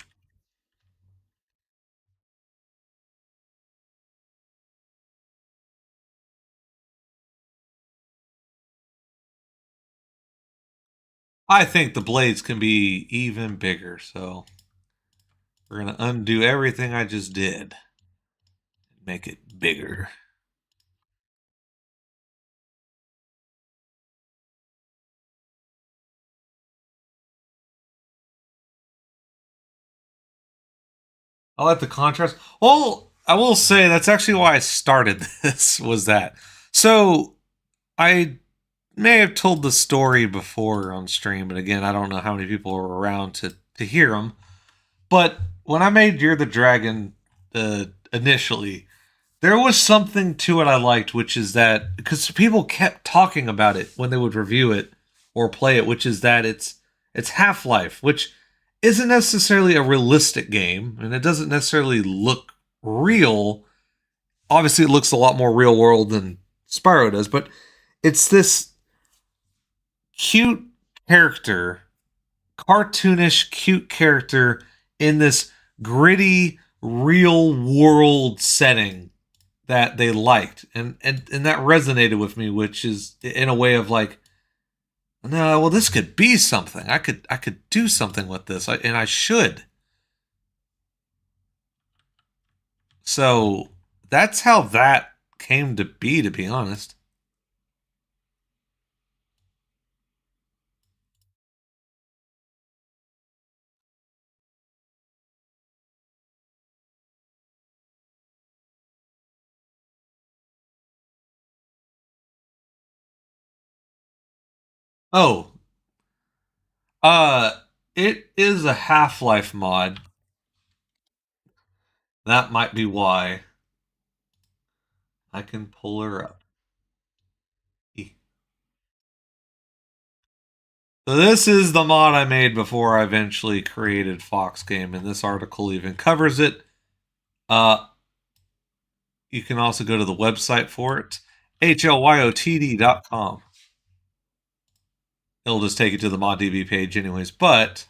I think the blades can be even bigger, so we're gonna undo everything I just did and make it bigger. I like the contrast. Well, I will say that's actually why I started this was that. So I may have told the story before on stream, but again, I don't know how many people were around to hear them. But when I made You're the Dragon initially, there was something to it I liked, which is that because people kept talking about it when they would review it or play it, which is that it's Half Life, which isn't necessarily a realistic game, and it doesn't necessarily look real. Obviously, it looks a lot more real world than Spyro does, but it's this cute character, cartoonish, cute character in this gritty, real world setting that they liked, and that resonated with me, which is in a way of like, no, well, this could be something. I could do something with this, and I should. So that's how that came to be. To be honest, Oh, uh, it is a Half-Life mod. That might be why. I can pull her up. So this is the mod I made before I eventually created Fox Game, and this article even covers it. Uh, you can also go to the website for it, hlyotd.com. It'll just take you to the ModDB page anyways, but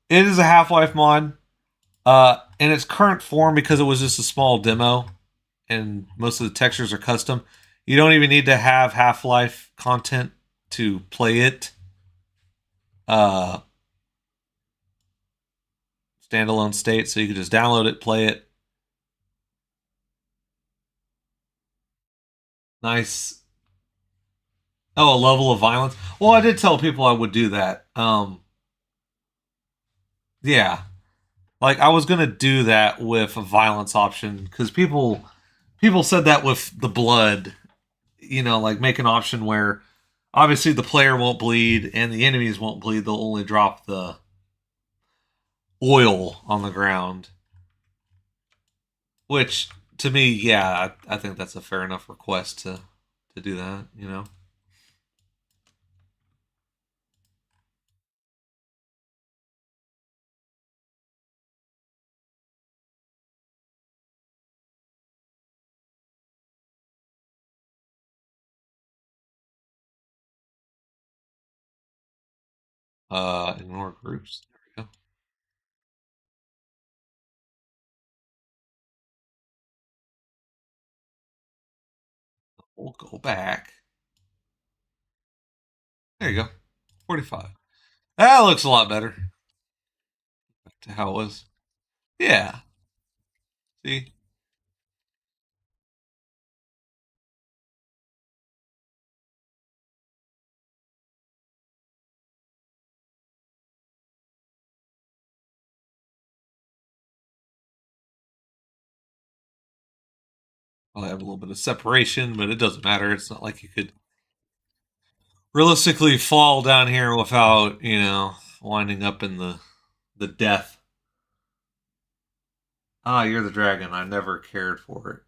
it is a Half-Life mod. In its current form, because it was just a small demo and most of the textures are custom, you don't even need to have Half-Life content to play it. Uh, Standalone state, so you can just download it, play it. Nice. Oh, a level of violence. Well, I did tell people I would do that. Yeah, like I was gonna do that with a violence option because people said that with the blood, like make an option where obviously the player won't bleed and the enemies won't bleed. They'll only drop the oil on the ground, which to me, yeah, I think that's a fair enough request to do that. Ignore groups. There we go. We'll go back. There you go. 45. That looks a lot better to how it was. Yeah. See? I'll have a little bit of separation, but it doesn't matter. It's not like you could realistically fall down here without, winding up in the death. Ah, you're the dragon. I never cared for it.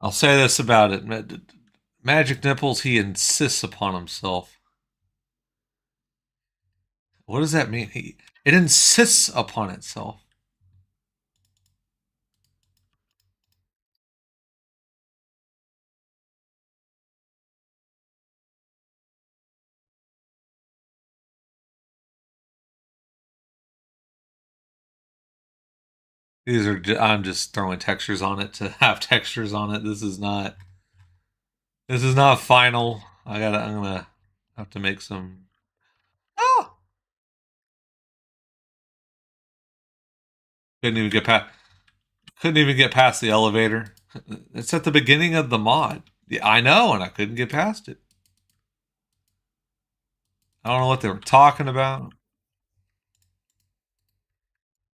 I'll say this about it. Magic Nipples, he insists upon himself. What does that mean? It insists upon itself. I'm just throwing textures on it to have textures on it. This is not final. I'm gonna have to make some. Oh, couldn't even get past. Couldn't even get past the elevator. It's at the beginning of the mod. Yeah, I know, and I couldn't get past it. I don't know what they were talking about.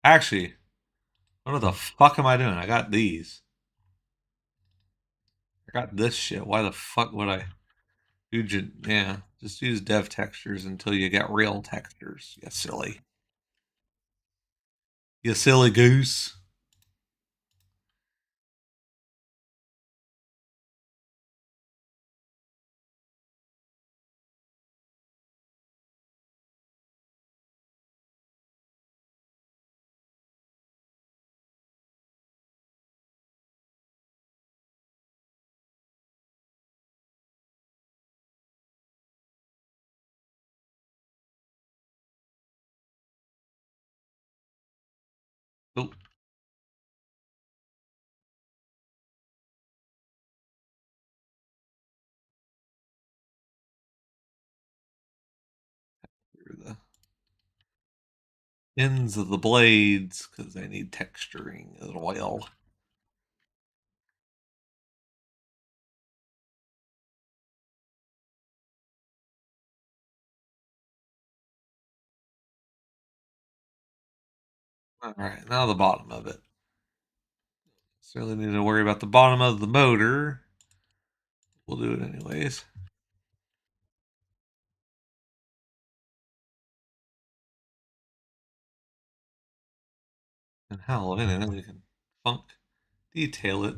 Actually, what the fuck am I doing? I got these. I got this shit. Why the fuck would I do? Yeah, just use dev textures until you get real textures. You silly. You silly goose. Oh, through the ends of the blades because they need texturing as well. Alright, now the bottom of it. Certainly need to worry about the bottom of the motor. We'll do it anyways. And hell, anything we can funk detail it.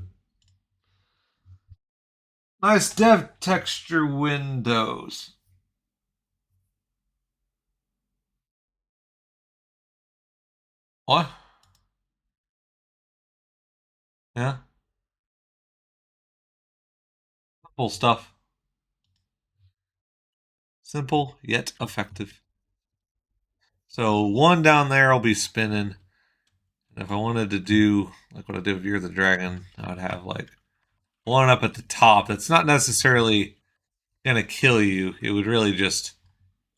Nice dev texture windows. What? Yeah. Simple stuff. Simple yet effective. So one down there will be spinning. And if I wanted to do like what I did with Year of the Dragon, I would have like one up at the top that's not necessarily gonna kill you. It would really just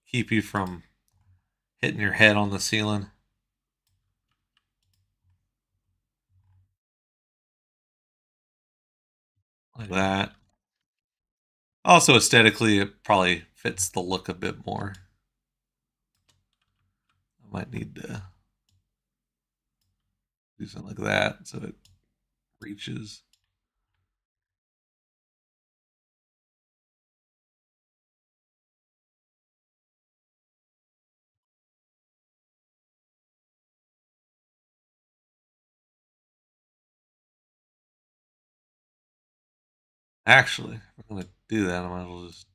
keep you from hitting your head on the ceiling. Like that. Also aesthetically it probably fits the look a bit more. I might need to do something like that so it reaches. Actually, if I'm gonna do that, I might as well just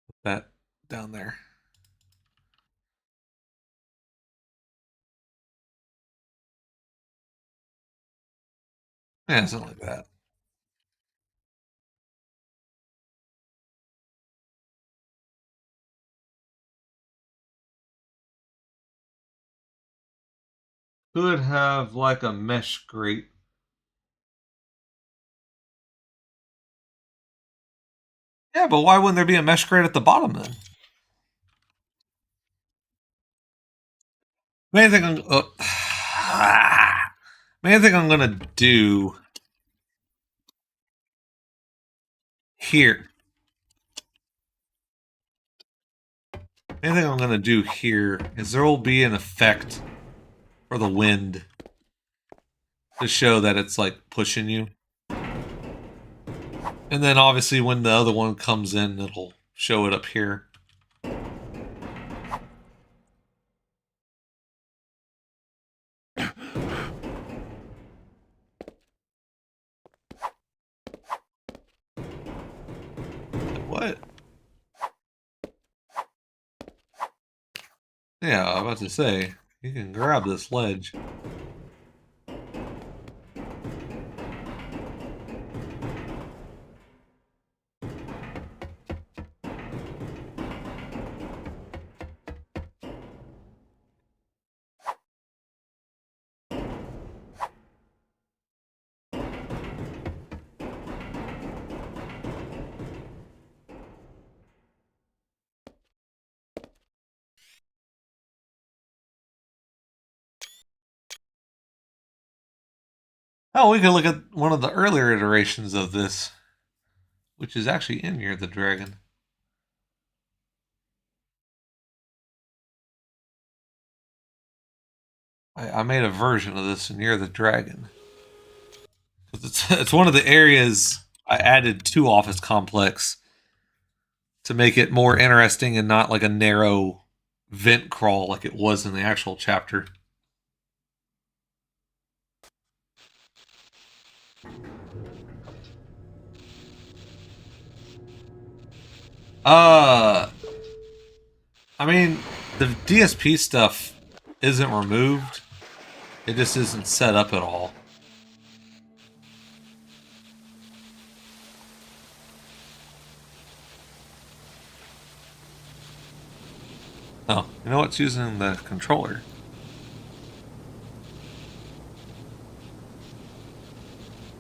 put that down there. Yeah, something like that. Could have like a mesh grate. Yeah, but why wouldn't there be a mesh grate at the bottom then? Main thing main thing I'm gonna do here. Main thing I'm gonna do here is there will be an effect for the wind to show that it's like pushing you. And then obviously when the other one comes in, it'll show it up here. What? Yeah, I was about to say, you can grab this ledge. Oh, we could look at one of the earlier iterations of this, which is actually in Year of the Dragon. I made a version of this in Year of the Dragon. It's one of the areas I added to Office Complex to make it more interesting and not like a narrow vent crawl like it was in the actual chapter. I mean, the DSP stuff isn't removed. It just isn't set up at all. Oh, you know what's using the controller?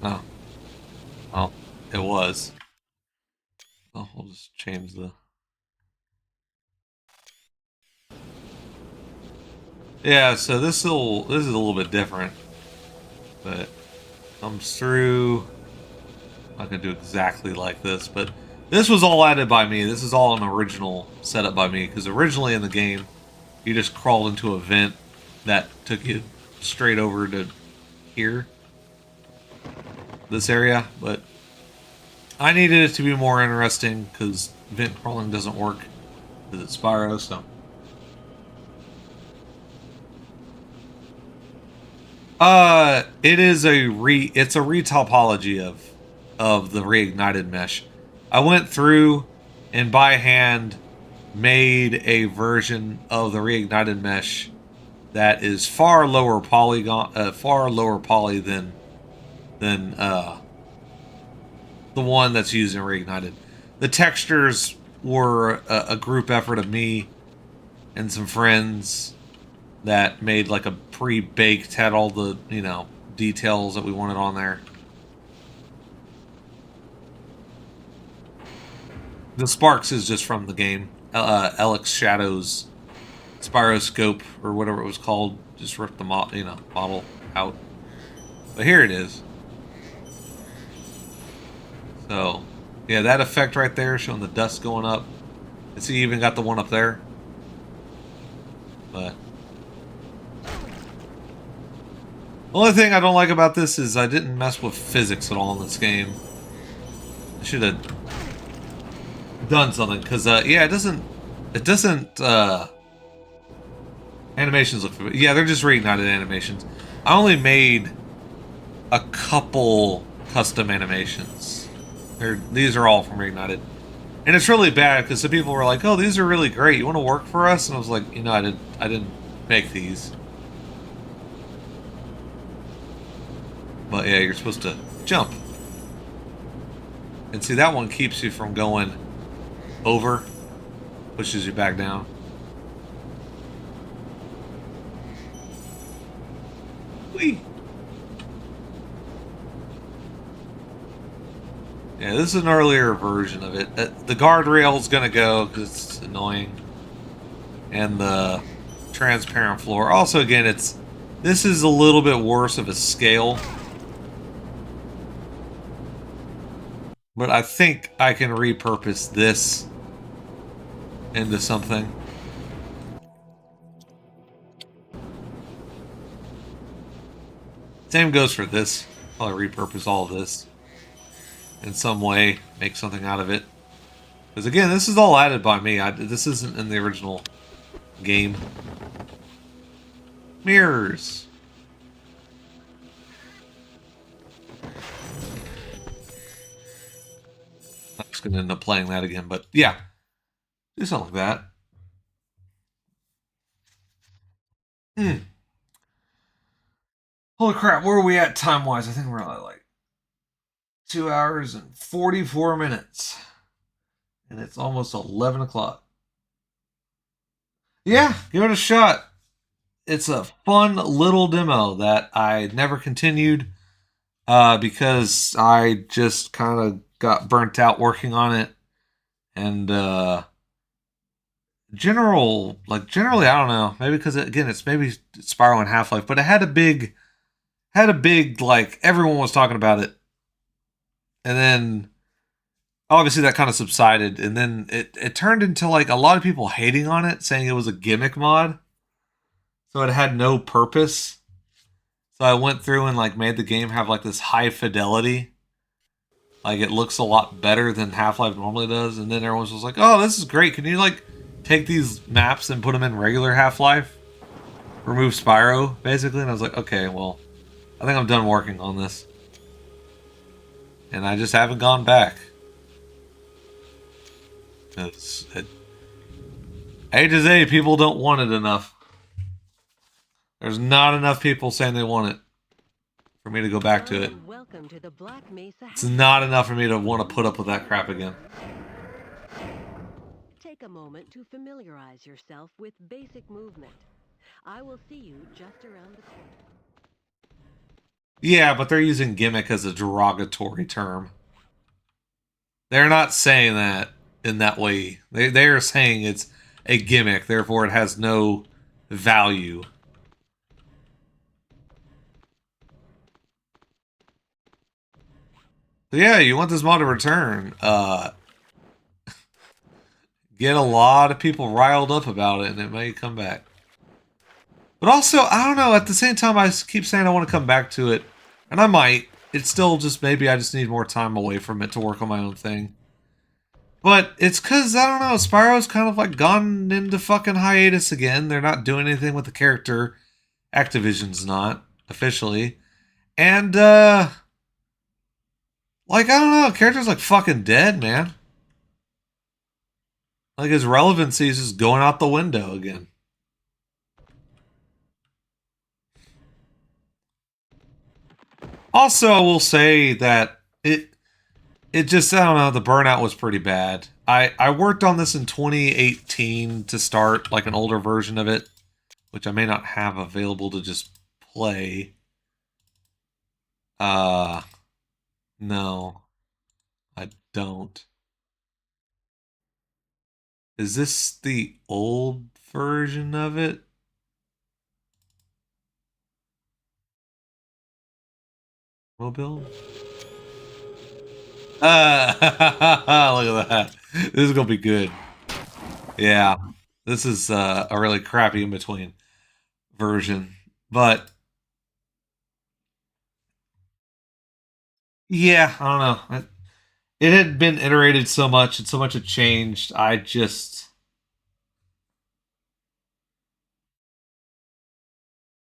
Oh. Oh, it was. Oh, we'll just change the... Yeah, so this is a little bit different. But comes through. I'm not gonna do exactly like this, but this was all added by me. This is all an original setup by me, because originally in the game, you just crawled into a vent that took you straight over to here, this area, but I needed it to be more interesting because vent crawling doesn't work because it's Spyro, so. It is it's a retopology of the reignited mesh. I went through and by hand made a version of the reignited mesh that is far lower poly than the one that's used in reignited. The textures were a group effort of me and some friends that made like a pre-baked, had all the, you know, details that we wanted on there. The sparks is just from the game. Alex Shadow's Spyroscope or whatever it was called, just ripped the model out. But here it is. So, yeah, that effect right there showing the dust going up. And see, you even got the one up there. But the only thing I don't like about this is I didn't mess with physics at all in this game. I should have done something, because yeah, it doesn't animations look, yeah, they're just reignited animations. I only made a couple custom animations. These are all from reignited, and it's really bad because some people were like, "Oh, these are really great. You want to work for us?" And I was like, "You know, I didn't make these." But yeah, you're supposed to jump, and see that one keeps you from going over, pushes you back down. Whee! Yeah, this is an earlier version of it. The guardrail's gonna go because it's annoying, and the transparent floor. Also, again, this is a little bit worse of a scale, but I think I can repurpose this into something. Same goes for this. Probably repurpose all of this in some way, make something out of it. Because again, this is all added by me. This isn't in the original game. Mirrors. I'm just going to end up playing that again, but yeah. Do something like that. Holy crap, where are we at time-wise? I think we're at like 2 hours and 44 minutes. And it's almost 11 o'clock. Yeah, give it a shot. It's a fun little demo that I never continued because I just kind of got burnt out working on it. And generally, I don't know. Maybe because, again, it's maybe Spyro and Half-Life. But it had a big, like, everyone was talking about it. And then obviously that kind of subsided, and then it turned into like a lot of people hating on it, saying it was a gimmick mod, so it had no purpose. So I went through and like made the game have like this high fidelity, like it looks a lot better than Half-Life normally does. And then everyone was like, "Oh, this is great! Can you like take these maps and put them in regular Half-Life? Remove Spyro, basically." And I was like, "Okay, well, I think I'm done working on this," and I just haven't gone back. A to Z, people don't want it enough. There's not enough people saying they want it for me to go back to it. It's not enough for me to want to put up with that crap again. Take a moment to familiarize yourself with basic movement. I will see you just around the corner. Yeah, but they're using gimmick as a derogatory term. They're not saying that in that way. They are saying it's a gimmick, therefore it has no value. So yeah, you want this mod to return. Get a lot of people riled up about it, and it may come back. But also, I don't know, at the same time, I keep saying I want to come back to it. And I might. It's still just maybe I just need more time away from it to work on my own thing. But it's because, I don't know, Spyro's kind of like gone into fucking hiatus again. They're not doing anything with the character. Activision's not, officially. And, like, I don't know, the character's like fucking dead, man. Like, his relevancy is just going out the window again. Also, I will say that it just, I don't know, the burnout was pretty bad. I worked on this in 2018 to start, like, an older version of it, which I may not have available to just play. No, I don't. Is this the old version of it? Mobile? Look at that. This is gonna be good. Yeah. This is a really crappy in-between version. But yeah, I don't know. It had been iterated so much and so much had changed. I just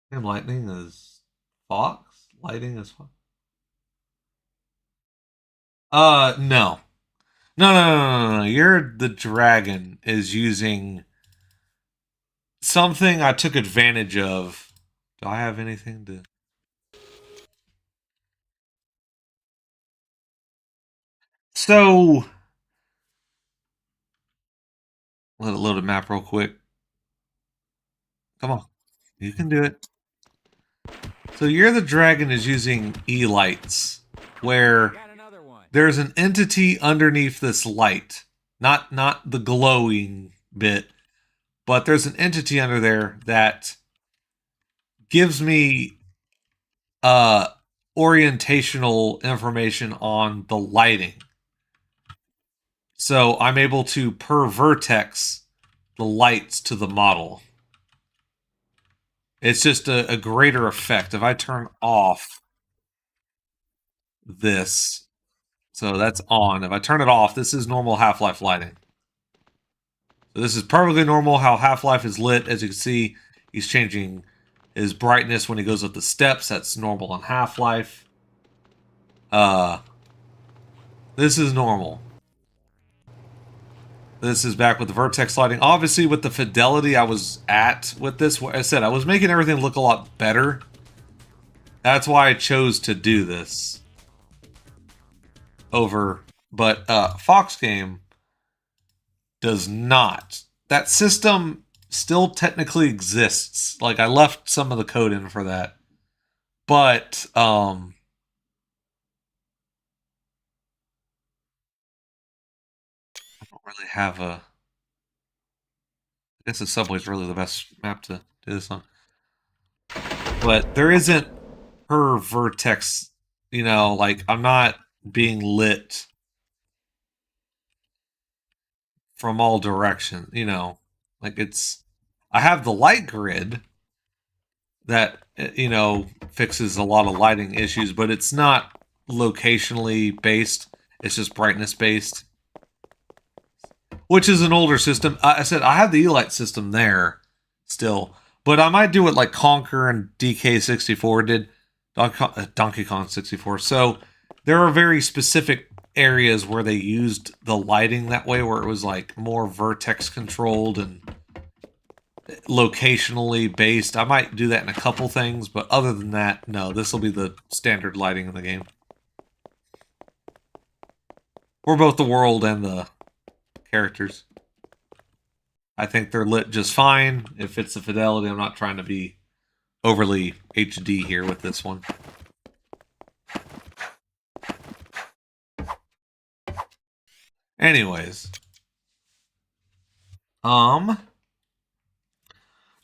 lightning is Fox? Lighting is Fox? No. No. You're the dragon is using something I took advantage of. Do I have anything to... So, let it load a map real quick. Come on. You can do it. So, You're the Dragon is using E-lights, where there's an entity underneath this light. Not the glowing bit, but there's an entity under there that gives me orientational information on the lighting. So I'm able to, per vertex, the lights to the model. It's just a greater effect. If I turn off this, so that's on. If I turn it off, this is normal Half-Life lighting. So this is perfectly normal how Half-Life is lit. As you can see, he's changing his brightness when he goes up the steps. That's normal on Half-Life. This is normal. This is back with the vertex lighting. Obviously, with the fidelity I was at with this, what I said, I was making everything look a lot better. That's why I chose to do this over. But Fox Game does not. That system still technically exists. Like, I left some of the code in for that. But, I don't really have a... I guess the subway's really the best map to do this on. But there isn't per vertex, you know, like, I'm not being lit from all directions, you know. Like, it's... I have the light grid that, you know, fixes a lot of lighting issues, but it's not locationally based. It's just brightness based. Which is an older system. I said I have the E-Light system there still, but I might do it like Conker and DK64 did, Donkey Kong 64. So there are very specific areas where they used the lighting that way, where it was like more vertex controlled and locationally based. I might do that in a couple things, but other than that, no, this will be the standard lighting in the game. For both the world and the characters. I think they're lit just fine. If it's the fidelity, I'm not trying to be overly HD here with this one. Anyways.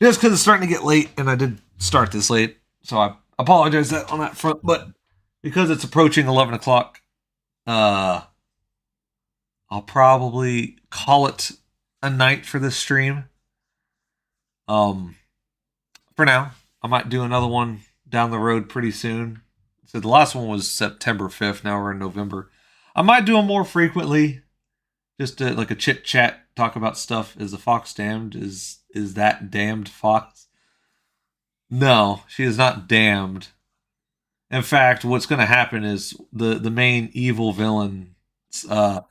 Just because it's starting to get late, and I did start this late, so I apologize on that front, but because it's approaching 11 o'clock, I'll probably call it a night for this stream. for now. I might do another one down the road pretty soon. So the last one was September 5th. Now we're in November. I might do them more frequently, just to, like a chit chat, talk about stuff. Is the fox damned? Is that damned fox? No, she is not damned. In fact, what's going to happen is the main evil villain. Uh,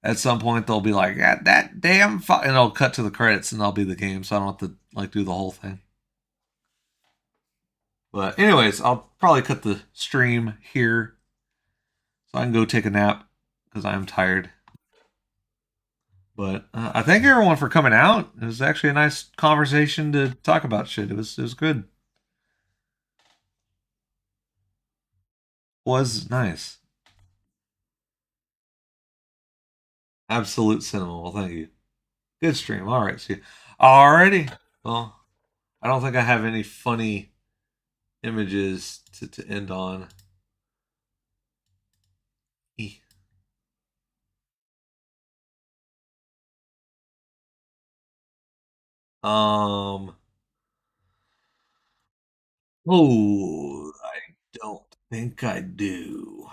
at some point, they'll be like, "Yeah, that damn fox," and I'll cut to the credits, and I'll be the game, so I don't have to like do the whole thing. But anyways, I'll probably cut the stream here so I can go take a nap because I'm tired. But I thank everyone for coming out. It was actually a nice conversation to talk about shit. It was good. Was nice. Absolute cinema. Well, thank you. Good stream. All right. See you. Alrighty. Well, I don't think I have any funny images to end on. Um. Oh, I don't think I do.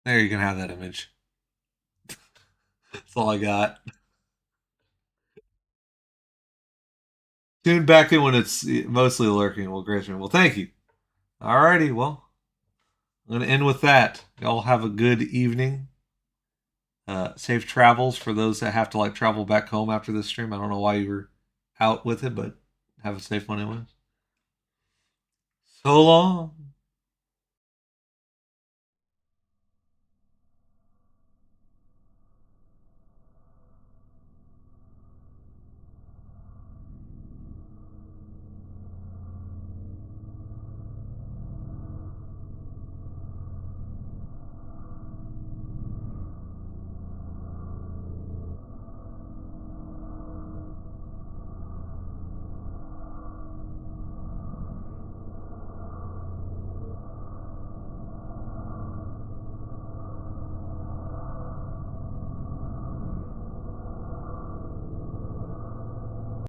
There, you can have that image. That's all I got. Tune back in when it's mostly lurking. Well, great. Well, thank you. Alrighty. Well, I'm going to end with that. Y'all have a good evening. Safe travels for those that have to like travel back home after this stream. I don't know why you were out with it, but have a safe one anyways. So long.